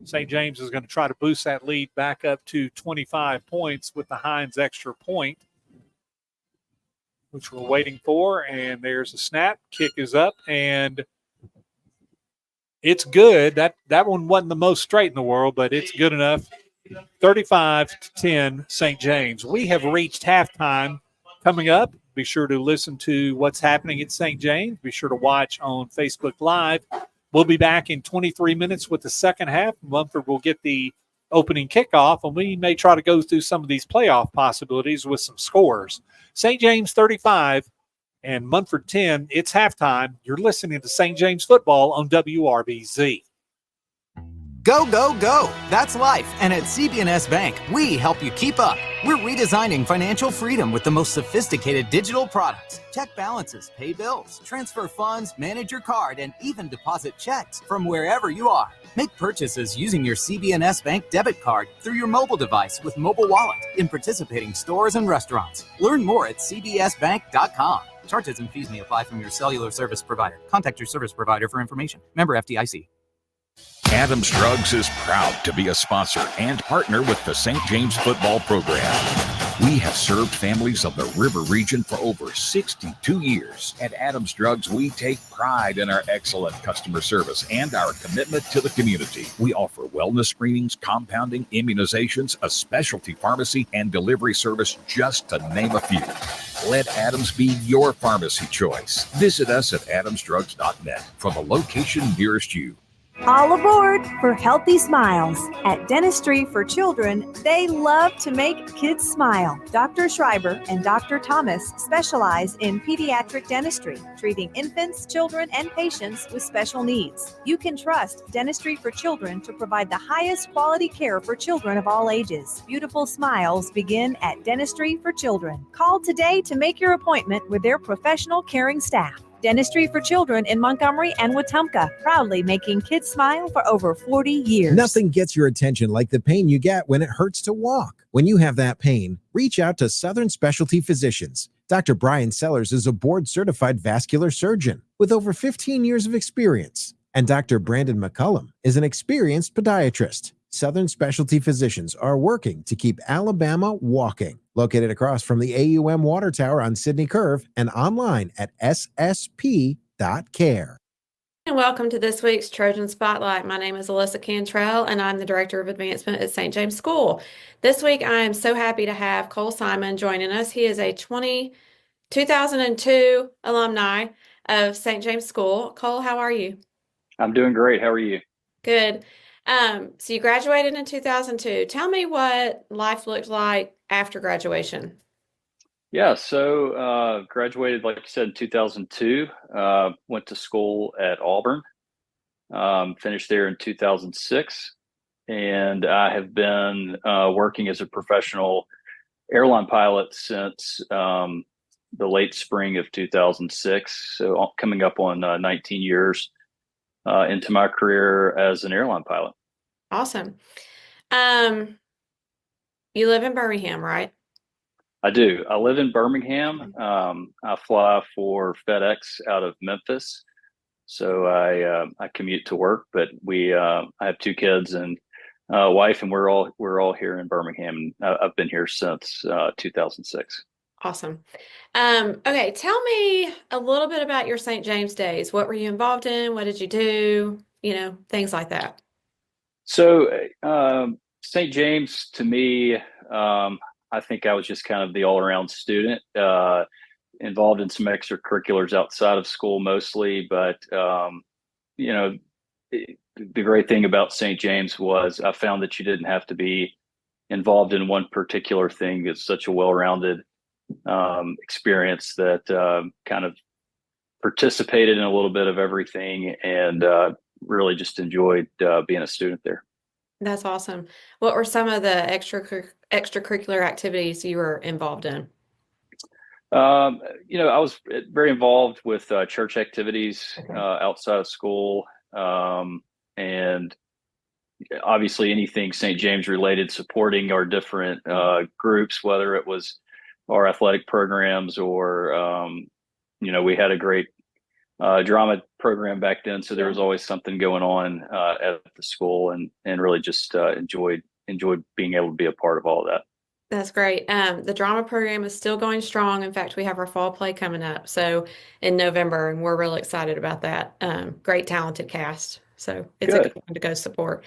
St. James is going to try to boost that lead back up to 25 points with the Hines extra point, which we're waiting for. And there's a snap. Kick is up, and it's good. That one wasn't the most straight in the world, but it's good enough. 35-10 St. James. We have reached halftime. Coming up, be sure to listen to what's happening at St. James. Be sure to watch on Facebook Live. We'll be back in 23 minutes with the second half. Munford will get the opening kickoff, and we may try to go through some of these playoff possibilities with some scores. St. James 35 and Munford 10. It's halftime. You're listening to St. James football on WRBZ. Go, go, go. That's life. And at CB&S Bank, we help you keep up. We're redesigning financial freedom with the most sophisticated digital products. Check balances, pay bills, transfer funds, manage your card, and even deposit checks from wherever you are. Make purchases using your CB&S Bank debit card through your mobile device with Mobile Wallet in participating stores and restaurants. Learn more at cbsbank.com. Charges and fees may apply from your cellular service provider. Contact your service provider for information. Member FDIC. Adams Drugs is proud to be a sponsor and partner with the St. James football program. We have served families of the River Region for over 62 years. At Adams Drugs, we take pride in our excellent customer service and our commitment to the community. We offer wellness screenings, compounding, immunizations, a specialty pharmacy, and delivery service, just to name a few. Let Adams be your pharmacy choice. Visit us at adamsdrugs.net for the location nearest you. All aboard for Healthy Smiles. At Dentistry for Children, they love to make kids smile. Dr. Schreiber and Dr. Thomas specialize in pediatric dentistry, treating infants, children, and patients with special needs. You can trust Dentistry for Children to provide the highest quality care for children of all ages. Beautiful smiles begin at Dentistry for Children. Call today to make your appointment with their professional caring staff. Dentistry for Children in Montgomery and Wetumpka, proudly making kids smile for over 40 years. Nothing gets your attention like the pain you get when it hurts to walk. When you have that pain, reach out to Southern Specialty Physicians. Dr. Brian Sellers is a board-certified vascular surgeon with over 15 years of experience. And Dr. Brandon McCullum is an experienced podiatrist. Southern Specialty Physicians are working to keep Alabama walking. Located across from the AUM Water Tower on Sydney Curve and online at ssp.care. And welcome to this week's Trojan Spotlight. My name is Alyssa Cantrell, and I'm the Director of Advancement at St. James School. This week, I am so happy to have Cole Simon joining us. He is a 2002 alumni of St. James School. Cole, how are you? I'm doing great. How are you? Good. So you graduated in 2002. Tell me what life looked like after graduation. Yeah, so graduated, like you said, in 2002. Went to school at Auburn. Finished there in 2006. And I have been working as a professional airline pilot since the late spring of 2006. So coming up on 19 years into my career as an airline pilot. Awesome. You live in Birmingham, right? I do. I live in Birmingham. I fly for FedEx out of Memphis, so I commute to work. But I have two kids and a wife, and we're all here in Birmingham. I've been here since 2006. Awesome. Okay, tell me a little bit about your St. James days. What were you involved in? What did you do? Things like that. So St. James, to me, I think I was just kind of the all-around student, involved in some extracurriculars outside of school mostly. But, the great thing about St. James was I found that you didn't have to be involved in one particular thing. It's such a well-rounded experience that kind of participated in a little bit of everything and really just enjoyed being a student there. That's awesome. What were some of the extracurricular activities you were involved in? I was very involved with church activities outside of school, and obviously anything St. James related, supporting our different groups, whether it was our athletic programs or, we had a great drama program back then. So there was always something going on at the school and really just enjoyed being able to be a part of all of that. That's great. The drama program is still going strong. In fact, we have our fall play coming up. So in November, and we're really excited about that. Great talented cast. So it's a good one to go support.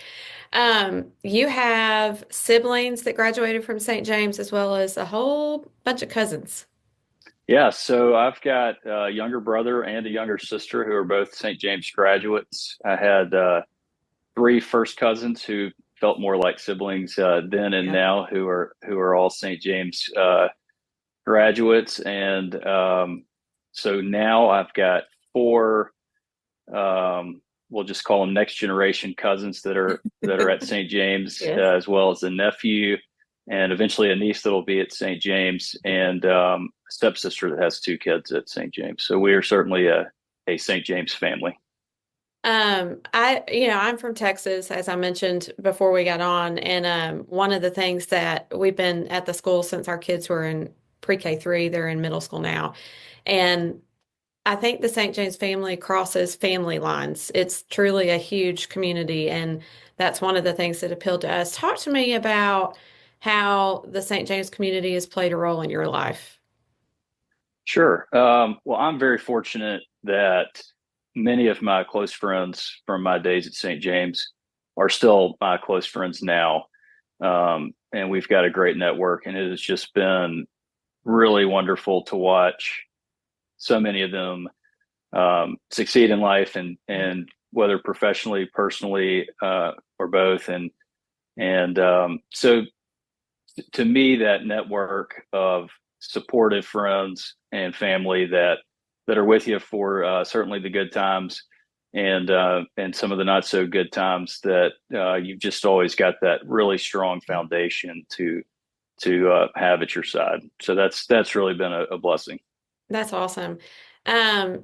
You have siblings that graduated from St. James as well as a whole bunch of cousins. Yeah, so I've got a younger brother and a younger sister who are both St. James graduates. I had three first cousins who felt more like siblings then and now, who are all St. James graduates, and so now I've got four. We'll just call them next generation cousins that are at St. James, as well as a nephew, and eventually a niece that'll be at St. James, and a stepsister that has two kids at St. James. So we are certainly a St. James family. I'm from Texas, as I mentioned before we got on, and one of the things that we've been at the school since our kids were in pre-K 3, they're in middle school now, and I think the St. James family crosses family lines. It's truly a huge community, and that's one of the things that appealed to us. Talk to me about how the St. James community has played a role in your life. Sure. Well, I'm very fortunate that many of my close friends from my days at St. James are still my close friends now. And we've got a great network, and it has just been really wonderful to watch so many of them succeed in life, and whether professionally, personally, or both. And so to me, that network of supportive friends and family that are with you for certainly the good times and some of the not so good times, that you've just always got that really strong foundation to have at your side. So that's really been a blessing. That's awesome.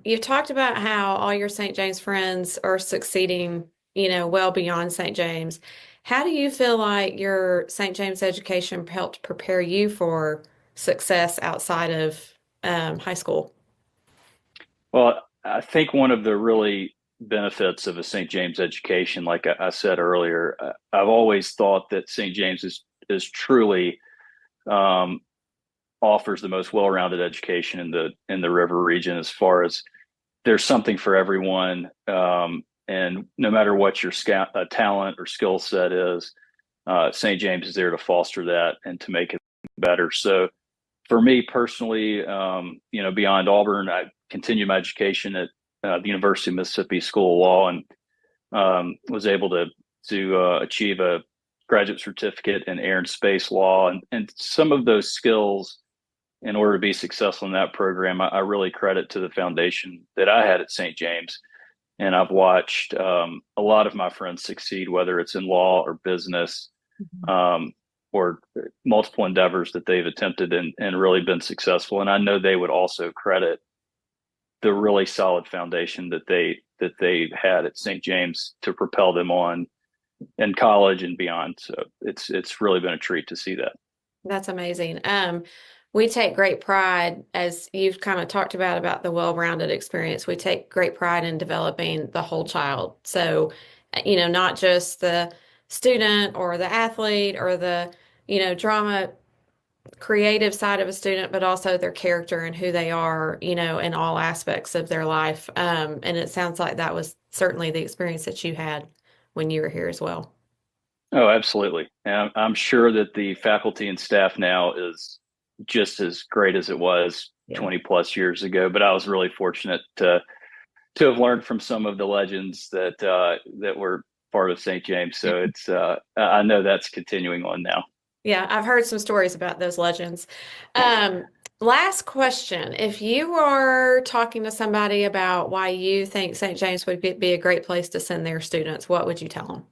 You've talked about how all your St. James friends are succeeding, well beyond St. James. How do you feel like your St. James education helped prepare you for success outside of high school? Well, I think one of the really benefits of a St. James education. Like I said earlier, I've always thought that St. James is truly offers the most well-rounded education in the river region, as far as there's something for everyone. And no matter what your talent or skill set is, St. James is there to foster that and to make it better. So for me personally, beyond Auburn, I continued my education at the University of Mississippi School of Law, and was able to achieve a graduate certificate in air and space law. And some of those skills, in order to be successful in that program, I really credit to the foundation that I had at St. James. And I've watched a lot of my friends succeed, whether it's in law or business, or multiple endeavors that they've attempted and really been successful. And I know they would also credit the really solid foundation that they had at St. James to propel them on in college and beyond. So it's really been a treat to see that. That's amazing. We take great pride, as you've kind of talked about the well-rounded experience. We take great pride in developing the whole child. So, not just the student or the athlete or the, drama creative side of a student, but also their character and who they are, in all aspects of their life. And it sounds like that was certainly the experience that you had when you were here as well. Oh, absolutely. And I'm sure that the faculty and staff now is just as great as it was 20 plus years ago. But I was really fortunate to have learned from some of the legends that were part of St. James. So it's I know that's continuing on now. Yeah, I've heard some stories about those legends. Last question. If you are talking to somebody about why you think St. James would be a great place to send their students, what would you tell them?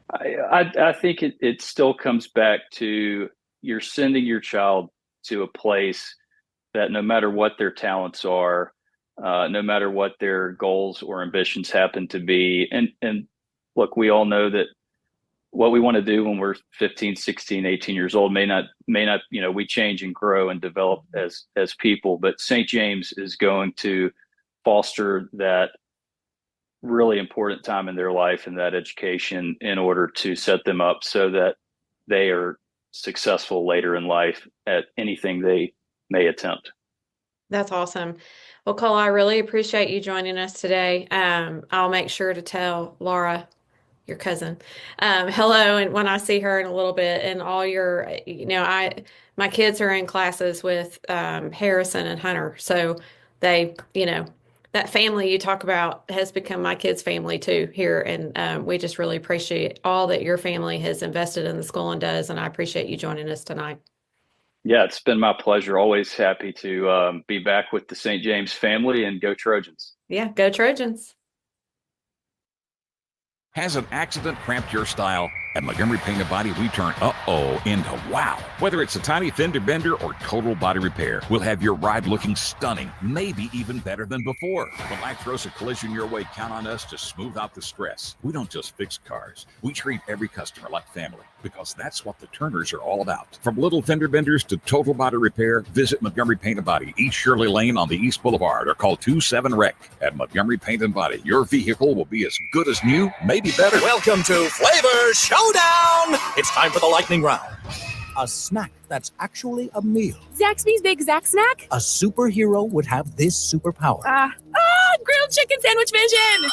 I think it still comes back to, you're sending your child to a place that no matter what their talents are, no matter what their goals or ambitions happen to be. And look, we all know that what we want to do when we're 15, 16, 18 years old may not, we change and grow and develop as people, but St. James is going to foster that really important time in their life and that education in order to set them up so that they are successful later in life at anything they may attempt. That's awesome. Well, Cole, I really appreciate you joining us today. I'll make sure to tell Laura, your cousin, hello, and when I see her in a little bit, and all your, my kids are in classes with Harrison and Hunter, so they, that family you talk about has become my kids' family too here. And we just really appreciate all that your family has invested in the school and does. And I appreciate you joining us tonight. Yeah, it's been my pleasure. Always happy to be back with the St. James family, and go Trojans. Yeah, go Trojans. Has an accident cramped your style? At Montgomery Paint and Body, we turn uh-oh into wow. Whether it's a tiny fender bender or total body repair, we'll have your ride looking stunning, maybe even better than before. When life throws a collision your way, count on us to smooth out the stress. We don't just fix cars. We treat every customer like family, because that's what the Turners are all about. From little fender benders to total body repair, visit Montgomery Paint and Body, East Shirley Lane on the East Boulevard, or call 27-REC. At Montgomery Paint and Body, your vehicle will be as good as new, maybe better. Welcome to Flavor Showdown! It's time for the lightning round. A snack that's actually a meal. Zaxby's Big Zax Snack? A superhero would have this superpower. Grilled chicken sandwich vision!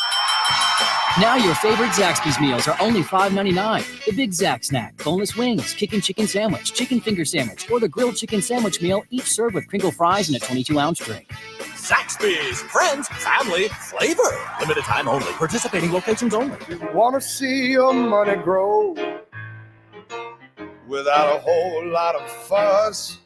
Now your favorite Zaxby's meals are only $5.99. The Big Zax Snack, boneless wings, kickin' chicken sandwich, chicken finger sandwich, or the grilled chicken sandwich meal, each served with crinkle fries and a 22-ounce drink. Zaxby's, friends, family, flavor. Limited time only. Participating locations only. Want to see your money grow without a whole lot of fuss?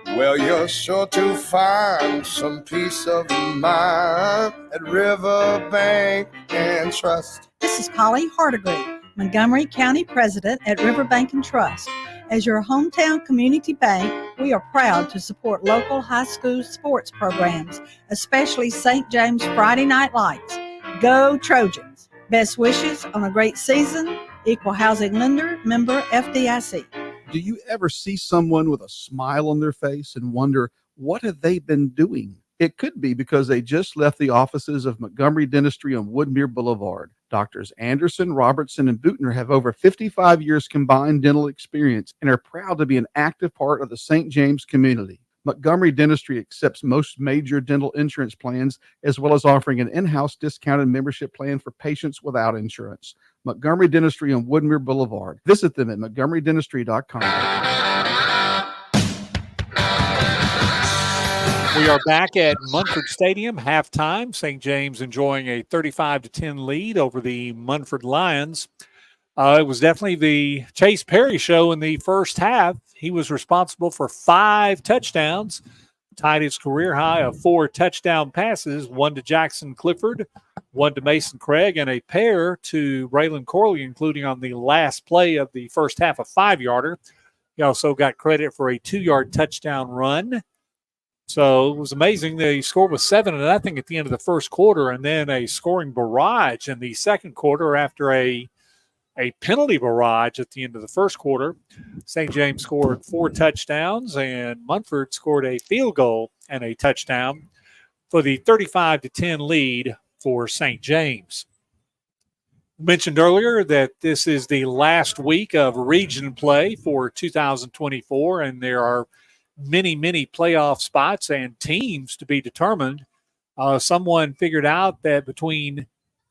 Well, you're sure to find some peace of mind at Riverbank and Trust. This is Polly Hardigree, Montgomery County President at Riverbank and Trust. As your hometown community bank, we are proud to support local high school sports programs, especially St. James Friday Night Lights. Go Trojans! Best wishes on a great season. Equal Housing Lender, member FDIC. Do you ever see someone with a smile on their face and wonder, what have they been doing? It could be because they just left the offices of Montgomery Dentistry on Woodmere Boulevard. Doctors Anderson, Robertson, and Bootner have over 55 years combined dental experience and are proud to be an active part of the St. James community. Montgomery Dentistry accepts most major dental insurance plans, as well as offering an in-house discounted membership plan for patients without insurance. Montgomery Dentistry on Woodmere Boulevard. Visit them at montgomerydentistry.com. We are back at Munford Stadium, halftime. St. James enjoying a 35-10 lead over the Munford Lions. It was definitely the Chase Perry show in the first half. He was responsible for 5 touchdowns, tied his career high of 4 touchdown passes, 1 to Jackson Clifford, 1 to Mason Craig, and a pair to Raylan Corley, including on the last play of the first half, a 5-yarder. He also got credit for a 2-yard touchdown run. So it was amazing. The score was 7-0 at the end of the first quarter, and then a scoring barrage in the second quarter after a penalty barrage at the end of the first quarter. St. James scored 4 touchdowns, and Munford scored a field goal and a touchdown for the 35-10 lead for St. James. Mentioned earlier that this is the last week of region play for 2024, and there are many playoff spots and teams to be determined. Someone figured out that between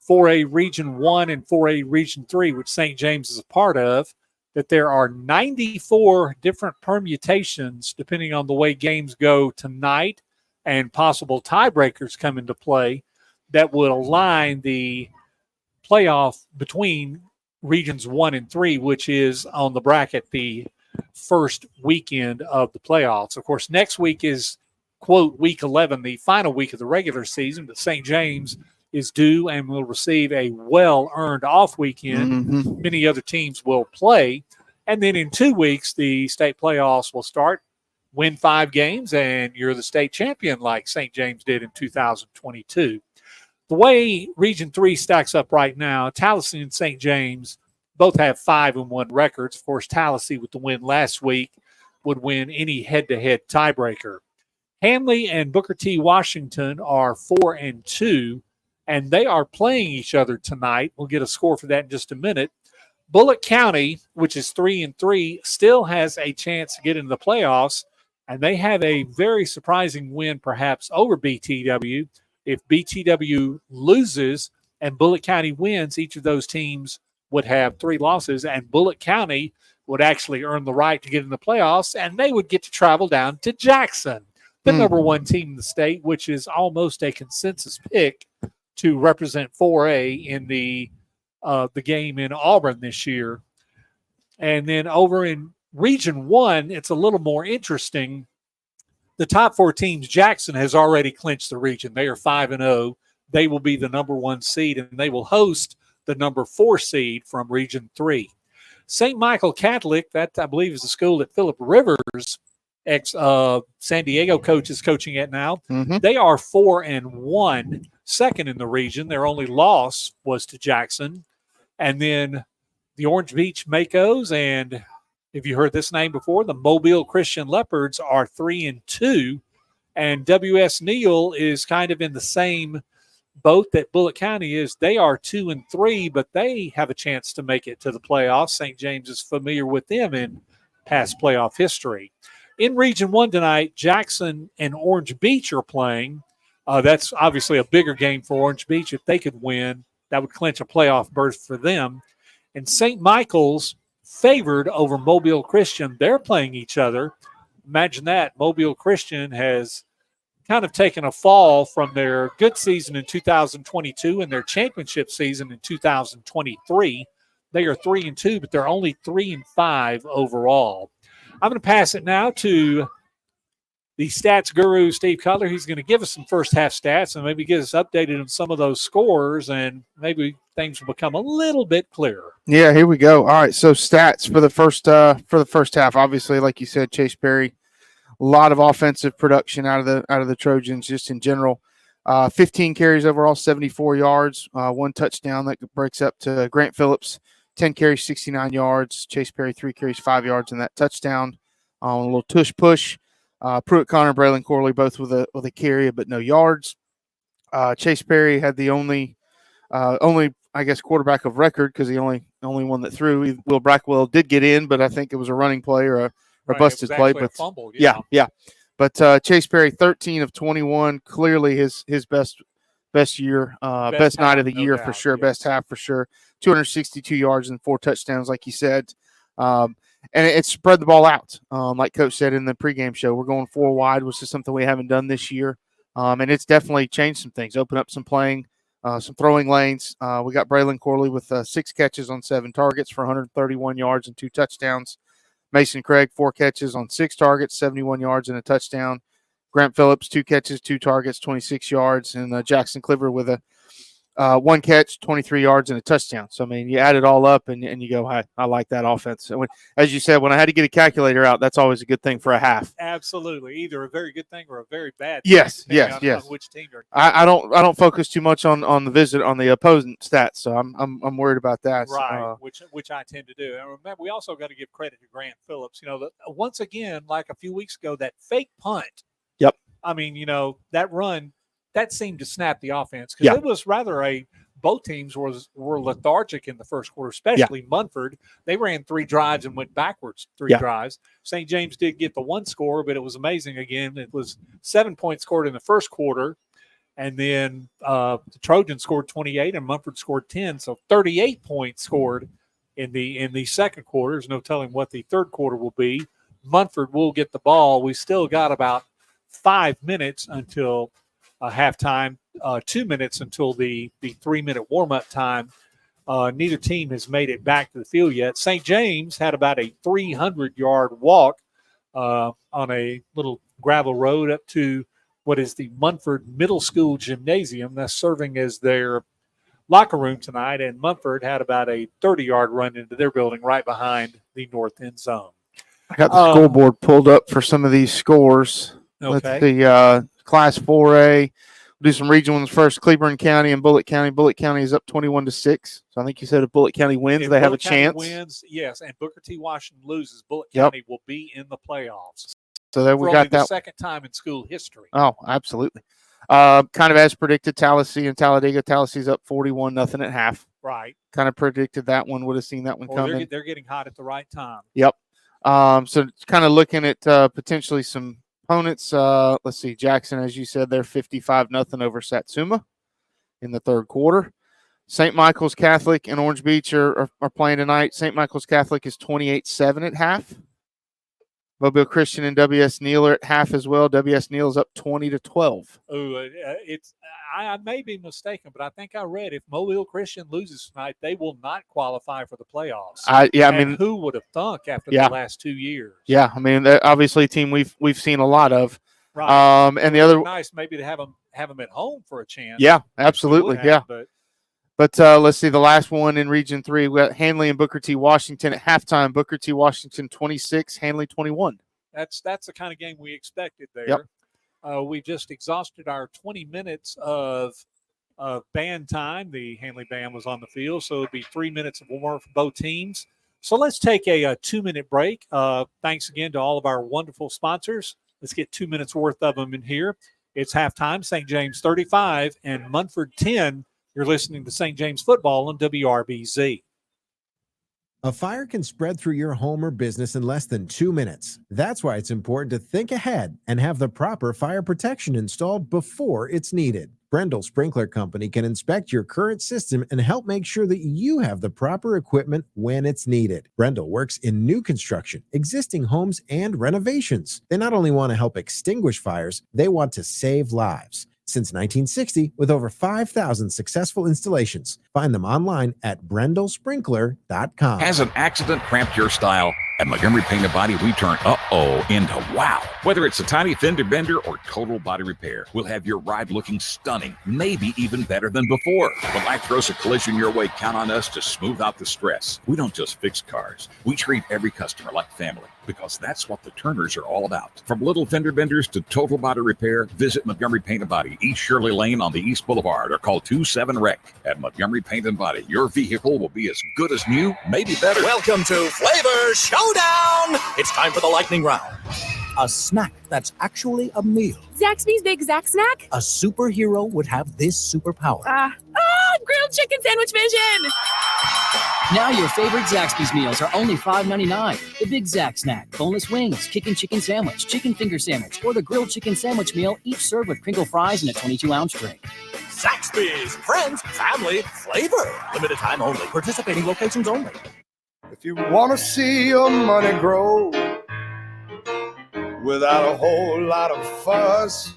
4A Region 1 and 4A Region 3, which St. James is a part of, that there are 94 different permutations depending on the way games go tonight and possible tiebreakers come into play that would align the playoff between Regions 1 and 3, which is on the bracket the first weekend of the playoffs. Of course, next week is, quote, week 11, the final week of the regular season, but St. James is due and will receive a well-earned off weekend. Many other teams will play. And then in 2 weeks, the state playoffs will start. Win 5 games, and you're the state champion like St. James did in 2022. The way Region 3 stacks up right now, Tallahassee and St. James both have 5-1 records. Of course, Tallahassee, with the win last week, would win any head-to-head tiebreaker. Hanley and Booker T. Washington are 4-2, and they are playing each other tonight. We'll get a score for that in just a minute. Bullock County, which is 3-3, still has a chance to get into the playoffs, and they have a very surprising win perhaps over BTW. If BTW loses and Bullock County wins, each of those teams would have 3 losses, and Bullock County would actually earn the right to get in the playoffs, and they would get to travel down to Jackson, the number 1 team in the state, which is almost a consensus pick to represent 4A in the game in Auburn this year. And then over in Region 1, it's a little more interesting. The top 4 teams, Jackson has already clinched the region. They are 5-0. They will be the number 1 seed, and they will host the number 4 seed from Region 3. St. Michael Catholic, that I believe is the school that Philip Rivers, ex-San Diego coach, is coaching at now. They are 4-1, second in the region. Their only loss was to Jackson. And then the Orange Beach Makos, and if you heard this name before, the Mobile Christian Leopards are 3-2. And W.S. Neal is kind of in the same boat that Bullock County is. They are 2-3, but they have a chance to make it to the playoffs. St. James is familiar with them in past playoff history. In Region 1 tonight, Jackson and Orange Beach are playing. That's obviously a bigger game for Orange Beach. If they could win, that would clinch a playoff berth for them. And St. Michael's favored over Mobile Christian. They're playing each other. Imagine that. Mobile Christian has kind of taken a fall from their good season in 2022 and their championship season in 2023. They are 3-2, but they're only 3-5 overall. I'm going to pass it now to the stats guru, Steve Cutler. He's going to give us some first half stats and maybe get us updated on some of those scores, and maybe things will become a little bit clearer. Yeah, here we go. All right, so stats for the first half. Obviously, like you said, Chase Perry, a lot of offensive production out of the Trojans just in general. 15 carries overall, 74 yards, 1 touchdown that breaks up to Grant Phillips. 10 carries, 69 yards. Chase Perry, 3 carries, 5 yards, and that touchdown on a little tush push. Pruitt Connor, Braylon Corley, both with a carry, but no yards. Chase Perry had the only I guess quarterback of record because the only one that threw. Will Brackwell did get in, but I think it was a running play or a busted play. But fumble, yeah. But Chase Perry, 13 of 21, clearly his best year, best night of the year for sure, best half for sure. 262 yards and 4 touchdowns, like you said. And it spread the ball out. Like Coach said in the pregame show, we're going 4 wide, which is something we haven't done this year. And it's definitely changed some things, open up some playing, some throwing lanes. We got Braylon Corley with 6 catches on 7 targets for 131 yards and 2 touchdowns. Mason Craig, 4 catches on 6 targets, 71 yards and a touchdown. Grant Phillips, 2 catches, 2 targets, 26 yards. And Jackson Cliver with a 1 catch, 23 yards and a touchdown. So, I mean, you add it all up and you go, I like that offense. So as you said, when I had to get a calculator out, that's always a good thing for a half. Absolutely. Either a very good thing or a very bad thing. Yes. On which team you're I don't focus too much on the opposing stats, so I'm worried about that. Right, which I tend to do. And remember, we also got to give credit to Grant Phillips. Once again, like a few weeks ago, that fake punt. Yep. I mean, that run, that seemed to snap the offense because it was rather both teams were lethargic in the first quarter, especially Munford. They ran 3 drives and went backwards 3 drives. St. James did get the 1 score, but it was amazing again. It was 7 points scored in the first quarter, and then the Trojans scored 28 and Munford scored 10, so 38 points scored in the second quarter. There's no telling what the third quarter will be. Munford will get the ball. We still got about 5 minutes until halftime, 2 minutes until the 3-minute warm-up time. Neither team has made it back to the field yet. St. James had about a 300-yard walk on a little gravel road up to what is the Munford Middle School Gymnasium. That's serving as their locker room tonight, and Munford had about a 30-yard run into their building right behind the north end zone. I got the scoreboard pulled up for some of these scores. Okay. Let's see, Class 4A. We'll do some regional ones first. Cleburne County and Bullitt County. Bullitt County is up 21-6. So I think you said if Bullitt County wins, they have a chance. Wins, yes, and Booker T. Washington loses, Bullitt County will be in the playoffs. So there we got that. The second time in school history. Oh, absolutely. Kind of as predicted, Tallahassee and Talladega. Tallassee's up 41-0 at half. Right. Kind of predicted that one. Would have seen that one coming. They're getting hot at the right time. Yep. So kind of looking at potentially some opponents. Let's see. Jackson, as you said, they're 55-0 over Satsuma in the third quarter. St. Michael's Catholic and Orange Beach are playing tonight. St. Michael's Catholic is 28-7 at half. Mobile Christian and W.S. Neal are at half as well. W.S. Neal is up 20-12. Oh, I may be mistaken, but I think I read if Mobile Christian loses tonight, they will not qualify for the playoffs. I mean, who would have thunk after the last 2 years? Yeah, I mean, obviously a team we've seen a lot of. Right. And the other nice maybe to have them at home for a chance. Yeah, absolutely. But let's see the last one in Region 3. We got Hanley and Booker T. Washington at halftime. Booker T. Washington 26, Hanley 21. That's the kind of game we expected there. Yep. We just exhausted our 20 minutes of band time. The Hanley band was on the field, so it'd be 3 minutes of warm-up for both teams. So let's take a 2-minute break. Thanks again to all of our wonderful sponsors. Let's get 2 minutes worth of them in here. It's halftime. St. James 35 and Munford 10. You're listening to St. James football on WRBZ. A fire can spread through your home or business in less than 2 minutes. That's why it's important to think ahead and have the proper fire protection installed before it's needed. Brendel Sprinkler Company can inspect your current system and help make sure that you have the proper equipment when it's needed. Brendel works in new construction, existing homes, and renovations. They not only want to help extinguish fires, they want to save lives. Since 1960, with over 5,000 successful installations. Find them online at brendelsprinkler.com. Has an accident cramped your style? At Montgomery Paint and Body, we turn uh-oh into wow. Whether it's a tiny fender bender or total body repair, we'll have your ride looking stunning, maybe even better than before. When life throws a collision your way, count on us to smooth out the stress. We don't just fix cars. We treat every customer like family, because that's what the Turners are all about. From little fender benders to total body repair, visit Montgomery Paint and Body, East Shirley Lane on the East Boulevard, or call 27-REC. At Montgomery Paint and Body, your vehicle will be as good as new, maybe better. Welcome to Flavor Showdown. It's time for the lightning round. A snack that's actually a meal. Zaxby's Big Zax Snack? A superhero would have this superpower. Grilled chicken sandwich vision! Now your favorite Zaxby's meals are only $5.99. The Big Zax Snack, boneless wings, kicking chicken sandwich, chicken finger sandwich, or the grilled chicken sandwich meal, each served with crinkle fries and a 22-ounce drink. Zaxby's, friends, family, flavor. Limited time only. Participating locations only. If you want to see your money grow without a whole lot of fuss,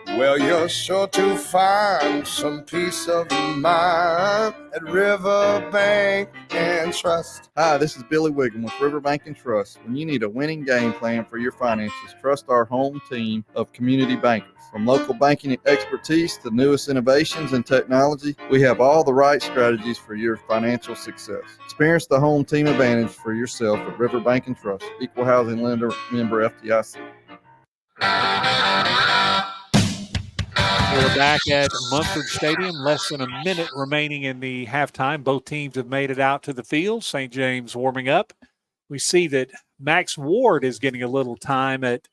well, you're sure to find some peace of mind at Riverbank and Trust. Hi, this is Billy Wiggum with Riverbank and Trust. When you need a winning game plan for your finances, trust our home team of community bankers. From local banking expertise to newest innovations and technology, we have all the right strategies for your financial success. Experience the home team advantage for yourself at Riverbank and Trust, equal housing lender, member FDIC. We're back at Munford Stadium. Less than a minute remaining in the halftime. Both teams have made it out to the field. St. James warming up. We see that Max Ward is getting a little time at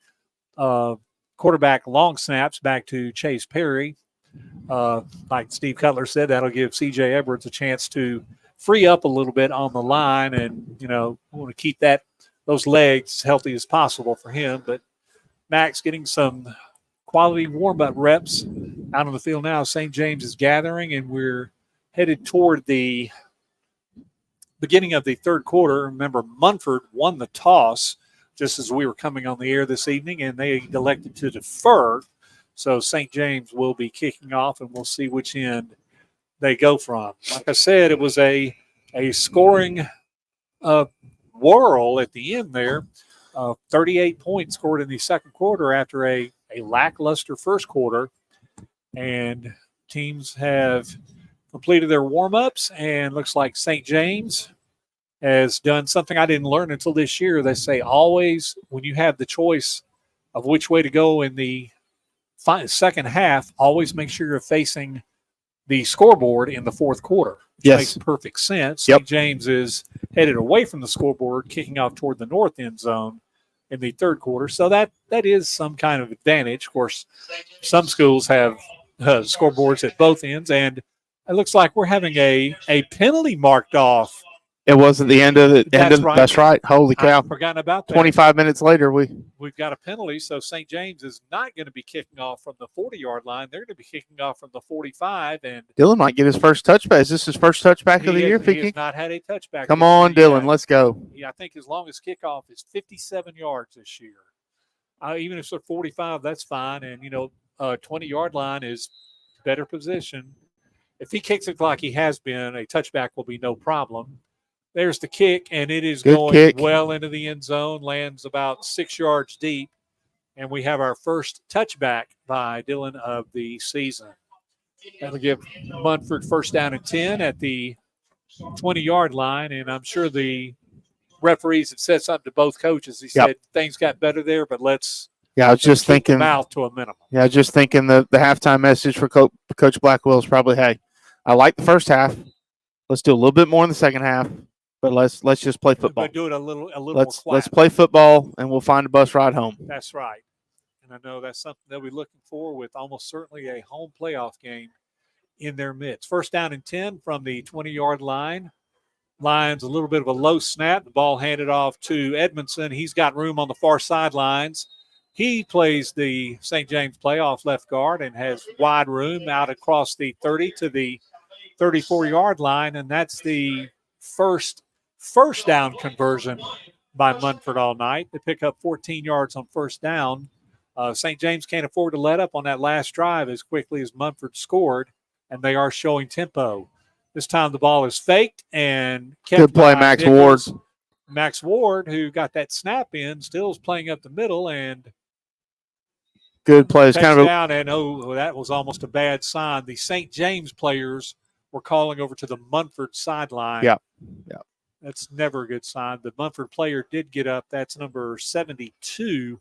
quarterback long snaps back to Chase Perry. Like Steve Cutler said, that'll give C.J. Edwards a chance to free up a little bit on the line, and we want to keep those legs as healthy as possible for him. But Max getting some quality warm-up reps out on the field now. St. James is gathering, and we're headed toward the beginning of the third quarter. Remember, Munford won the toss just as we were coming on the air this evening, and they elected to defer. So St. James will be kicking off, and we'll see which end they go from. Like I said, it was a scoring whirl at the end there. 38 points scored in the second quarter after a lackluster first quarter, and teams have completed their warm-ups, and looks like St. James has done something I didn't learn until this year. They say always when you have the choice of which way to go in the second half, always make sure you're facing the scoreboard in the fourth quarter. Yes. Makes perfect sense. Yep. St. James is headed away from the scoreboard, kicking off toward the north end zone in the third quarter. So that is some kind of advantage. Of course, some schools have scoreboards at both ends, and it looks like we're having a penalty marked off. It wasn't the end of it. That's right. Holy cow. I've forgotten about that. 25 minutes later, We've got a penalty, so St. James is not going to be kicking off from the 40-yard line. They're going to be kicking off from the 45. And Dylan might get his first touchback. Is this his first touchback of the year? He has not had a touchback. Come on, Dylan. Let's go. Yeah, I think his longest kickoff is 57 yards this year. Even if it's 45, that's fine. And, 20-yard line is better position. If he kicks it like he has been, a touchback will be no problem. There's the kick, and it is going well into the end zone, lands about 6 yards deep, and we have our first touchback by Dylan of the season. That'll give Munford first down and 10 at the 20-yard line, and I'm sure the referees have said something to both coaches. He said things got better there, but let's I was just keep the thinking mouth to a minimum. Yeah, just thinking the halftime message for Coach Blackwell is probably, hey, I like the first half. Let's do a little bit more in the second half. But let's just play football. But do it a little more Let's quietly. play football, and we'll find a bus ride home. That's right. And I know that's something they'll be looking for with almost certainly a home playoff game in their midst. First down and 10 from the 20-yard line. Lions a little bit of a low snap. The ball handed off to Edmondson. He's got room on the far sidelines. He plays the St. James playoff left guard and has wide room out across the 30 to the 34-yard line, and that's the first down conversion by Munford all night. They pick up 14 yards on first down. St. James can't afford to let up on that last drive as quickly as Munford scored, and they are showing tempo. This time the ball is faked and kept Good play, by Max Nichols. Ward. Max Ward, who got that snap in, still is playing up the middle and good play. It's takes kind of down, and that was almost a bad sign. The St. James players were calling over to the Munford sideline. Yeah. That's never a good sign. The Munford player did get up. That's number 72,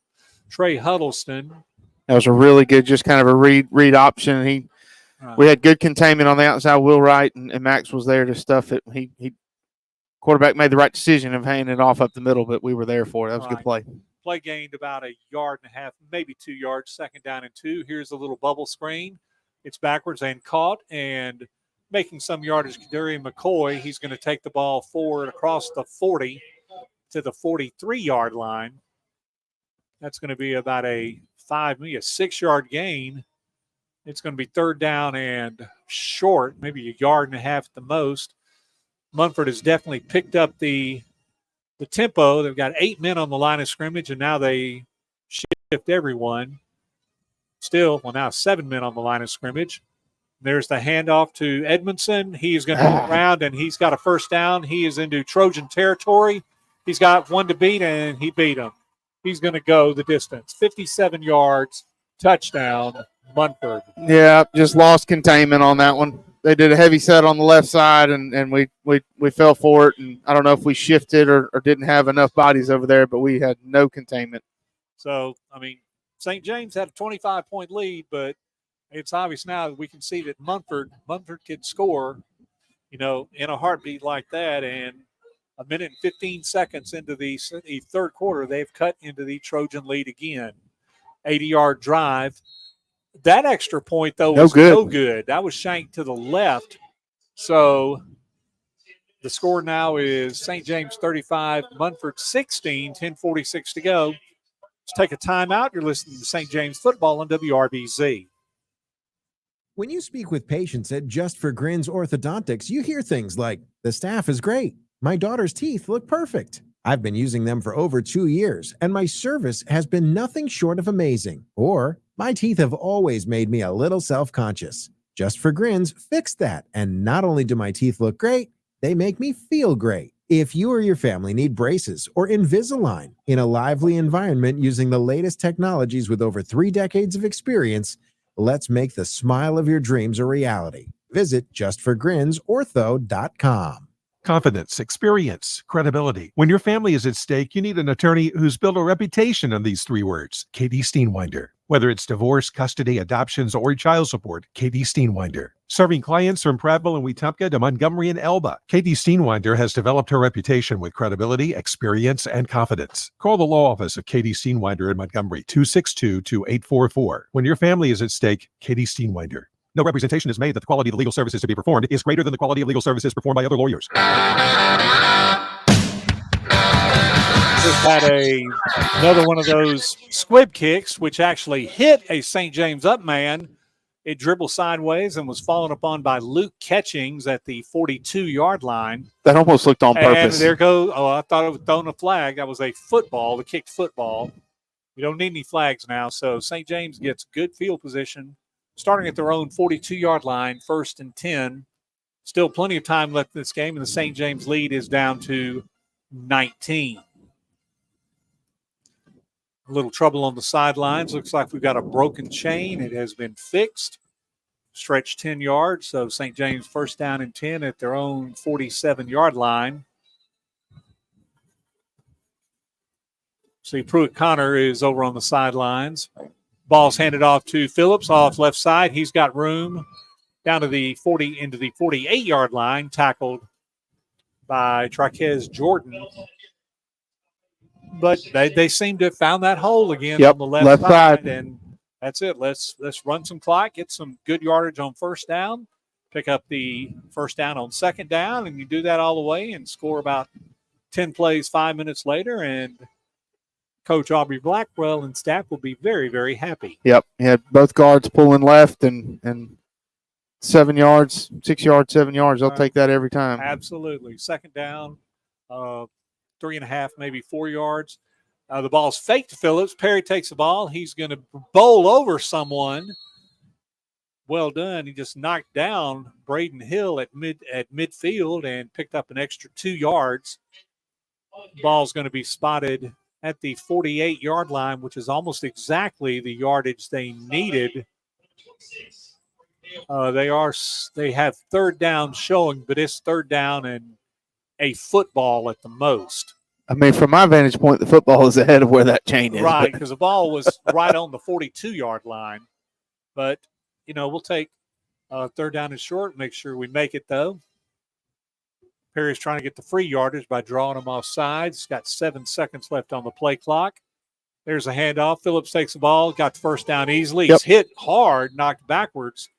Trey Huddleston. That was a really good, just kind of a read option. We had good containment on the outside, Will Wright, and Max was there to stuff it. He quarterback made the right decision of handing it off up the middle, but we were there for it. That was a good play. Play gained about 1.5 yards, maybe 2 yards, 2nd down and 2. Here's a little bubble screen. It's backwards and caught, and making some yardage, Darian McCoy. He's going to take the ball forward across the 40 to the 43-yard line. That's going to be about maybe a 6-yard gain. It's going to be 3rd down and short, maybe 1.5 yards at the most. Munford has definitely picked up the tempo. They've got 8 men on the line of scrimmage, and now they shift everyone. Still, now 7 men on the line of scrimmage. There's the handoff to Edmondson. He's going to go around, and he's got a 1st down. He is into Trojan territory. He's got one to beat, and he beat him. He's going to go the distance. 57 yards, touchdown, Munford. Yeah, just lost containment on that one. They did a heavy set on the left side, and we fell for it. And I don't know if we shifted or didn't have enough bodies over there, but we had no containment. So, St. James had a 25-point lead, but it's obvious now that we can see that Munford could score, in a heartbeat like that. And 1 minute and 15 seconds into the 3rd quarter, they've cut into the Trojan lead again. 80-yard drive. That extra point, though, was no good. That was shanked to the left. So the score now is St. James 35, Munford 16, 10:46 to go. Let's take a timeout. You're listening to St. James football on WRBZ. When you speak with patients at Just for Grins Orthodontics, you hear things like, the staff is great. My daughter's teeth look perfect. I've been using them for over 2 years, and my service has been nothing short of amazing. Or, my teeth have always made me a little self-conscious. Just for Grins fixed that, and not only do my teeth look great, they make me feel great. If you or your family need braces or Invisalign in a lively environment using the latest technologies with over 3 decades of experience, let's make the smile of your dreams a reality. Visit justforgrinsortho.com. Confidence, experience, credibility. When your family is at stake, you need an attorney who's built a reputation on these 3 words. Katie Steenwinder. Whether it's divorce, custody, adoptions, or child support, Katie Steenwinder. Serving clients from Prattville and Wetumpka to Montgomery and Elba, Katie Steenwinder has developed her reputation with credibility, experience, and confidence. Call the law office of Katie Steenwinder in Montgomery, 262-2844. When your family is at stake, Katie Steenwinder. No representation is made that the quality of the legal services to be performed is greater than the quality of legal services performed by other lawyers. Just had another one of those squib kicks, which actually hit a St. James up man. It dribbled sideways and was fallen upon by Luke Catchings at the 42-yard line. That almost looked on purpose. And there goes, I thought it was throwing a flag. That was a football, the kicked football. We don't need any flags now, so St. James gets good field position. Starting at their own 42-yard line, 1st and 10. Still plenty of time left in this game, and the St. James lead is down to 19. A little trouble on the sidelines. Looks like we've got a broken chain. It has been fixed. Stretch 10 yards, so St. James 1st down and 10 at their own 47-yard line. See, Pruitt Connor is over on the sidelines. Ball's handed off to Phillips off left side. He's got room down to the 40 into the 48-yard line, tackled by Traquez Jordan. But they seem to have found that hole again on the left side. And that's it. Let's run some clock, get some good yardage on 1st down, pick up the 1st down on 2nd down, and you do that all the way and score about 10 plays 5 minutes later, and Coach Aubrey Blackwell and staff will be very, very happy. Yep. He had both guards pulling left and 7 yards, 6 yards, 7 yards. They'll take that every time. Absolutely. 2nd down, 3.5, maybe 4 yards. The ball's faked to Phillips. Perry takes the ball. He's going to bowl over someone. Well done. He just knocked down Braden Hill at midfield and picked up an extra 2 yards. Ball's going to be spotted at the 48-yard line, which is almost exactly the yardage they needed. They have 3rd down showing, but it's 3rd down and a football at the most. I mean, from my vantage point, the football is ahead of where that chain is. Right, because the ball was right on the 42-yard line. But, we'll take 3rd down and short, make sure we make it, though. Perry's trying to get the free yardage by drawing them off sides. He's got 7 seconds left on the play clock. There's a handoff. Phillips takes the ball, got the first down easily. Yep. He's hit hard, knocked backwards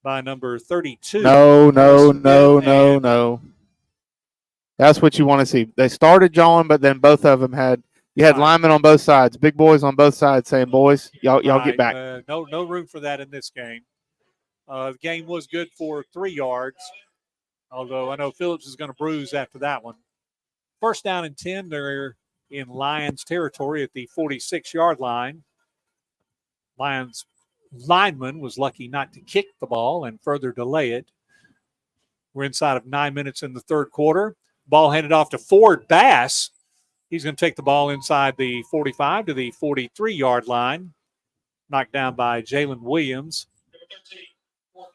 by number 32. No. That's what you want to see. They started jawing, but then both of them had linemen on both sides, big boys on both sides saying, boys, y'all get back. No room for that in this game. The game was good for 3 yards, although I know Phillips is going to bruise after that one. First down and 10. They're in Lions territory at the 46-yard line. Lions lineman was lucky not to kick the ball and further delay it. We're inside of 9 minutes in the third quarter. Ball handed off to Ford Bass. He's going to take the ball inside the 45 to the 43-yard line. Knocked down by Jalen Williams.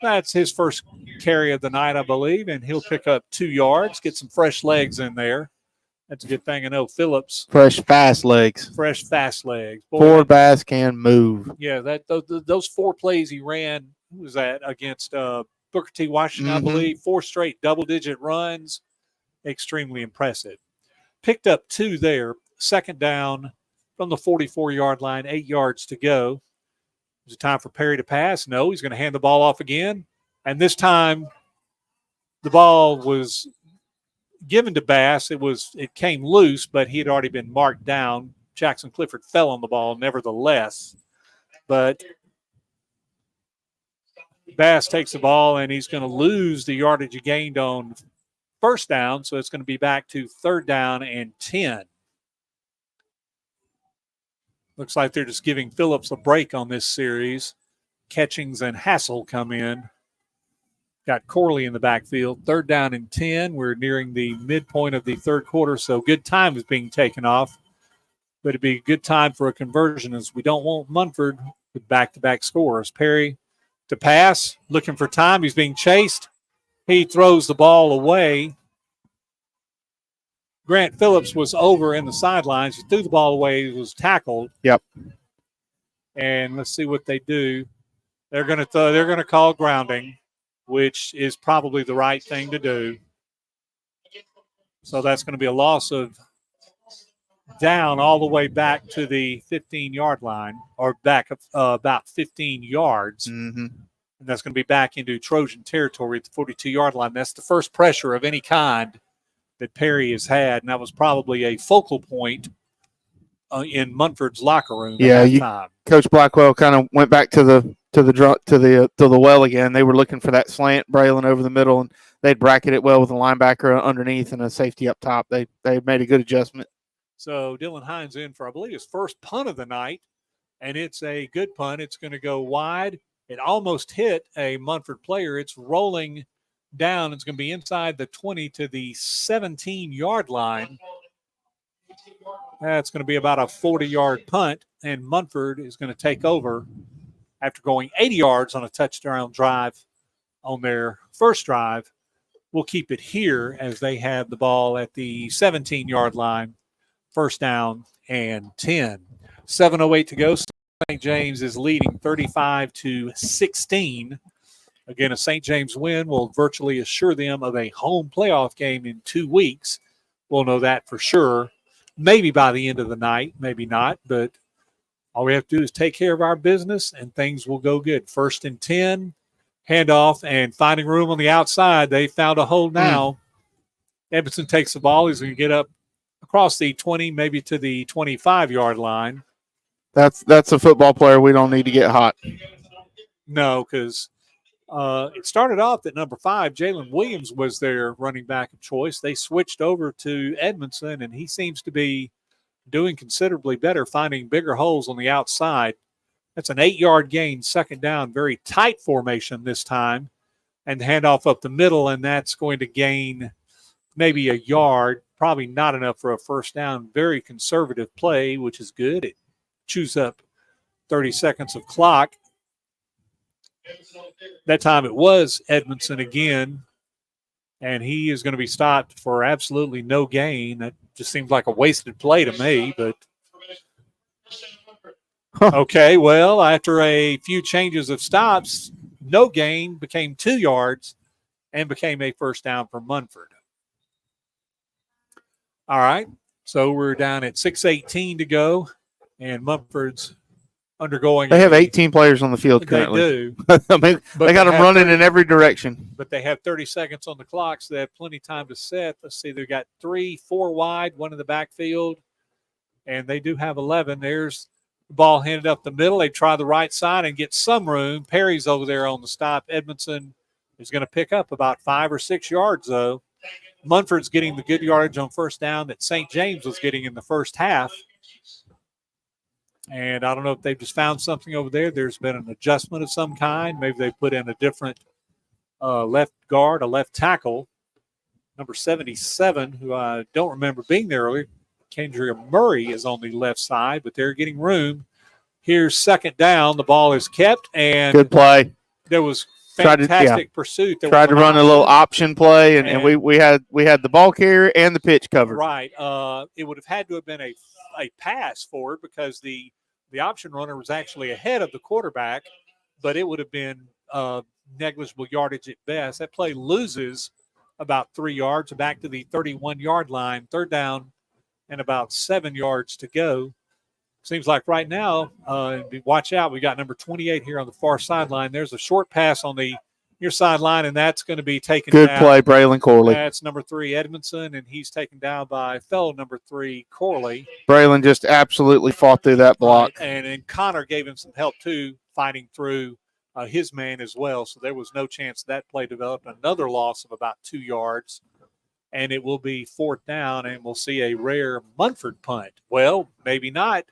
That's his first carry of the night, I believe, and he'll pick up 2 yards, get some fresh legs in there. That's a good thing. I know Phillips. Fresh, fast legs. Fresh, fast legs. Boy, Ford Bass can move. Yeah, those 4 plays he ran, who was that, against Booker T. Washington, I believe. 4 straight double-digit runs. Extremely impressive. Picked up 2 there. Second down from the 44-yard line, 8 yards to go. Is it time for Perry to pass? No, he's going to hand the ball off again. And this time the ball was given to Bass. It came loose, but he had already been marked down. Jackson Clifford fell on the ball nevertheless. But Bass takes the ball, and he's going to lose the yardage he gained on first down, so it's going to be back to 3rd down and 10. Looks like they're just giving Phillips a break on this series. Catchings and Hassel come in. Got Corley in the backfield. 3rd down and 10. We're nearing the midpoint of the third quarter, so good time is being taken off. But it'd be a good time for a conversion, as we don't want Munford with back-to-back scores. Perry to pass, looking for time. He's being chased. He throws the ball away. Grant Phillips was over in the sidelines. He threw the ball away. He was tackled. Yep. And let's see what they do. They're going to call grounding, which is probably the right thing to do. So that's going to be a loss of down all the way back to the 15-yard line, or back about 15 yards. Mm-hmm. And that's going to be back into Trojan territory at the 42-yard line. That's the first pressure of any kind that Perry has had, and that was probably a focal point in Munford's locker room. Yeah, at that time. Coach Blackwell kind of went back to the well again. They were looking for that slant, Braylon over the middle, and they'd bracket it well with a linebacker underneath and a safety up top. They made a good adjustment. So Dylan Hines in for, I believe, his first punt of the night, and it's a good punt. It's going to go wide. It almost hit a Munford player. It's rolling down. It's going to be inside the 20 to the 17-yard line. That's going to be about a 40-yard punt, and Munford is going to take over after going 80 yards on a touchdown drive on their first drive. We'll keep it here as they have the ball at the 17-yard line, 1st down and 10. 7:08 to go. St. James is leading 35-16. Again, a St. James win will virtually assure them of a home playoff game in 2 weeks. We'll know that for sure. Maybe by the end of the night, maybe not, but all we have to do is take care of our business and things will go good. 1st and 10, handoff, and finding room on the outside. They found a hole now. Edmondson takes the ball. He's going to get up across the 20, maybe to the 25-yard line. That's a football player we don't need to get hot. No, because it started off at number 5. Jalen Williams was their running back of choice. They switched over to Edmondson, and he seems to be doing considerably better, finding bigger holes on the outside. That's an 8-yard gain, 2nd down, very tight formation this time, and handoff up the middle, and that's going to gain maybe a yard, probably not enough for a 1st down. Very conservative play, which is good. It chews up 30 seconds of clock. That time it was Edmondson again, and he is going to be stopped for absolutely no gain. That just seems like a wasted play to me, but okay, well, after a few changes of stops, no gain became 2 yards and became a 1st down for Munford. All right, so we're down at 6:18 to go. And Mumford's undergoing. They have 18 players on the field They currently. do. I mean, But they got them have running 30 in every direction. But they have 30 seconds on the clock, so they have plenty of time to set. Let's see, they've got 3, 4 wide, one in the backfield, and they do have 11. There's the ball handed up the middle. They try the right side and get some room. Perry's over there on the stop. Edmondson is going to pick up about 5 or 6 yards, though. Munford's getting the good yardage on first down that St. James was getting in the first half. And I don't know if they've just found something over there. There's been an adjustment of some kind. Maybe they put in a different left guard, a left tackle, number 77, who I don't remember being there earlier. Kendria Murray is on the left side, but they're getting room. Here's second down. The ball is kept, and Good play. there was Tried to- fantastic pursuit. There Tried was to run a little option play, and And- we had the ball carrier and the pitch covered. Right. It would have had to have been a pass for it because the option runner was actually ahead of the quarterback, but it would have been negligible yardage at best. That play loses about 3 yards back to the 31-yard line, third down, and about 7 yards to go. Seems like right now, watch out, we got number 28 here on the far sideline. There's a short pass on the near sideline, and that's going to be taken Good down. play, Braylon Corley. That's number 3, Edmondson, and he's taken down by fellow number 3, Corley. Braylon just absolutely fought through that block. And Connor gave him some help, too, fighting through his man as well. So there was no chance that play developed. Another loss of about 2 yards, and it will be fourth down, and we'll see a rare Munford punt. Well, maybe not.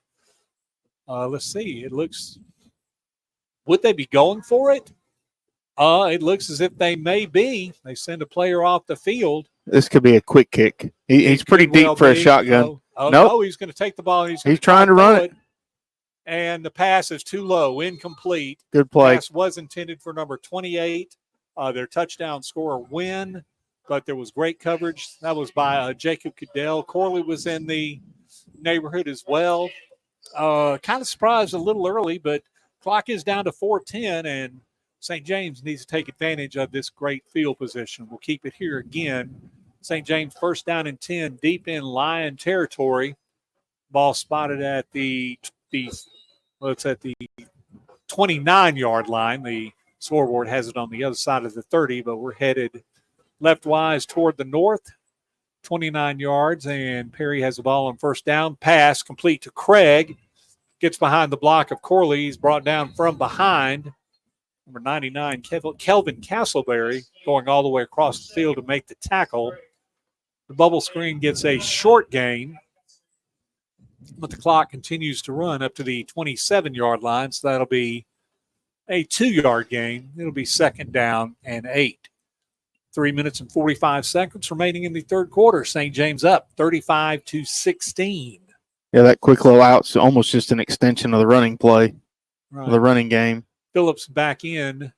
Let's see. It looks – would they be going for it? It looks as if they may be. They send a player off the field. This could be a quick kick. He's pretty Could deep well for a be. shotgun. Nope. Nope. He's going to take the ball. And He's trying to run it. And the pass is too low, incomplete. Good play. Pass was intended for number 28. Their touchdown scorer win, but there was great coverage. That was by Jacob Cadell. Corley was in the neighborhood as well. Kind of surprised a little early, but clock is down to 4:10, and St. James needs to take advantage of this great field position. We'll keep it here again. St. James first down and 10, deep in Lion territory. Ball spotted at it's at the 29-yard line. The scoreboard has it on the other side of the 30, but we're headed leftwise toward the north, 29 yards, and Perry has the ball on first down. Pass complete to Craig. Gets behind the block of Corley. He's brought down from behind. Number 99, Kelvin Castleberry, going all the way across the field to make the tackle. The bubble screen gets a short gain, but the clock continues to run up to the 27-yard line, so that'll be a 2-yard gain. It'll be second down and 8. 3 minutes and 45 seconds remaining in the third quarter. St. James up 35-16. Yeah, that quick little out's almost just an extension of the running play, of the running game. Phillips back in,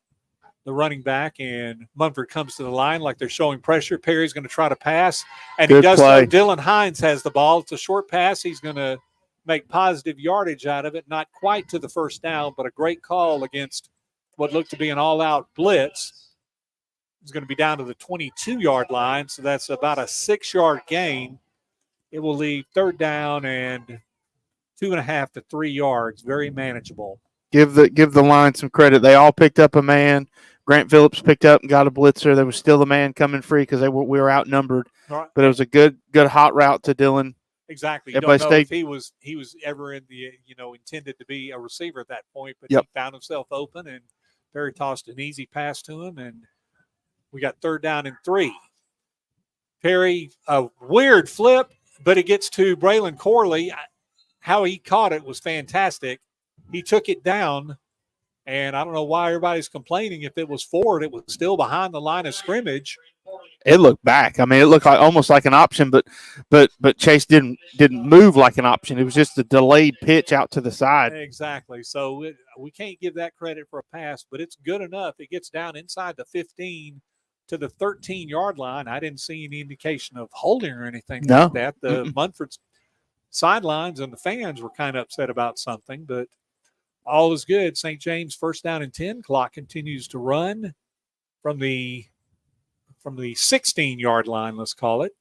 the running back, and Munford comes to the line like they're showing pressure. Perry's going to try to pass, and Good he does play. so. Dylan Hines has the ball. It's a short pass. He's going to make positive yardage out of it, not quite to the first down, but a great call against what looked to be an all-out blitz. It's going to be down to the 22-yard line, so that's about a 6-yard gain. It will leave third down and 2.5 to 3 yards, very manageable. Give the line some credit. They all picked up a man. Grant Phillips picked up and got a blitzer. There was still a man coming free because we were outnumbered. Right. But it was a good hot route to Dylan. Exactly. You Everybody don't know if stayed- he was ever in the intended to be a receiver at that point, but Yep. he found himself open, and Perry tossed an easy pass to him, and we got third down and 3. Perry, a weird flip, but it gets to Braylon Corley. How he caught it was fantastic. He took it down, and I don't know why everybody's complaining. If it was forward, it was still behind the line of scrimmage. It looked back. I mean, it looked like almost like an option, but Chase didn't move like an option. It was just a delayed pitch out to the side. Exactly. So we can't give that credit for a pass, but it's good enough. It gets down inside the 15 to the 13-yard line. I didn't see any indication of holding or anything No. like that. The Munford's sidelines and the fans were kind of upset about something, but all is good. St. James first down and 10. Clock continues to run from the 16-yard line, let's call it.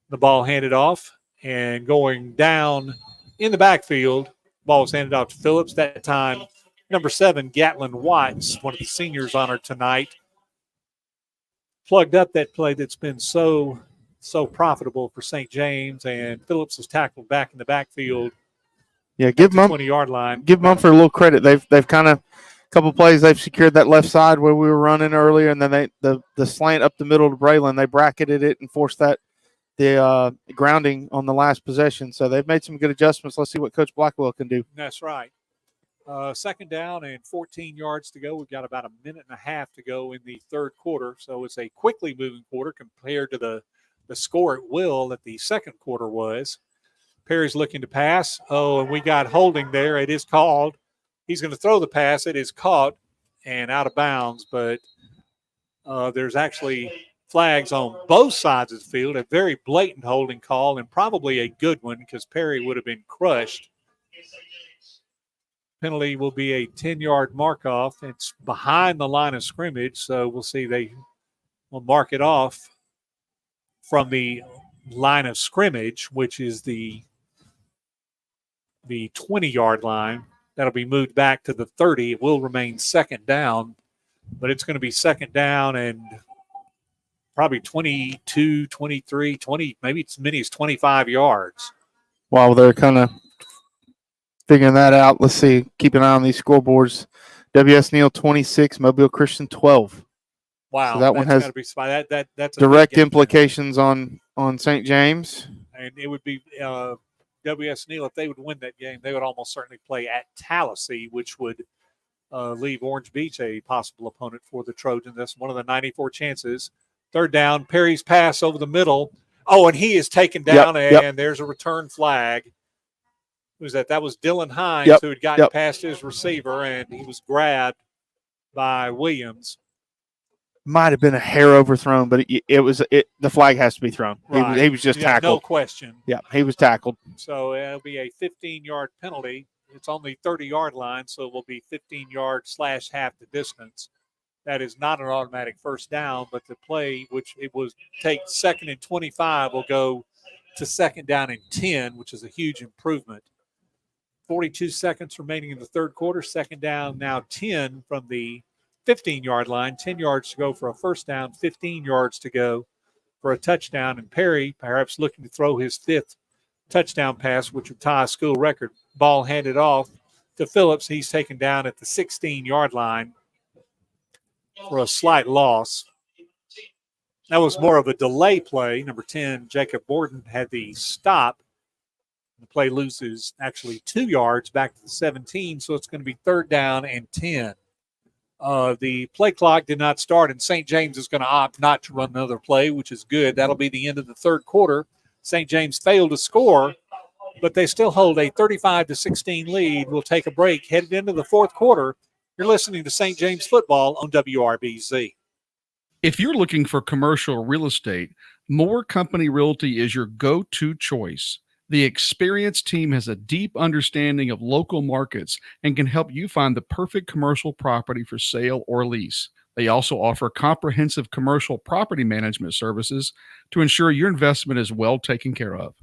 The ball handed off and going down in the backfield. Ball was handed off to Phillips. That time, number 7, Gatlin Watts, one of the seniors honored tonight, plugged up that play that's been so profitable for St. James, and Phillips was tackled back in the backfield. Yeah, give them 20-yard line. Give Mumford a little credit. They've kind of couple plays they've secured that left side where we were running earlier, and then the slant up the middle to Braylon, they bracketed it and forced the grounding on the last possession. So they've made some good adjustments. Let's see what Coach Blackwell can do. That's right. Second down and 14 yards to go. We've got about a minute and a half to go in the third quarter. So it's a quickly moving quarter compared to the score at will that the second quarter was. Perry's looking to pass. Oh, and we got holding there. It is called. He's going to throw the pass. It is caught and out of bounds, but there's actually flags on both sides of the field, a very blatant holding call and probably a good one because Perry would have been crushed. Penalty will be a 10-yard mark-off. It's behind the line of scrimmage, so we'll see they will mark it off from the line of scrimmage, which is the 20-yard line. That'll be moved back to the 30. It will remain second down, but it's going to be second down and probably 22, 23, 20, maybe as many as 25 yards. While they're kind of figuring that out, let's see. Keep an eye on these scoreboards. W.S. Neal 26, Mobile Christian 12. Wow, so that one has that's direct implications on St. James. And it would be W.S. Neal, if they would win that game, they would almost certainly play at Tallahassee, which would leave Orange Beach a possible opponent for the Trojans. That's one of the 94 chances. Third down, Perry's pass over the middle. Oh, and he is taken down, and there's a return flag. Who's that? That was Dylan Hines, who had gotten past his receiver, and he was grabbed by Williams. Might have been a hair overthrown, but the flag has to be thrown. Right. He was just tackled. No question. Yeah, he was tackled. So it'll be a 15-yard penalty. It's on the 30-yard line, so it will be 15 yards / half the distance. That is not an automatic first down, but the play, which it was take second and 25, will go to second down and 10, which is a huge improvement. 42 seconds remaining in the third quarter. Second down now 10 from the 15-yard line, 10 yards to go for a first down, 15 yards to go for a touchdown. And Perry perhaps looking to throw his 5th touchdown pass, which would tie a school record. Ball handed off to Phillips. He's taken down at the 16-yard line for a slight loss. That was more of a delay play. Number 10, Jacob Borden, had the stop. The play loses actually 2 yards back to the 17, so it's going to be third down and 10. The play clock did not start, and St. James is going to opt not to run another play, which is good. That'll be the end of the third quarter. St. James failed to score, but they still hold a 35-16 lead. We'll take a break. Headed into the fourth quarter, you're listening to St. James football on WRBZ. If you're looking for commercial real estate, Moore Company Realty is your go-to choice. The experienced team has a deep understanding of local markets and can help you find the perfect commercial property for sale or lease. They also offer comprehensive commercial property management services to ensure your investment is well taken care of.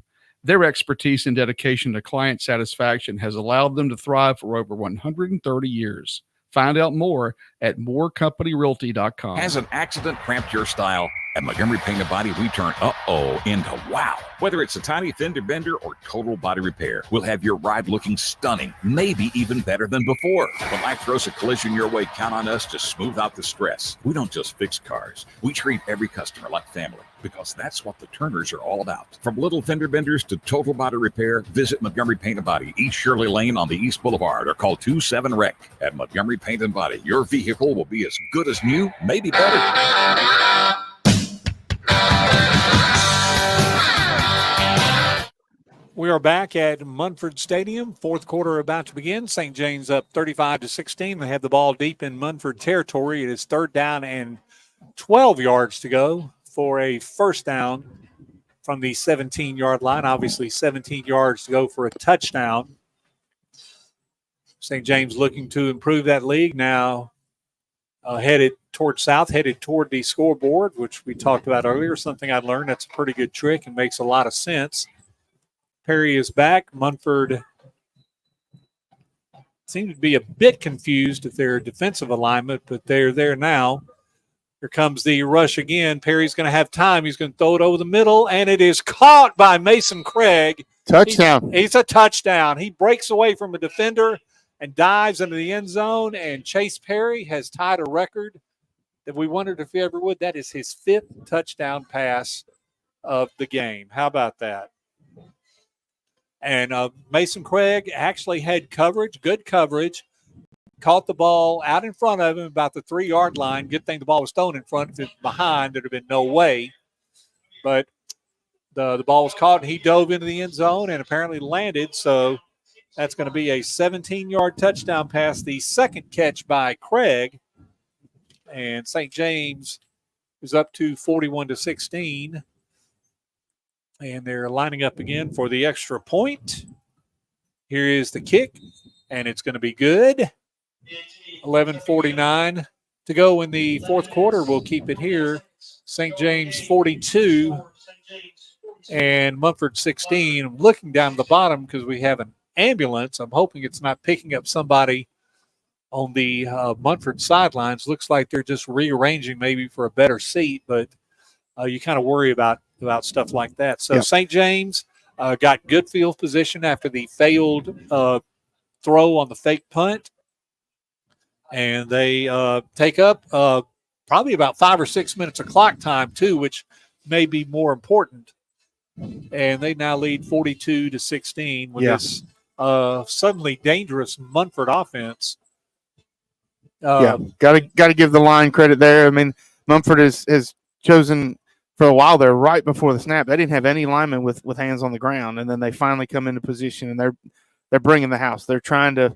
Their expertise and dedication to client satisfaction has allowed them to thrive for over 130 years. Find out more at moorecompanyrealty.com. Has an accident cramped your style? At Montgomery Paint and Body, we turn uh-oh into wow. Whether it's a tiny fender bender or total body repair, we'll have your ride looking stunning, maybe even better than before. When life throws a collision your way, count on us to smooth out the stress. We don't just fix cars. We treat every customer like family, because that's what the Turners are all about. From little fender benders to total body repair, visit Montgomery Paint and Body, East Shirley Lane on the East Boulevard, or call 27-REC. At Montgomery Paint and Body, your vehicle will be as good as new, maybe better. We are back at Munford Stadium. Fourth quarter about to begin. St. James up 35-16. They have the ball deep in Munford territory. It is third down and 12 yards to go for a first down from the 17-yard line. Obviously, 17 yards to go for a touchdown. St. James looking to improve that lead now. Headed toward south, headed toward the scoreboard, which we talked about earlier. Something I learned that's a pretty good trick and makes a lot of sense. Perry is back. Munford seem to be a bit confused at their defensive alignment, but they're there now. Here comes the rush again. Perry's going to have time. He's going to throw it over the middle, and it is caught by Mason Craig. Touchdown. He's a touchdown. He breaks away from a defender and dives into the end zone, and Chase Perry has tied a record that we wondered if he ever would. That is his 5th touchdown pass of the game. How about that? And Mason Craig actually had coverage, good coverage, caught the ball out in front of him about the 3-yard line. Good thing the ball was thrown in front. If it was behind, there'd have been no way. But the ball was caught, and he dove into the end zone and apparently landed. So that's going to be a 17-yard touchdown pass, the second catch by Craig. And St. James is up to 41-16. And they're lining up again for the extra point. Here is the kick, and it's going to be good. 11:49 to go in the fourth quarter. We'll keep it here. St. James 42 and Munford 16. I'm looking down the bottom because we have an ambulance. I'm hoping it's not picking up somebody on the Munford sidelines. Looks like they're just rearranging maybe for a better seat, but you kind of worry about stuff like that. So St. James got good field position after the failed throw on the fake punt. And they take up probably about 5 or 6 minutes of clock time, too, which may be more important. And they now lead 42-16 with this suddenly dangerous Munford offense. Got to give the line credit there. I mean, Munford has chosen for a while there, right before the snap, they didn't have any linemen with hands on the ground, and then they finally come into position and they're bringing the house. They're trying to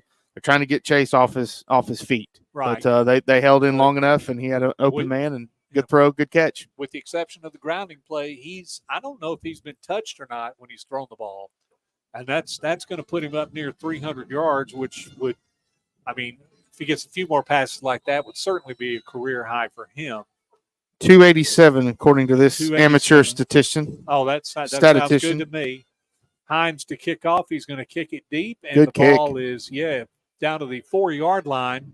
get Chase off his feet. Right. But they held in long enough, and he had an open man and good throw, good catch. With the exception of the grounding play, I don't know if he's been touched or not when he's thrown the ball. And that's going to put him up near 300 yards, which would, I mean, if he gets a few more passes like that, would certainly be a career high for him. 287, according to this amateur statistician. Oh, that sounds good to me. Hines to kick off. He's going to kick it deep, and good the kick. ball is, down to the 4-yard line.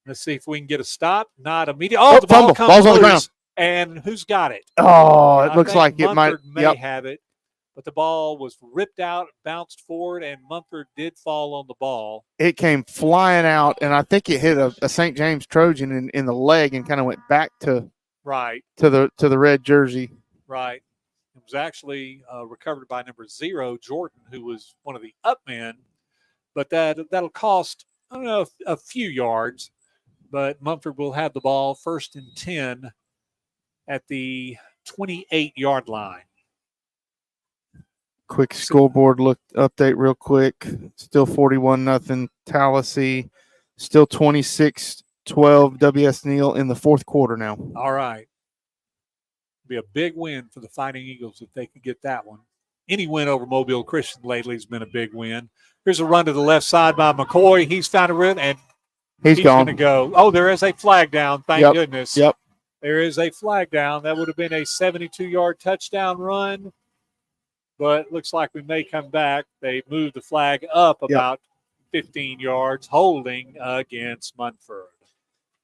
Let's see if we can get a stop. Not immediate. Oh, the ball comes Ball's loose. on the ground. And who's got it? Oh, it looks like it might. May have it, but the ball was ripped out, bounced forward, and Munford did fall on the ball. It came flying out, and I think it hit a St. James Trojan in the leg and kind of went back to the red jersey. Right. It was actually recovered by number 0, Jordan, who was one of the up men. But that'll cost, I don't know, a few yards. But Munford will have the ball 1st and 10 at the 28-yard line. Quick scoreboard update real quick. Still 41-0 Tallahassee. Still 26-12 W.S. Neal in the fourth quarter now. All right. Be a big win for the Fighting Eagles if they could get that one. Any win over Mobile Christian lately has been a big win. Here's a run to the left side by McCoy. He's found a rhythm, and he's going to go. Oh, there is a flag down. Thank goodness. Yep. There is a flag down. That would have been a 72-yard touchdown run, but looks like we may come back. They moved the flag up about 15 yards, holding against Munford.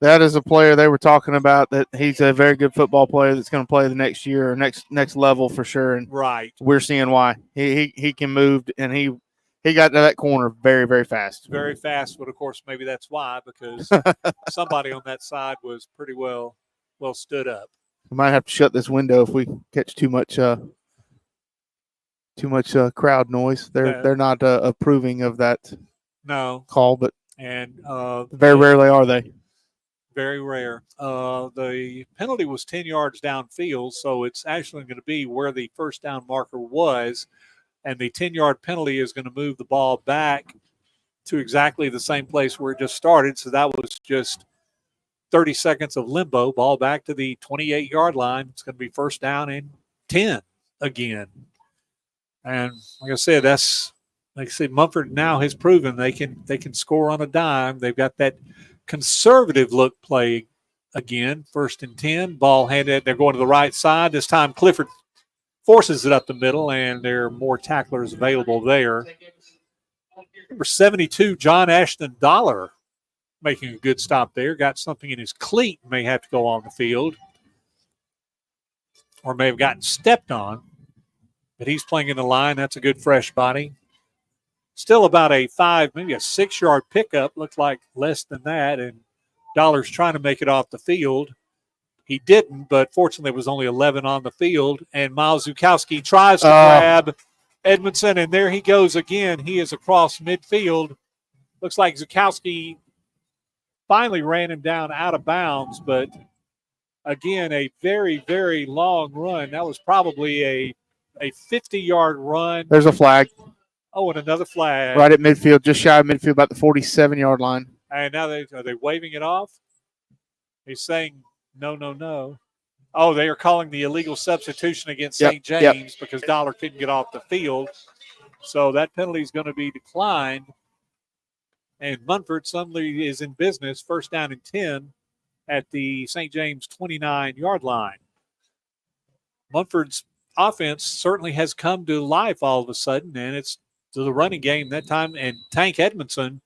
That is a player they were talking about, that he's a very good football player that's going to play the next year or next level for sure. And we're seeing why. He can move, and he got to that corner very, very fast. Very fast, but of course maybe that's why, because somebody on that side was pretty well stood up. We might have to shut this window if we catch too much crowd noise. They're not approving of that call, but very rarely are they. Very rare. The penalty was 10 yards downfield, so it's actually going to be where the first down marker was, and the 10-yard penalty is going to move the ball back to exactly the same place where it just started. So that was just 30 seconds of limbo. Ball back to the 28-yard line. It's going to be first down and 10 again. And like I said, Munford now has proven they can score on a dime. They've got that conservative look play again. 1st and 10. Ball handed. They're going to the right side. This time Clifford forces it up the middle, and there are more tacklers available there. Number 72, John Ashton Dollar, making a good stop there. Got something in his cleat, may have to go on the field, or may have gotten stepped on. But he's playing in the line. That's a good fresh body. Still about a 5, maybe a 6-yard pickup. Looked like less than that. And Dollar's trying to make it off the field. He didn't, but fortunately it was only 11 on the field. And Miles Zukowski tries to grab Edmondson, and there he goes again. He is across midfield. Looks like Zukowski finally ran him down out of bounds, but again, a very, very long run. That was probably a 50-yard run. There's a flag. Oh, and another flag. Right at midfield, just shy of midfield, about the 47-yard line. And now are they waving it off? He's saying no. Oh, they are calling the illegal substitution against St. James because Dollar couldn't get off the field. So that penalty is going to be declined. And Munford suddenly is in business, first down and 10 at the St. James 29-yard line. Munford's offense certainly has come to life all of a sudden, and it's to the running game that time. And Tank Edmondson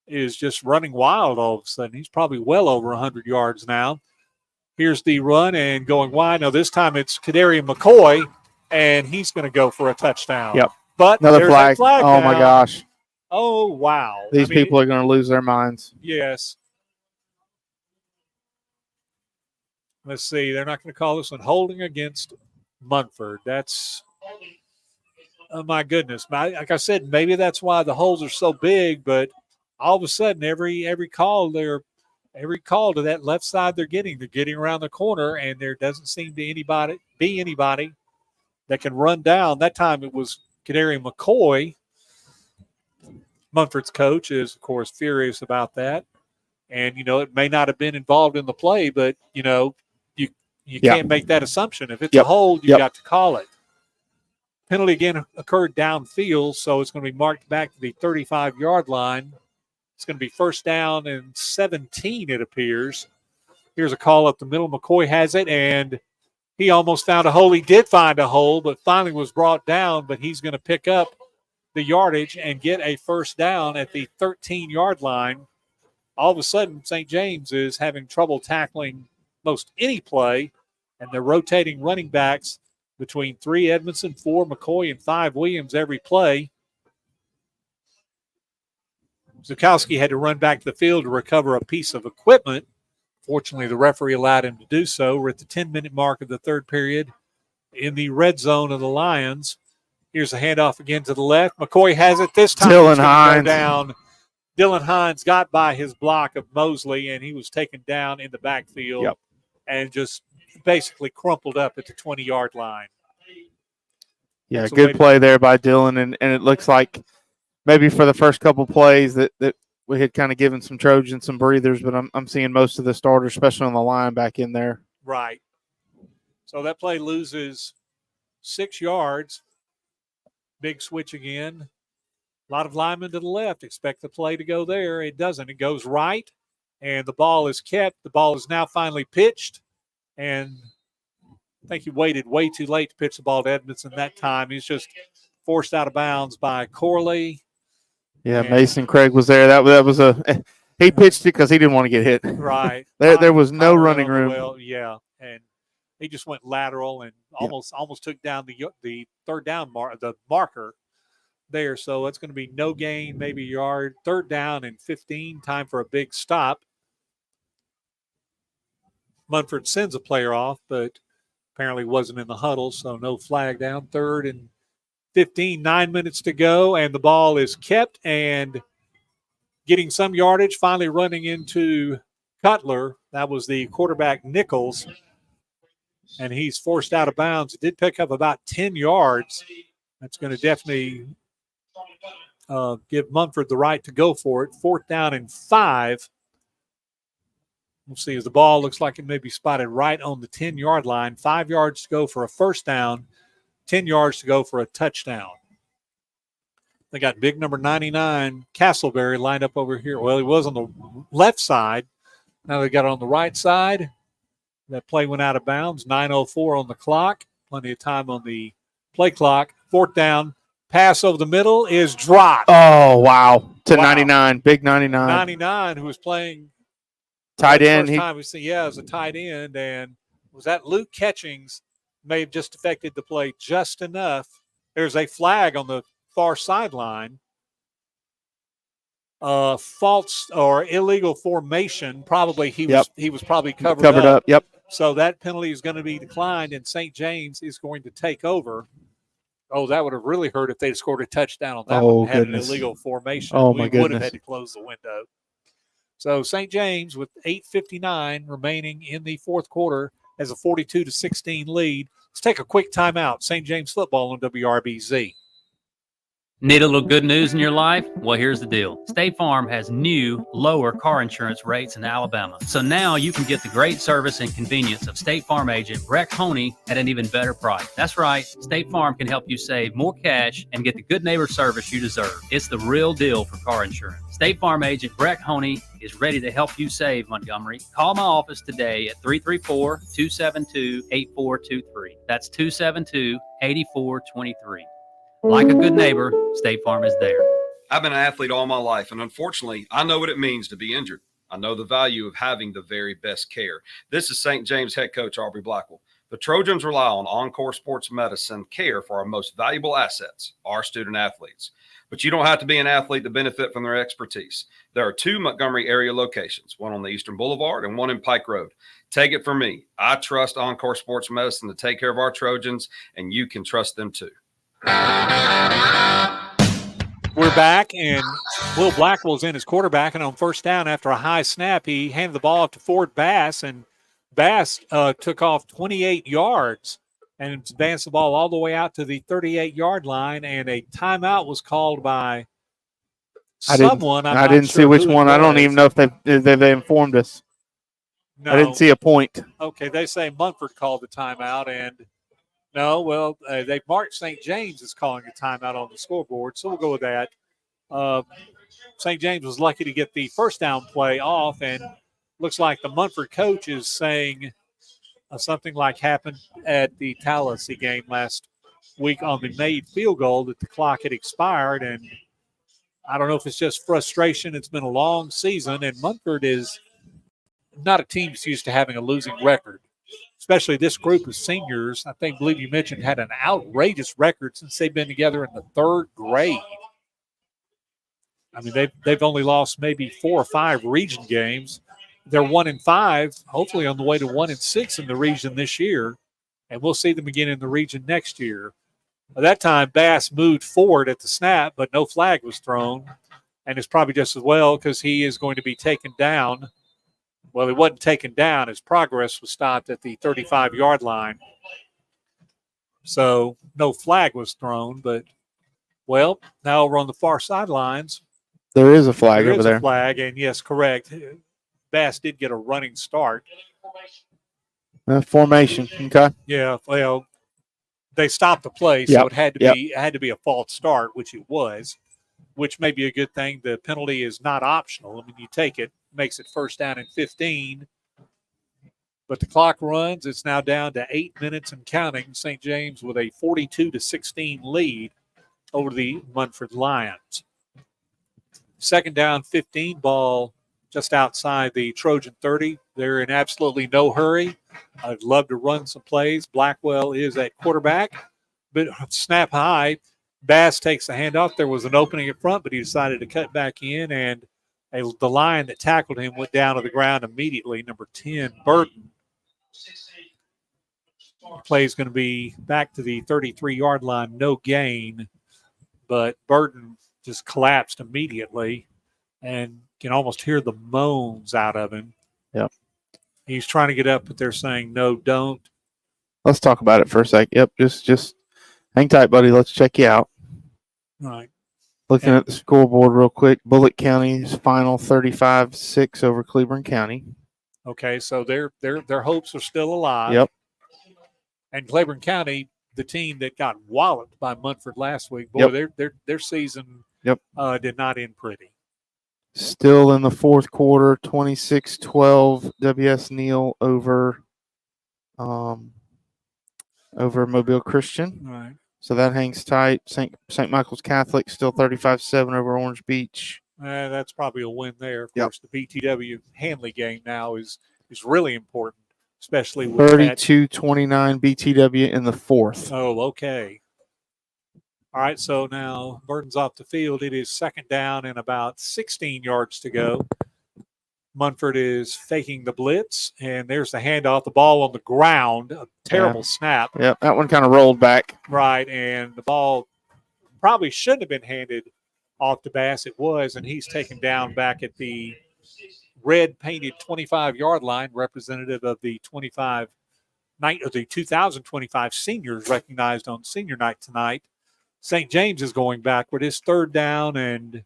is just running wild all of a sudden. He's probably well over 100 yards now. Here's the run and going wide. Now this time it's Kadarian McCoy, and he's going to go for a touchdown. Yep. But another flag. Oh, my gosh. Oh, wow. These people are going to lose their minds. Yes. Let's see. They're not going to call this one holding against Munford. That's, oh, my goodness. Like I said, maybe that's why the holes are so big, but all of a sudden every call to that left side they're getting around the corner, and there doesn't seem to be anybody that can run down. That time it was Kadarian McCoy. Munford's coach is, of course, furious about that. And, it may not have been involved in the play, but, you can't make that assumption. If it's a hold, you got to call it. Penalty again occurred downfield, so it's going to be marked back to the 35-yard line. It's going to be first down and 17, it appears. Here's a call up the middle. McCoy has it, and he almost found a hole. He did find a hole, but finally was brought down, but he's going to pick up the yardage and get a first down at the 13-yard line. All of a sudden, St. James is having trouble tackling most any play, and they're rotating running backs between 3 Edmondson, 4 McCoy, and 5 Williams every play. Zukowski had to run back to the field to recover a piece of equipment. Fortunately, the referee allowed him to do so. We're at the 10-minute mark of the third period in the red zone of the Lions. Here's a handoff again to the left. McCoy has it this time. Dylan Hines. Go down. Dylan Hines got by his block of Mosley, and he was taken down in the backfield and just basically crumpled up at the 20-yard line. Yeah, That's good play there by Dylan, and it looks like maybe for the first couple plays that we had kind of given some Trojans some breathers, but I'm seeing most of the starters, especially on the line, back in there. Right. So that play loses 6 yards. Big switch again. A lot of linemen to the left. Expect the play to go there. It doesn't. It goes right, and the ball is kept. The ball is now finally pitched, and I think he waited way too late to pitch the ball to Edmondson that time. He's just forced out of bounds by Corley. Yeah, Mason Craig was there. That was he pitched it because he didn't want to get hit. Right. There was no running room. Well, yeah, and he just went lateral and almost took down the third down the marker there. So it's going to be no gain, maybe a yard. Third down and 15. Time for a big stop. Munford sends a player off, but apparently wasn't in the huddle, so no flag down. Third and 15, 9 minutes to go, and the ball is kept and getting some yardage, finally running into Cutler. That was the quarterback, Nichols, and he's forced out of bounds. It did pick up about 10 yards. That's going to definitely give Munford the right to go for it. 4th down and 5. We'll see as the ball looks like it may be spotted right on the 10-yard line. 5 yards to go for a first down. 10 yards to go for a touchdown. They got big number 99, Castleberry, lined up over here. Well, he was on the left side. Now they got it on the right side. That play went out of bounds. 9:04 on the clock. Plenty of time on the play clock. 4th down. Pass over the middle is dropped. Oh, wow. To Wow. 99. Big 99. 99, who was playing Tight the end. First time we see, it was a tight end, and was that Luke Catchings may have just affected the play just enough. There's a flag on the far sideline. False or illegal formation. Probably he was probably covered up. Yep. So that penalty is going to be declined, and St. James is going to take over. Oh, that would have really hurt if they'd scored a touchdown on that one and had an illegal formation. Oh, We my would have goodness. had to close the window. So St. James with 8:59 remaining in the fourth quarter has a 42-16 lead. Let's take a quick timeout. St. James football on WRBZ. Need a little good news in your life? Well, here's the deal. State Farm has new, lower car insurance rates in Alabama. So now you can get the great service and convenience of State Farm agent Breck Honey at an even better price. That's right. State Farm can help you save more cash and get the good neighbor service you deserve. It's the real deal for car insurance. State Farm agent Breck Honey is ready to help you save, Montgomery. Call my office today at 334-272-8423. That's 272-8423. Like a good neighbor, State Farm is there. I've been an athlete all my life, and unfortunately, I know what it means to be injured. I know the value of having the very best care. This is St. James head coach Aubrey Blackwell. The Trojans rely on Encore Sports Medicine care for our most valuable assets, our student athletes. But you don't have to be an athlete to benefit from their expertise. There are 2 Montgomery area locations, one on the Eastern Boulevard and one in Pike Road. Take it from me. I trust Encore Sports Medicine to take care of our Trojans, and you can trust them too. We're back, and Will Blackwell's in his quarterback, and on first down after a high snap, he handed the ball off to Ford Bass, and Bass took off 28 yards and advanced the ball all the way out to the 38-yard line, and a timeout was called by someone. I didn't see which one. I don't even know if they informed us. No. I didn't see a point. Okay, they say Munford called the timeout, and no, well, they marked St. James as calling a timeout on the scoreboard, so we'll go with that. St. James was lucky to get the first down play off, and looks like the Munford coach is saying something like happened at the Tallahassee game last week on the made field goal that the clock had expired, and I don't know if it's just frustration. It's been a long season, and Munford is not a team that's used to having a losing record. Especially this group of seniors, I believe you mentioned, had an outrageous record since they've been together in the 3rd grade. I mean, they've only lost maybe 4 or 5 region games. They're 1-5, hopefully on the way to 1-6 in the region this year, and we'll see them again in the region next year. At that time, Bass moved forward at the snap, but no flag was thrown, and it's probably just as well because he is going to be taken down. Well, he wasn't taken down. His progress was stopped at the 35-yard line. So no flag was thrown, but, well, now we're on the far sidelines. There is a flag over There there. is a flag, and yes, correct. Bass did get a running start. Formation. Okay. Yeah, well, they stopped the play, so Yep, it had to be a false start, which it was, which may be a good thing. The penalty is not optional. I mean, you take it, makes it first down and 15. But the clock runs. It's now down to 8 minutes and counting. St. James with a 42-16 lead over the Munford Lions. Second down, 15, ball just outside the Trojan 30. They're in absolutely no hurry. I'd love to run some plays. Blackwell is at quarterback, but snap high. Bass takes the handoff. There was an opening in front, but he decided to cut back in, and the line that tackled him went down to the ground immediately. Number 10, Burton. Play is going to be back to the 33-yard line, no gain, but Burton just collapsed immediately, and can almost hear the moans out of him. Yep. He's trying to get up, but they're saying, no, don't. Let's talk about it for a sec. Yep, just hang tight, buddy. Let's check you out. All right. Looking at the scoreboard real quick. Bullitt County's final 35-6 over Cleburne County. Okay, so their hopes are still alive. Yep. And Cleburne County, the team that got walloped by Munford last week, boy, their season did not end pretty. Still in the fourth quarter, 26-12, W.S. Neal over Mobile Christian. All right. So that hangs tight. St. Michael's Catholic still 35-7 over Orange Beach. That's probably a win there. Of Yep. course, the BTW Hanley game now is really important, especially with 32-29 BTW in the fourth. Oh, okay. All right, so now Burton's off the field. It is second down and about 16 yards to go. Munford is faking the blitz, and there's the handoff. The ball on the ground, a terrible snap. Yep, that one kind of rolled back. Right, and the ball probably shouldn't have been handed off to Bass. It was, and he's taken down back at the red-painted 25-yard line, representative of the 2025 seniors recognized on senior night tonight. St. James is going backward. It's third down and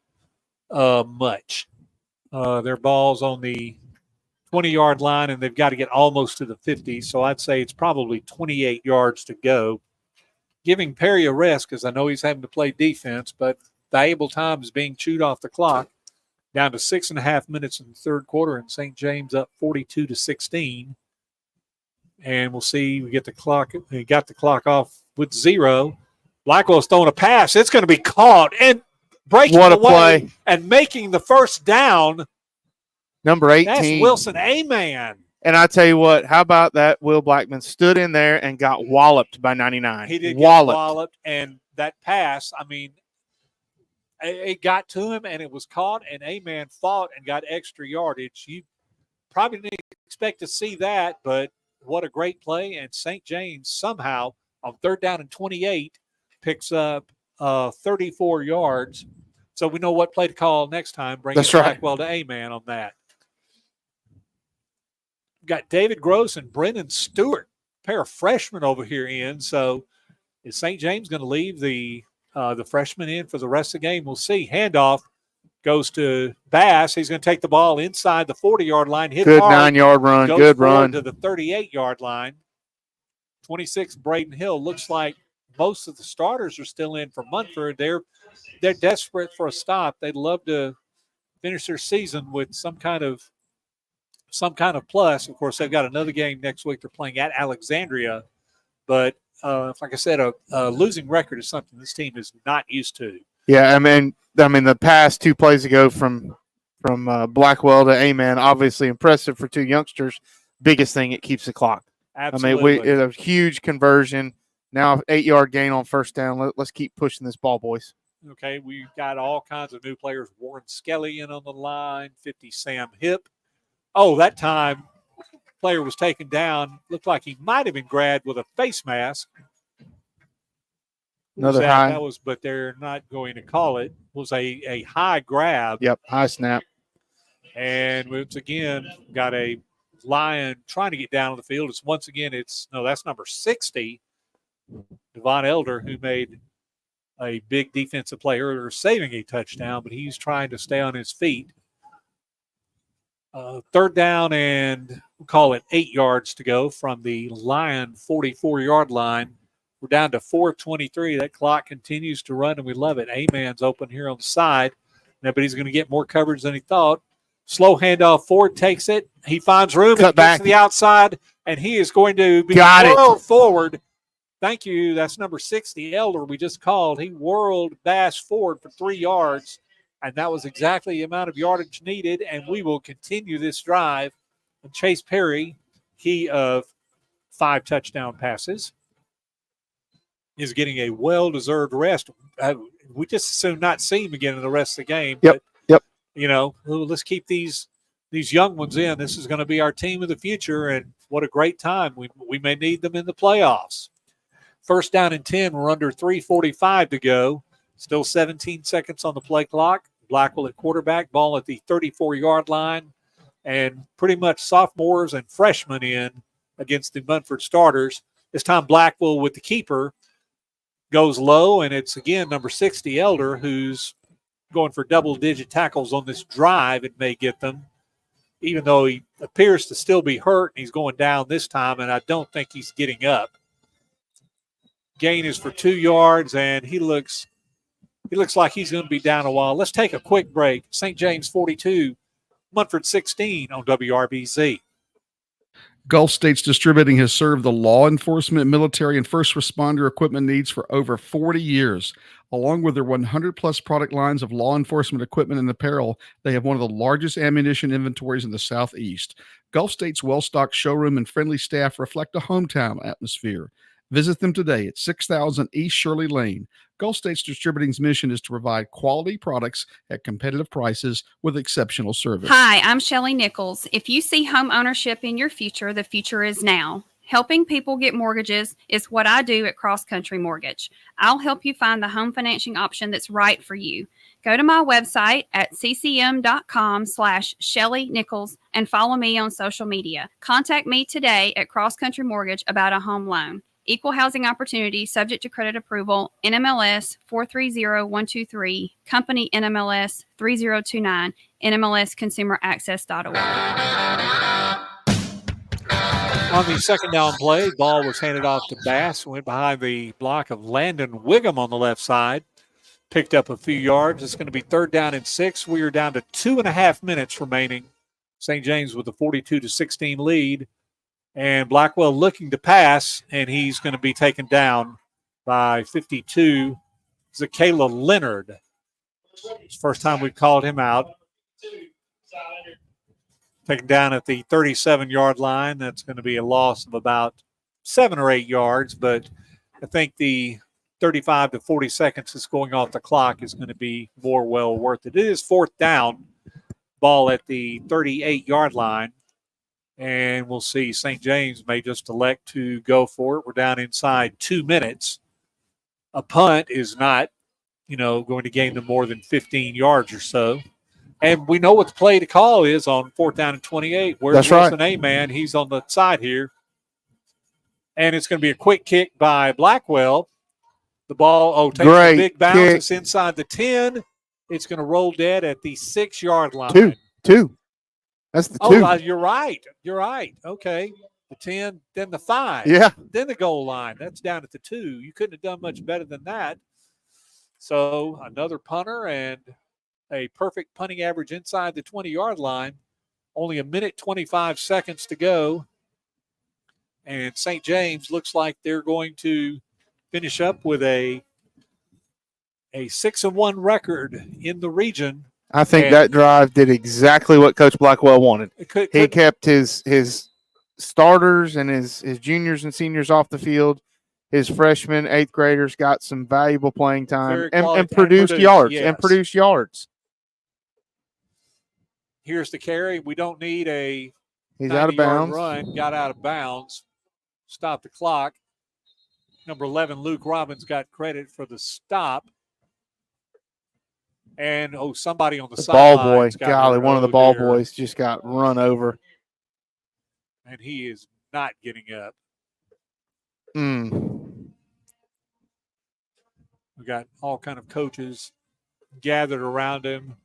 much. Their ball's on the 20-yard line, and they've got to get almost to the 50, so I'd say it's probably 28 yards to go. Giving Perry a rest because I know he's having to play defense, but valuable time is being chewed off the clock. Down to 6.5 minutes in the third quarter, and St. James up 42-16. And we'll see. We got the clock off with 0. Blackwell's throwing a pass. It's going to be caught and breaking What a away play. and making the first down. Number 18. That's Wilson A-Man. And I tell you what, how about that? Will Blackman stood in there and got walloped by 99. He did get walloped. walloped, and that pass, I mean, it got to him, and it was caught, and A-Man fought and got extra yardage. You probably didn't expect to see that, but what a great play. And St. James somehow, on third down and 28, picks up 34 yards. So we know what play to call next time. Bring That's it right. Blackwell to A-Man on that. Got David Gross and Brendan Stewart, a pair of freshmen over here in. So is St. James going to leave the freshman in for the rest of the game? We'll see. Handoff goes to Bass. He's going to take the ball inside the 40-yard line. Hit Good hard, 9-yard run. goes Good forward run. to the 38-yard line. 26 Braden Hill. Looks like most of the starters are still in for Munford. They're desperate for a stop. They'd love to finish their season with some kind of plus. Of course, they've got another game next week. They're playing at Alexandria, but like I said, a losing record is something this team is not used to. Yeah, I mean, the past 2 plays ago from Blackwell to A-Man, obviously impressive for 2 youngsters. Biggest thing, it keeps the clock. Absolutely. I mean, it's a huge conversion. Now 8-yard gain on first down. Let's keep pushing this ball, boys. Okay, we've got all kinds of new players. Warren Skelly in on the line, 50 Sam Hip. Oh, that time player was taken down. Looked like he might have been grabbed with a face mask. Another high. That was, but they're not going to call it. Was a high grab. Yep, high snap. And once again, got a Lion trying to get down on the field. That's number 60, Devon Elder, who made a big defensive play earlier, saving a touchdown, but he's trying to stay on his feet. Third down and we'll call it 8 yards to go from the Lion 44-yard line. We're down to 4:23. That clock continues to run, and we love it. A-Man's open here on the side, but he's going to get more coverage than he thought. Slow handoff. Ford takes it. He finds room. Cut and back gets to the outside, and he is going to be Got it. whirled forward. Thank you. That's number 60, Elder, we just called. He whirled Bass forward for 3 yards, and that was exactly the amount of yardage needed, and we will continue this drive. And Chase Perry, he of 5 touchdown passes, is getting a well-deserved rest. We just assume not see him again in the rest of the game. Yep. But, let's keep these young ones in. This is going to be our team of the future, and what a great time. We may need them in the playoffs. First down and 10. We're under 3:45 to go. Still 17 seconds on the play clock. Blackwell at quarterback, ball at the 34-yard line, and pretty much sophomores and freshmen in against the Munford starters. This time Blackwell with the keeper goes low, and it's again number 60, Elder, who's going for double-digit tackles on this drive. It may get them, even though he appears to still be hurt, and he's going down this time, and I don't think he's getting up. Gain is for 2 yards, and he looks like he's going to be down a while. Let's take a quick break. St. James 42, Munford 16 on WRBZ. Gulf States Distributing has served the law enforcement, military, and first responder equipment needs for over 40 years. Along with their 100 plus product lines of law enforcement equipment and apparel, they have one of the largest ammunition inventories in the Southeast. Gulf State's well-stocked showroom and friendly staff reflect a hometown atmosphere. Visit them today at 6000 East Shirley Lane. Gulf States Distributing's mission is to provide quality products at competitive prices with exceptional service. Hi, I'm Shelly Nichols. If you see home ownership in your future, the future is now. Helping people get mortgages is what I do at Cross Country Mortgage. I'll help you find the home financing option that's right for you. Go to my website at ccm.com/Shelly Nichols and follow me on social media. Contact me today at Cross Country Mortgage about a home loan. Equal housing opportunity, subject to credit approval, NMLS 430123, company NMLS 3029, NMLSconsumeraccess.org. On the second down play, ball was handed off to Bass, went behind the block of Landon Wiggum on the left side, picked up a few yards. It's going to be 3rd down and 6. We are down to 2.5 minutes remaining. St. James with a 42-16 lead. And Blackwell looking to pass, and he's going to be taken down by 52. Zakayla Leonard. It's the first time we've called him out. Taken down at the 37-yard line. That's going to be a loss of about 7 or 8 yards, but I think the 35 to 40 seconds that's going off the clock is going to be more well worth it. It is 4th down, ball at the 38-yard line. And we'll see St. James may just elect to go for it. We're down inside 2 minutes. A punt is not, going to gain them more than 15 yards or so. And we know what the play to call is on 4th down and 28. Where's Wilson A-Man? He's on the side here. And it's going to be a quick kick by Blackwell. The ball, takes a big bounce. Kick. It's inside the 10. It's going to roll dead at the 6-yard line. Two. That's the 2. Oh, you're right. You're right. Okay. The 10, then the 5. Yeah. Then the goal line. That's down at the 2. You couldn't have done much better than that. So another punter and a perfect punting average inside the 20-yard line. Only 1:25 seconds to go. And St. James looks like they're going to finish up with a 6-1 record in the region. I think that drive did exactly what Coach Blackwell wanted. He kept his starters and his juniors and seniors off the field. His freshmen, 8th graders got some valuable playing time and produced yards. Yes. And produced yards. Here's the carry. We don't need a He's out of bounds. Run. Got out of bounds. Stop the clock. Number 11, Luke Robbins, got credit for the stop. And, somebody on the ball boy. got Golly, one of the ball boys just got run over. And he is not getting up. We got all kind of coaches gathered around him.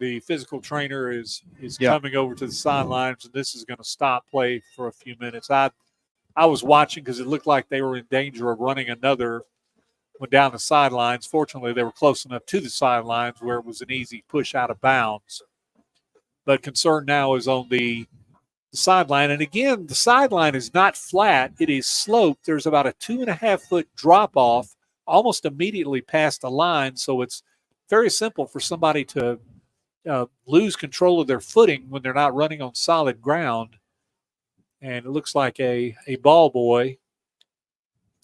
The physical trainer is coming over to the sidelines, and this is going to stop play for a few minutes. I was watching because it looked like they were in danger of running another one down the sidelines. Fortunately, they were close enough to the sidelines where it was an easy push out of bounds. But concern now is on the sideline. And again, the sideline is not flat. It is sloped. There's about a 2.5-foot drop off almost immediately past the line. So it's very simple for somebody to lose control of their footing when they're not running on solid ground. And it looks like a ball boy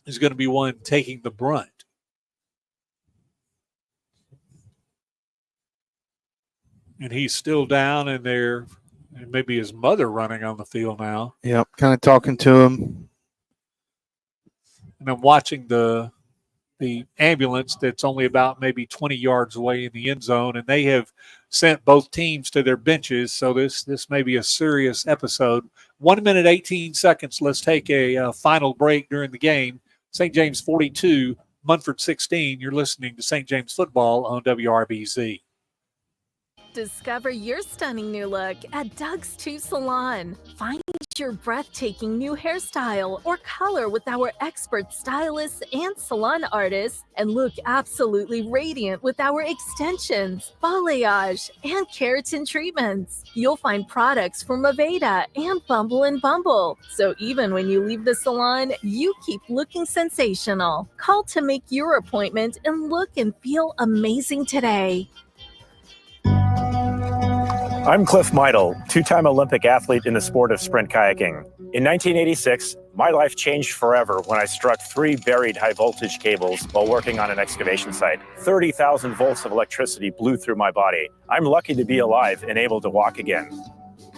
is going to be one taking the brunt. And he's still down, and maybe his mother running on the field now. Yep, kind of talking to him. And I'm watching the ambulance that's only about maybe 20 yards away in the end zone, and they have sent both teams to their benches, so this may be a serious episode. 1 minute, 18 seconds. Let's take a final break during the game. St. James 42, Munford 16. You're listening to St. James Football on WRBZ. Discover your stunning new look at Doug's 2 Salon. Find your breathtaking new hairstyle or color with our expert stylists and salon artists and look absolutely radiant with our extensions, balayage, and keratin treatments. You'll find products from Aveda and Bumble & Bumble. So even when you leave the salon, you keep looking sensational. Call to make your appointment and look and feel amazing today. I'm Cliff Meidel, two-time Olympic athlete in the sport of sprint kayaking. In 1986, my life changed forever when I struck 3 buried high-voltage cables while working on an excavation site. 30,000 volts of electricity blew through my body. I'm lucky to be alive and able to walk again.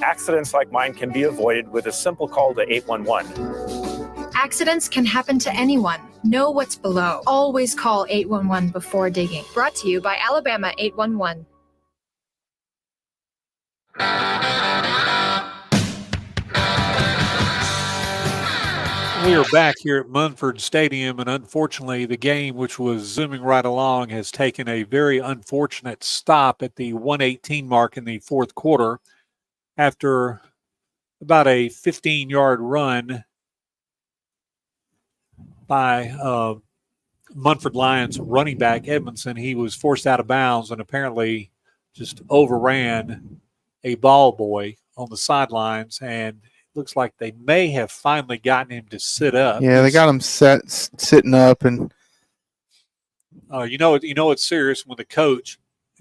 Accidents like mine can be avoided with a simple call to 811. Accidents can happen to anyone. Know what's below. Always call 811 before digging. Brought to you by Alabama 811. We are back here at Munford Stadium, and unfortunately, the game, which was zooming right along, has taken a very unfortunate stop at the 1:18 mark in the fourth quarter after about a 15-yard run by Munford Lions running back Edmondson. He was forced out of bounds and apparently just overran a ball boy on the sidelines, and looks like they may have finally gotten him to sit up. Yeah, they got him sitting up, and it's serious when the coach,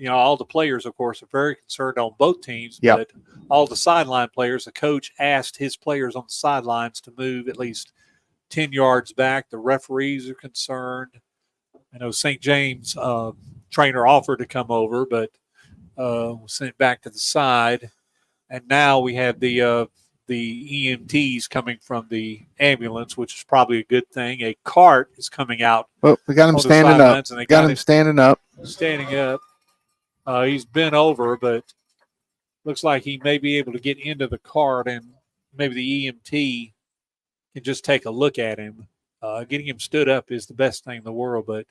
all the players, of course, are very concerned on both teams. Yep. But all the sideline players, the coach asked his players on the sidelines to move at least 10 yards back. The referees are concerned. I know St. James trainer offered to come over, but was sent back to the side. And now we have the EMTs coming from the ambulance, which is probably a good thing. A cart is coming out. Well, we got him standing up. And they got him standing up. Standing up. He's bent over, but looks like he may be able to get into the cart, and maybe the EMT can just take a look at him. Getting him stood up is the best thing in the world, but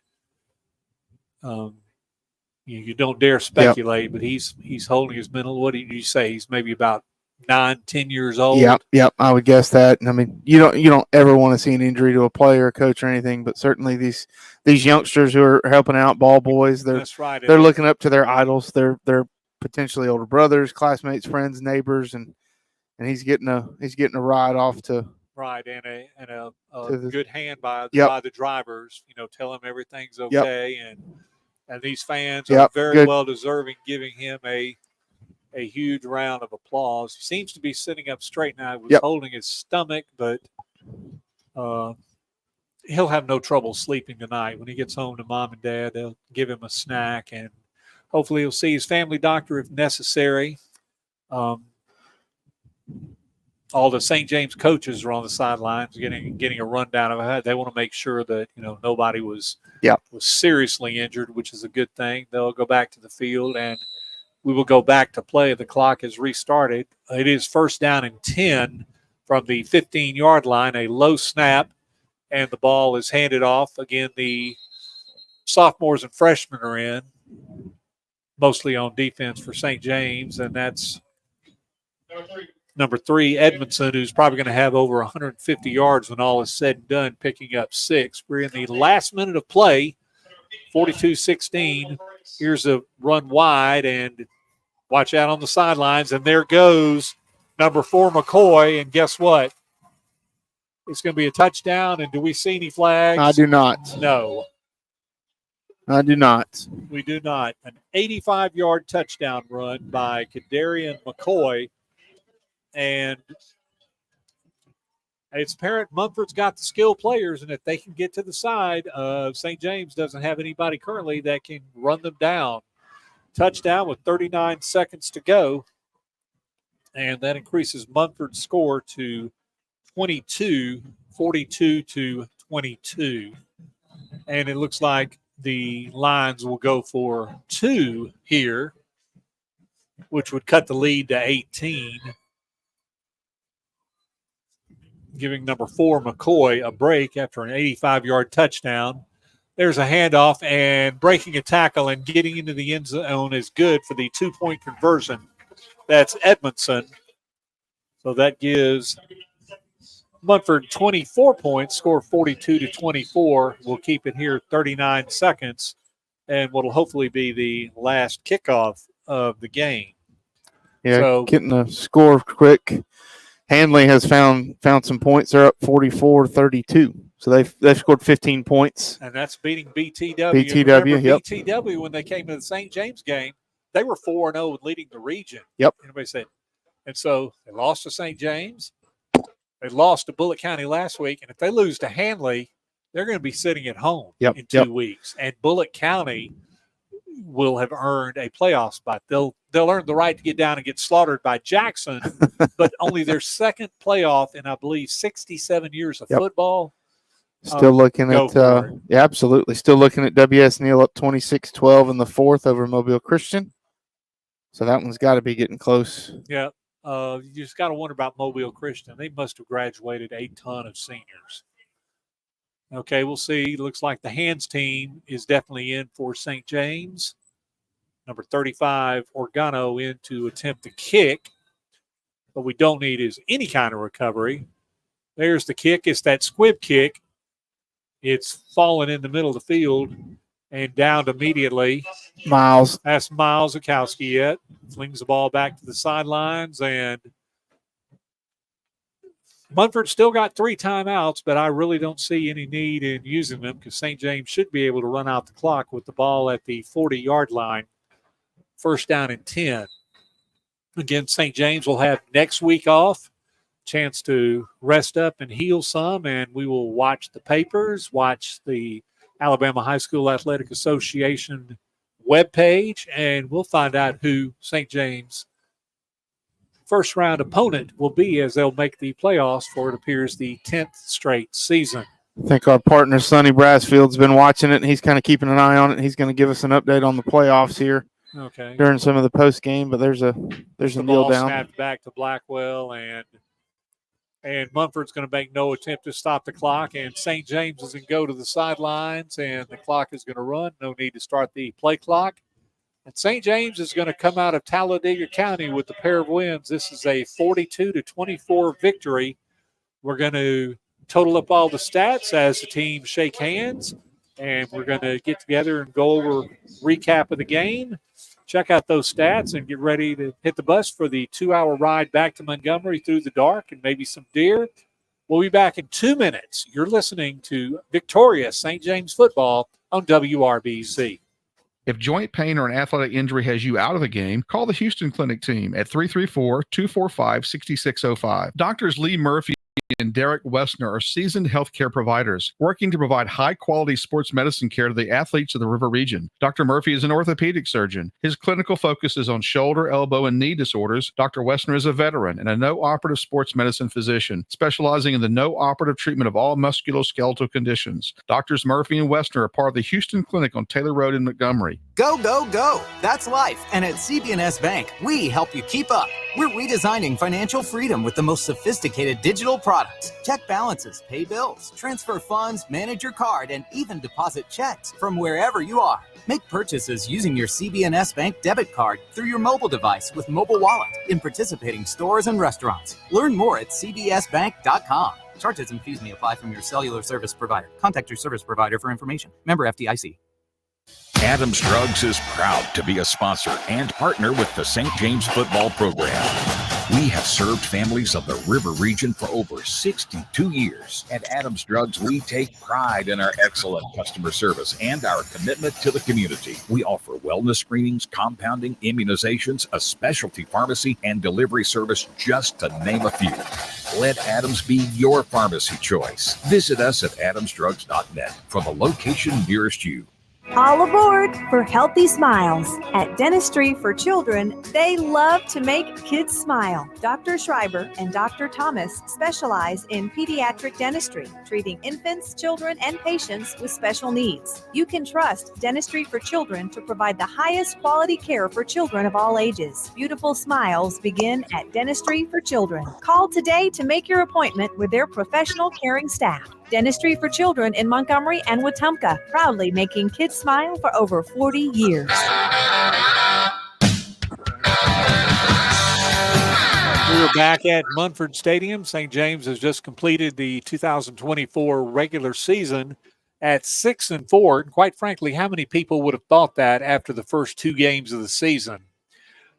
you don't dare speculate. But he's holding his mental. What did you say? He's maybe about 9-10 years old. Yep. I would guess that. And I mean, you don't ever want to see an injury to a player, a coach, or anything. But certainly these youngsters who are helping out, ball boys, That's right. They're looking up to their idols. They're potentially older brothers, classmates, friends, neighbors, and he's getting a ride off to. Right, and a good hand by the drivers. Tell him everything's Yep. okay, and these fans are very well deserving, giving him a huge round of applause. He seems to be sitting up straight now. He was holding his stomach, but he'll have no trouble sleeping tonight. When he gets home to mom and dad, they'll give him a snack, and hopefully he'll see his family doctor if necessary. All the St. James coaches are on the sidelines getting a rundown of it. They want to make sure that nobody was seriously injured, which is a good thing. They'll go back to the field, and we will go back to play. The clock has restarted. It is first down and 10 from the 15-yard line, a low snap, and the ball is handed off. Again, the sophomores and freshmen are in, mostly on defense for St. James, and that's number 3, Edmondson, who's probably going to have over 150 yards when all is said and done, picking up 6. We're in the last minute of play, 42-16. Here's a run wide, and watch out on the sidelines, and there goes number 4, McCoy, and guess what? It's going to be a touchdown, and do we see any flags? I do not. No. I do not. We do not. An 85-yard touchdown run by Kadarian McCoy, and it's apparent Munford's got the skilled players, and if they can get to the side, St. James doesn't have anybody currently that can run them down. Touchdown with 39 seconds to go, and that increases Munford's score to 22, 42-22. And it looks like the Lions will go for 2 here, which would cut the lead to 18. Giving number 4, McCoy, a break after an 85-yard touchdown. There's a handoff, and breaking a tackle and getting into the end zone is good for the 2-point conversion. That's Edmondson. So that gives Munford 24 points, score 42-24. We'll keep it here 39 seconds, and what'll hopefully be the last kickoff of the game. Yeah, So, getting a score quick. Hanley has found some points. They're up 44-32. So they've scored 15 points. and that's beating BTW. BTW, Remember, yep. BTW, when they came to the St. James game, they were 4-0 and leading the region. Yep. Everybody said. And so they lost to St. James. They lost to Bullitt County last week. And if they lose to Hanley, they're going to be sitting at home in 2 weeks. And Bullitt County will have earned a playoff spot. They'll earn the right to get down and get slaughtered by Jackson, but only their second playoff in, I believe, 67 years of football. Still looking at yeah, absolutely. Still looking at W.S. Neal up 26-12 in the fourth over Mobile Christian. So that one's got to be getting close. Yeah. You just got to wonder about Mobile Christian. They must have graduated a ton of seniors. Okay, we'll see. Looks like the hands team is definitely in for St. James. Number 35, Organo, in to attempt the kick. What we don't need is any kind of recovery. There's the kick. It's that squib kick. It's fallen in the middle of the field and downed immediately. Miles. That's Miles Zukowski yet. Flings the ball back to the sidelines, and Munford still got 3 timeouts, but I really don't see any need in using them because St. James should be able to run out the clock with the ball at the 40-yard line. First down and 10. Again, St. James will have next week off, chance to rest up and heal some, and we will watch the papers, watch the Alabama High School Athletic Association webpage, and we'll find out who St. James' first-round opponent will be as they'll make the playoffs for, it appears, the 10th straight season. I think our partner, Sonny Brassfield's been watching it, and he's kind of keeping an eye on it. He's going to give us an update on the playoffs here during some of the post-game, but there's a kneel down. Snapped back to Blackwell, and Munford's going to make no attempt to stop the clock, and St. James is going to go to the sidelines, and the clock is going to run. No need to start the play clock. And St. James is going to come out of Talladega County with a pair of wins. This is a 42-24 victory. We're going to total up all the stats as the teams shake hands, and we're going to get together and go over recap of the game, check out those stats, and get ready to hit the bus for the 2-hour ride back to Montgomery through the dark and maybe some deer. We'll be back in 2 minutes. You're listening to victorious St. James football on WRBC. If joint pain or an athletic injury has you out of the game, call the Houston Clinic team at 334-245-6605. Doctors Lee Murphy and Derek Wessner are seasoned healthcare providers working to provide high-quality sports medicine care to the athletes of the River Region. Dr. Murphy is an orthopedic surgeon. His clinical focus is on shoulder, elbow, and knee disorders. Dr. Wessner is a veteran and a no-operative sports medicine physician, specializing in the no-operative treatment of all musculoskeletal conditions. Doctors Murphy and Wessner are part of the Houston Clinic on Taylor Road in Montgomery. Go, go, go. That's life. And at CB&S Bank, we help you keep up. We're redesigning financial freedom with the most sophisticated digital products. Check balances, pay bills, transfer funds, manage your card, and even deposit checks from wherever you are. Make purchases using your CB&S Bank debit card through your mobile device with Mobile Wallet in participating stores and restaurants. Learn more at cbsbank.com. Charges and fees may apply from your cellular service provider. Contact your service provider for information. Member FDIC. Adams Drugs is proud to be a sponsor and partner with the St. James football program. We have served families of the River Region for over 62 years. At Adams Drugs, we take pride in our excellent customer service and our commitment to the community. We offer wellness screenings, compounding, immunizations, a specialty pharmacy, and delivery service, just to name a few. Let Adams be your pharmacy choice. Visit us at adamsdrugs.net for the location nearest you. All aboard for Healthy Smiles. At Dentistry for Children, they love to make kids smile. Dr. Schreiber and Dr. Thomas specialize in pediatric dentistry, treating infants, children, and patients with special needs. You can trust Dentistry for Children to provide the highest quality care for children of all ages. Beautiful smiles begin at Dentistry for Children. Call today to make your appointment with their professional caring staff. Dentistry for Children in Montgomery and Wetumpka, proudly making kids smile for over 40 years. We're back at Munford Stadium. St. James has just completed the 2024 regular season at 6-4. And quite frankly, how many people would have thought that after the first 2 games of the season?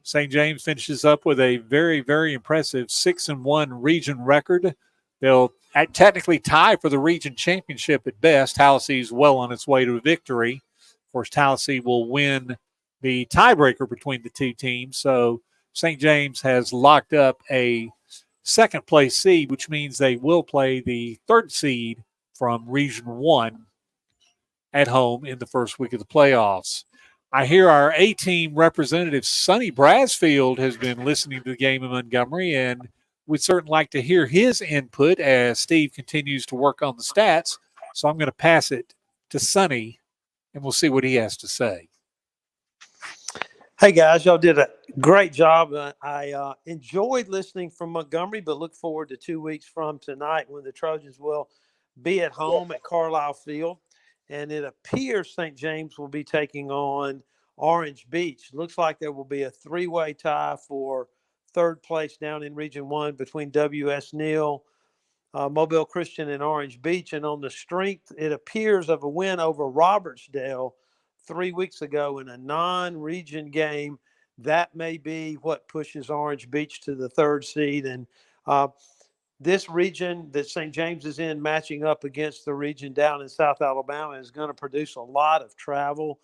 St. James finishes up with a very, very impressive 6-1 region record. They'll technically tie for the region championship at best. Halsey's well on its way to a victory. Of course, Tallahassee will win the tiebreaker between the two teams. So St. James has locked up a second-place seed, which means they will play the third seed from Region 1 at home in the first week of the playoffs. I hear our A-team representative, Sonny Brasfield, has been listening to the game in Montgomery, and we'd certainly like to hear his input as Steve continues to work on the stats. So I'm going to pass it to Sonny, and we'll see what he has to say. Hey, guys, y'all did a great job. I enjoyed listening from Montgomery, but look forward to 2 weeks from tonight when the Trojans will be at home at Carlisle Field. And it appears St. James will be taking on Orange Beach. Looks like there will be a 3-way tie for third place down in Region 1 between W.S. Neal, Mobile Christian, and Orange Beach. And on the strength, it appears, of a win over Robertsdale 3 weeks ago in a non-region game, that may be what pushes Orange Beach to the third seed. And this region that St. James is in, matching up against the region down in South Alabama, is going to produce a lot of travel.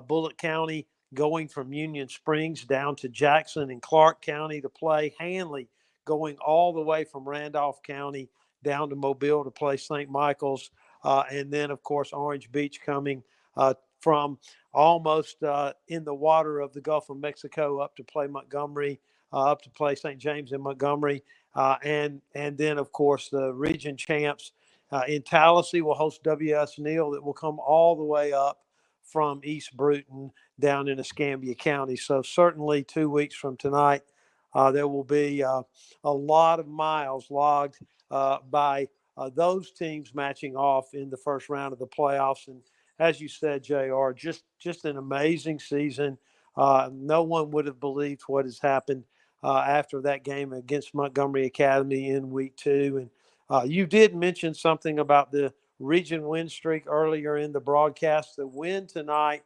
Bullitt County going from Union Springs down to Jackson and Clark County to play. Hanley going all the way from Randolph County down to Mobile to play St. Michael's. And then, of course, Orange Beach coming from almost in the water of the Gulf of Mexico up to play Montgomery, up to play St. James in Montgomery. And then, of course, the region champs in Tallahassee will host W.S. Neal, that will come all the way up from East Bruton down in Escambia County. So certainly 2 weeks from tonight, there will be a lot of miles logged by those teams matching off in the first round of the playoffs. And as you said, JR, just an amazing season. No one would have believed what has happened after that game against Montgomery Academy in week 2. And you did mention something about the region win streak earlier in the broadcast. The win tonight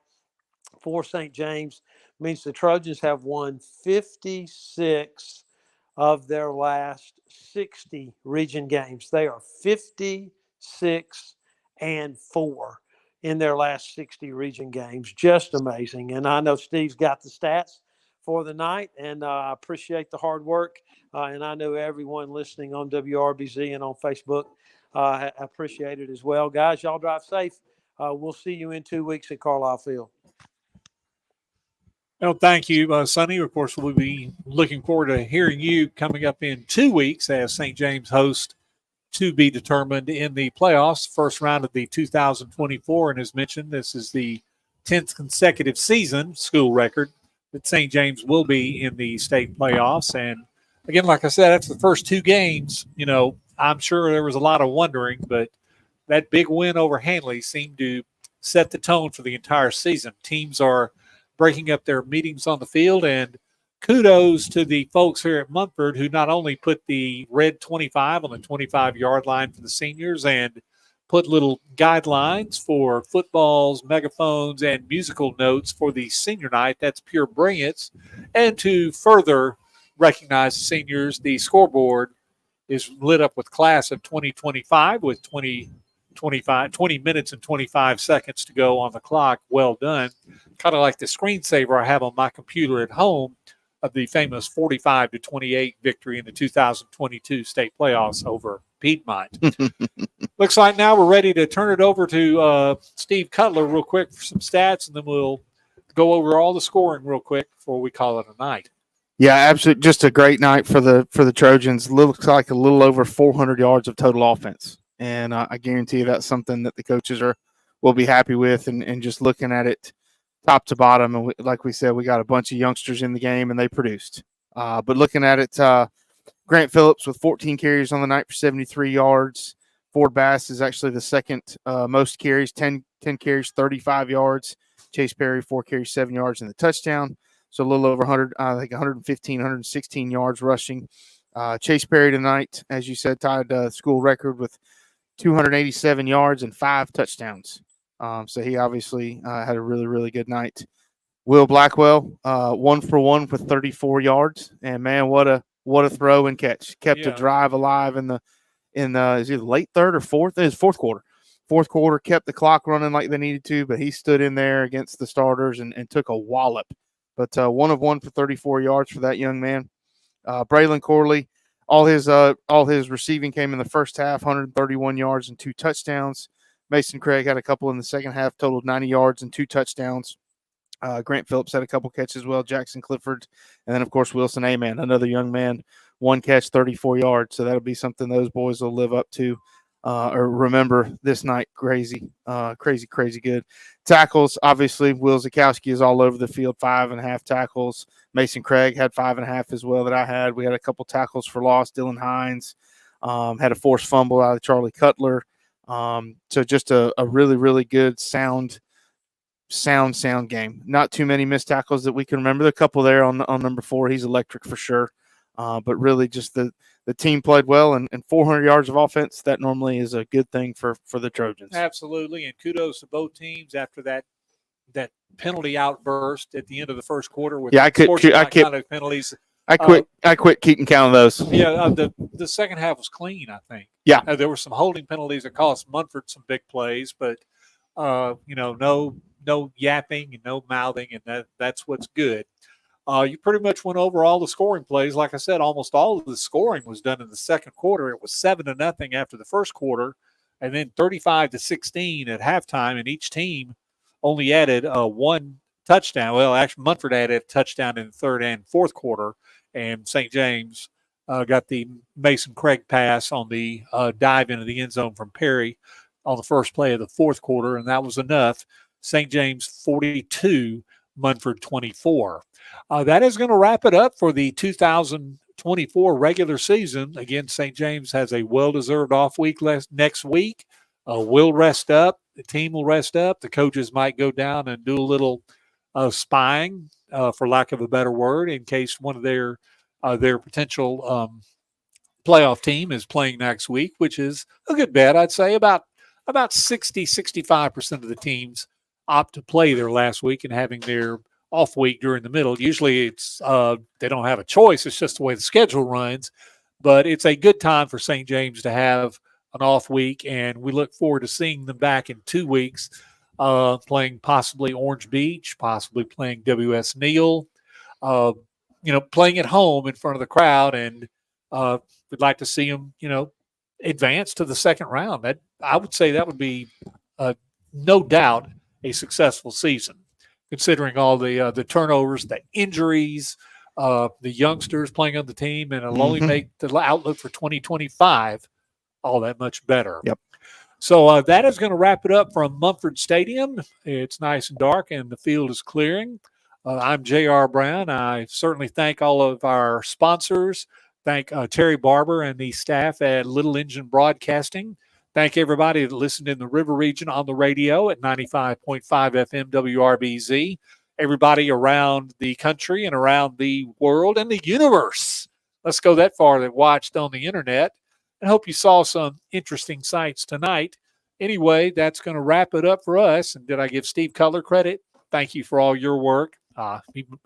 for St. James means the Trojans have won 56 of their last 60 region games. They are 56-4 in their last 60 region games. Just amazing. And I know Steve's got the stats for the night, and I appreciate the hard work. And I know everyone listening on WRBZ and on Facebook appreciate it as well. Guys, y'all drive safe. We'll see you in 2 weeks at Carlisle Field. Well, thank you, Sonny. Of course, we'll be looking forward to hearing you coming up in 2 weeks as St. James host to be determined in the playoffs, first round of the 2024. And as mentioned, this is the 10th consecutive season, school record, that St. James will be in the state playoffs. And again, like I said, that's the first 2 games. You know, I'm sure there was a lot of wondering, but that big win over Hanley seemed to set the tone for the entire season. Teams are breaking up their meetings on the field, and kudos to the folks here at Munford who not only put the red 25 on the 25-yard line for the seniors and put little guidelines for footballs, megaphones, and musical notes for the senior night. That's pure brilliance. And to further recognize the seniors, the scoreboard is lit up with class of 2025 with 20 minutes and 25 seconds to go on the clock. Well done. Kind of like the screensaver I have on my computer at home of the famous 45-28 victory in the 2022 state playoffs over Piedmont. Looks like now we're ready to turn it over to Steve Cutler real quick for some stats, and then we'll go over all the scoring real quick before we call it a night. Yeah, absolutely. Just a great night for the Trojans. Looks like a little over 400 yards of total offense. And I guarantee you that's something that the coaches will be happy with. And just looking at it top to bottom, and like we said, we got a bunch of youngsters in the game, and they produced. But looking at it, Grant Phillips with 14 carries on the night for 73 yards. Ford Bass is actually the second most carries, 10 carries, 35 yards. Chase Perry, 4 carries, 7 yards in the touchdown. So a little over 100, I think 115, 116 yards rushing. Chase Perry tonight, as you said, tied school record with 287 yards and 5 touchdowns. So he obviously had a really, really good night. Will Blackwell, 1 for 1 with 34 yards, and man, what a throw and catch! Kept a drive alive in the is it late third or fourth? It was fourth quarter. Fourth quarter, kept the clock running like they needed to, but he stood in there against the starters and took a wallop. But 1 of 1 for 34 yards for that young man. Braylon Corley, all his receiving came in the first half, 131 yards and 2 touchdowns. Mason Craig had a couple in the second half, totaled 90 yards and 2 touchdowns. Grant Phillips had a couple catches as well, Jackson Clifford, and then, of course, Wilson Aman, another young man, 1 catch, 34 yards. So that'll be something those boys will live up to or remember this night. Crazy good. Tackles, obviously, Will Zukowski is all over the field, 5.5 tackles. Mason Craig had 5.5 as well that I had. We had a couple tackles for loss. Dylan Hines had a forced fumble out of Charlie Cutler. So just a really, really good sound game. Not too many missed tackles that we can remember. There are a couple there on number 4. He's electric for sure. But really just the team played well, and 400 yards of offense, that normally is a good thing for the Trojans. Absolutely, and kudos to both teams after that penalty outburst at the end of the first quarter with penalties. I quit keeping count of those. Yeah, the second half was clean, I think. Yeah. There were some holding penalties that cost Munford some big plays, but no yapping and no mouthing, and that's what's good. You pretty much went over all the scoring plays. Like I said, almost all of the scoring was done in the second quarter. It was 7-0 after the first quarter, and then 35-16 at halftime, and each team only added 1 touchdown. Well, actually, Munford added a touchdown in the third and fourth quarter, and St. James got the Mason Craig pass on the dive into the end zone from Perry on the first play of the fourth quarter, and that was enough. St. James 42, Munford 24. That is going to wrap it up for the 2024 regular season. Again, St. James has a well-deserved off week next week. We'll rest up. The team will rest up. The coaches might go down and do a little spying, for lack of a better word, in case one of their potential playoff team is playing next week, which is a good bet. I'd say about 60-65% of the teams opt to play their last week and having their off week during the middle. Usually it's they don't have a choice. It's just the way the schedule runs. But it's a good time for St. James to have an off week, and we look forward to seeing them back in 2 weeks, playing possibly Orange Beach, possibly playing W.S. Neal, playing at home in front of the crowd, and we'd like to see them, advance to the second round. That I would say that would be no doubt a successful season, considering all the turnovers, the injuries, the youngsters playing on the team, and it'll only make the outlook for 2025 all that much better. Yep. So that is going to wrap it up from Munford Stadium. It's nice and dark, and the field is clearing. I'm J.R. Brown. I certainly thank all of our sponsors. Thank Terry Barber and the staff at Little Engine Broadcasting. Thank everybody that listened in the River Region on the radio at 95.5 FM WRBZ. Everybody around the country and around the world and the universe. Let's go that far that watched on the internet. I hope you saw some interesting sights tonight. Anyway, that's going to wrap it up for us. And did I give Steve Cutler credit? Thank you for all your work.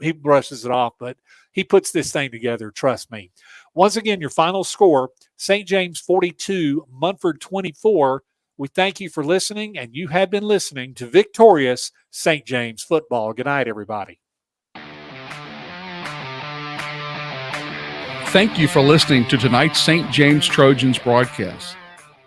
He brushes it off, but he puts this thing together. Trust me. Once again, your final score, St. James 42, Munford 24. We thank you for listening, and you have been listening to victorious St. James football. Good night, everybody. Thank you for listening to tonight's St. James Trojans broadcast.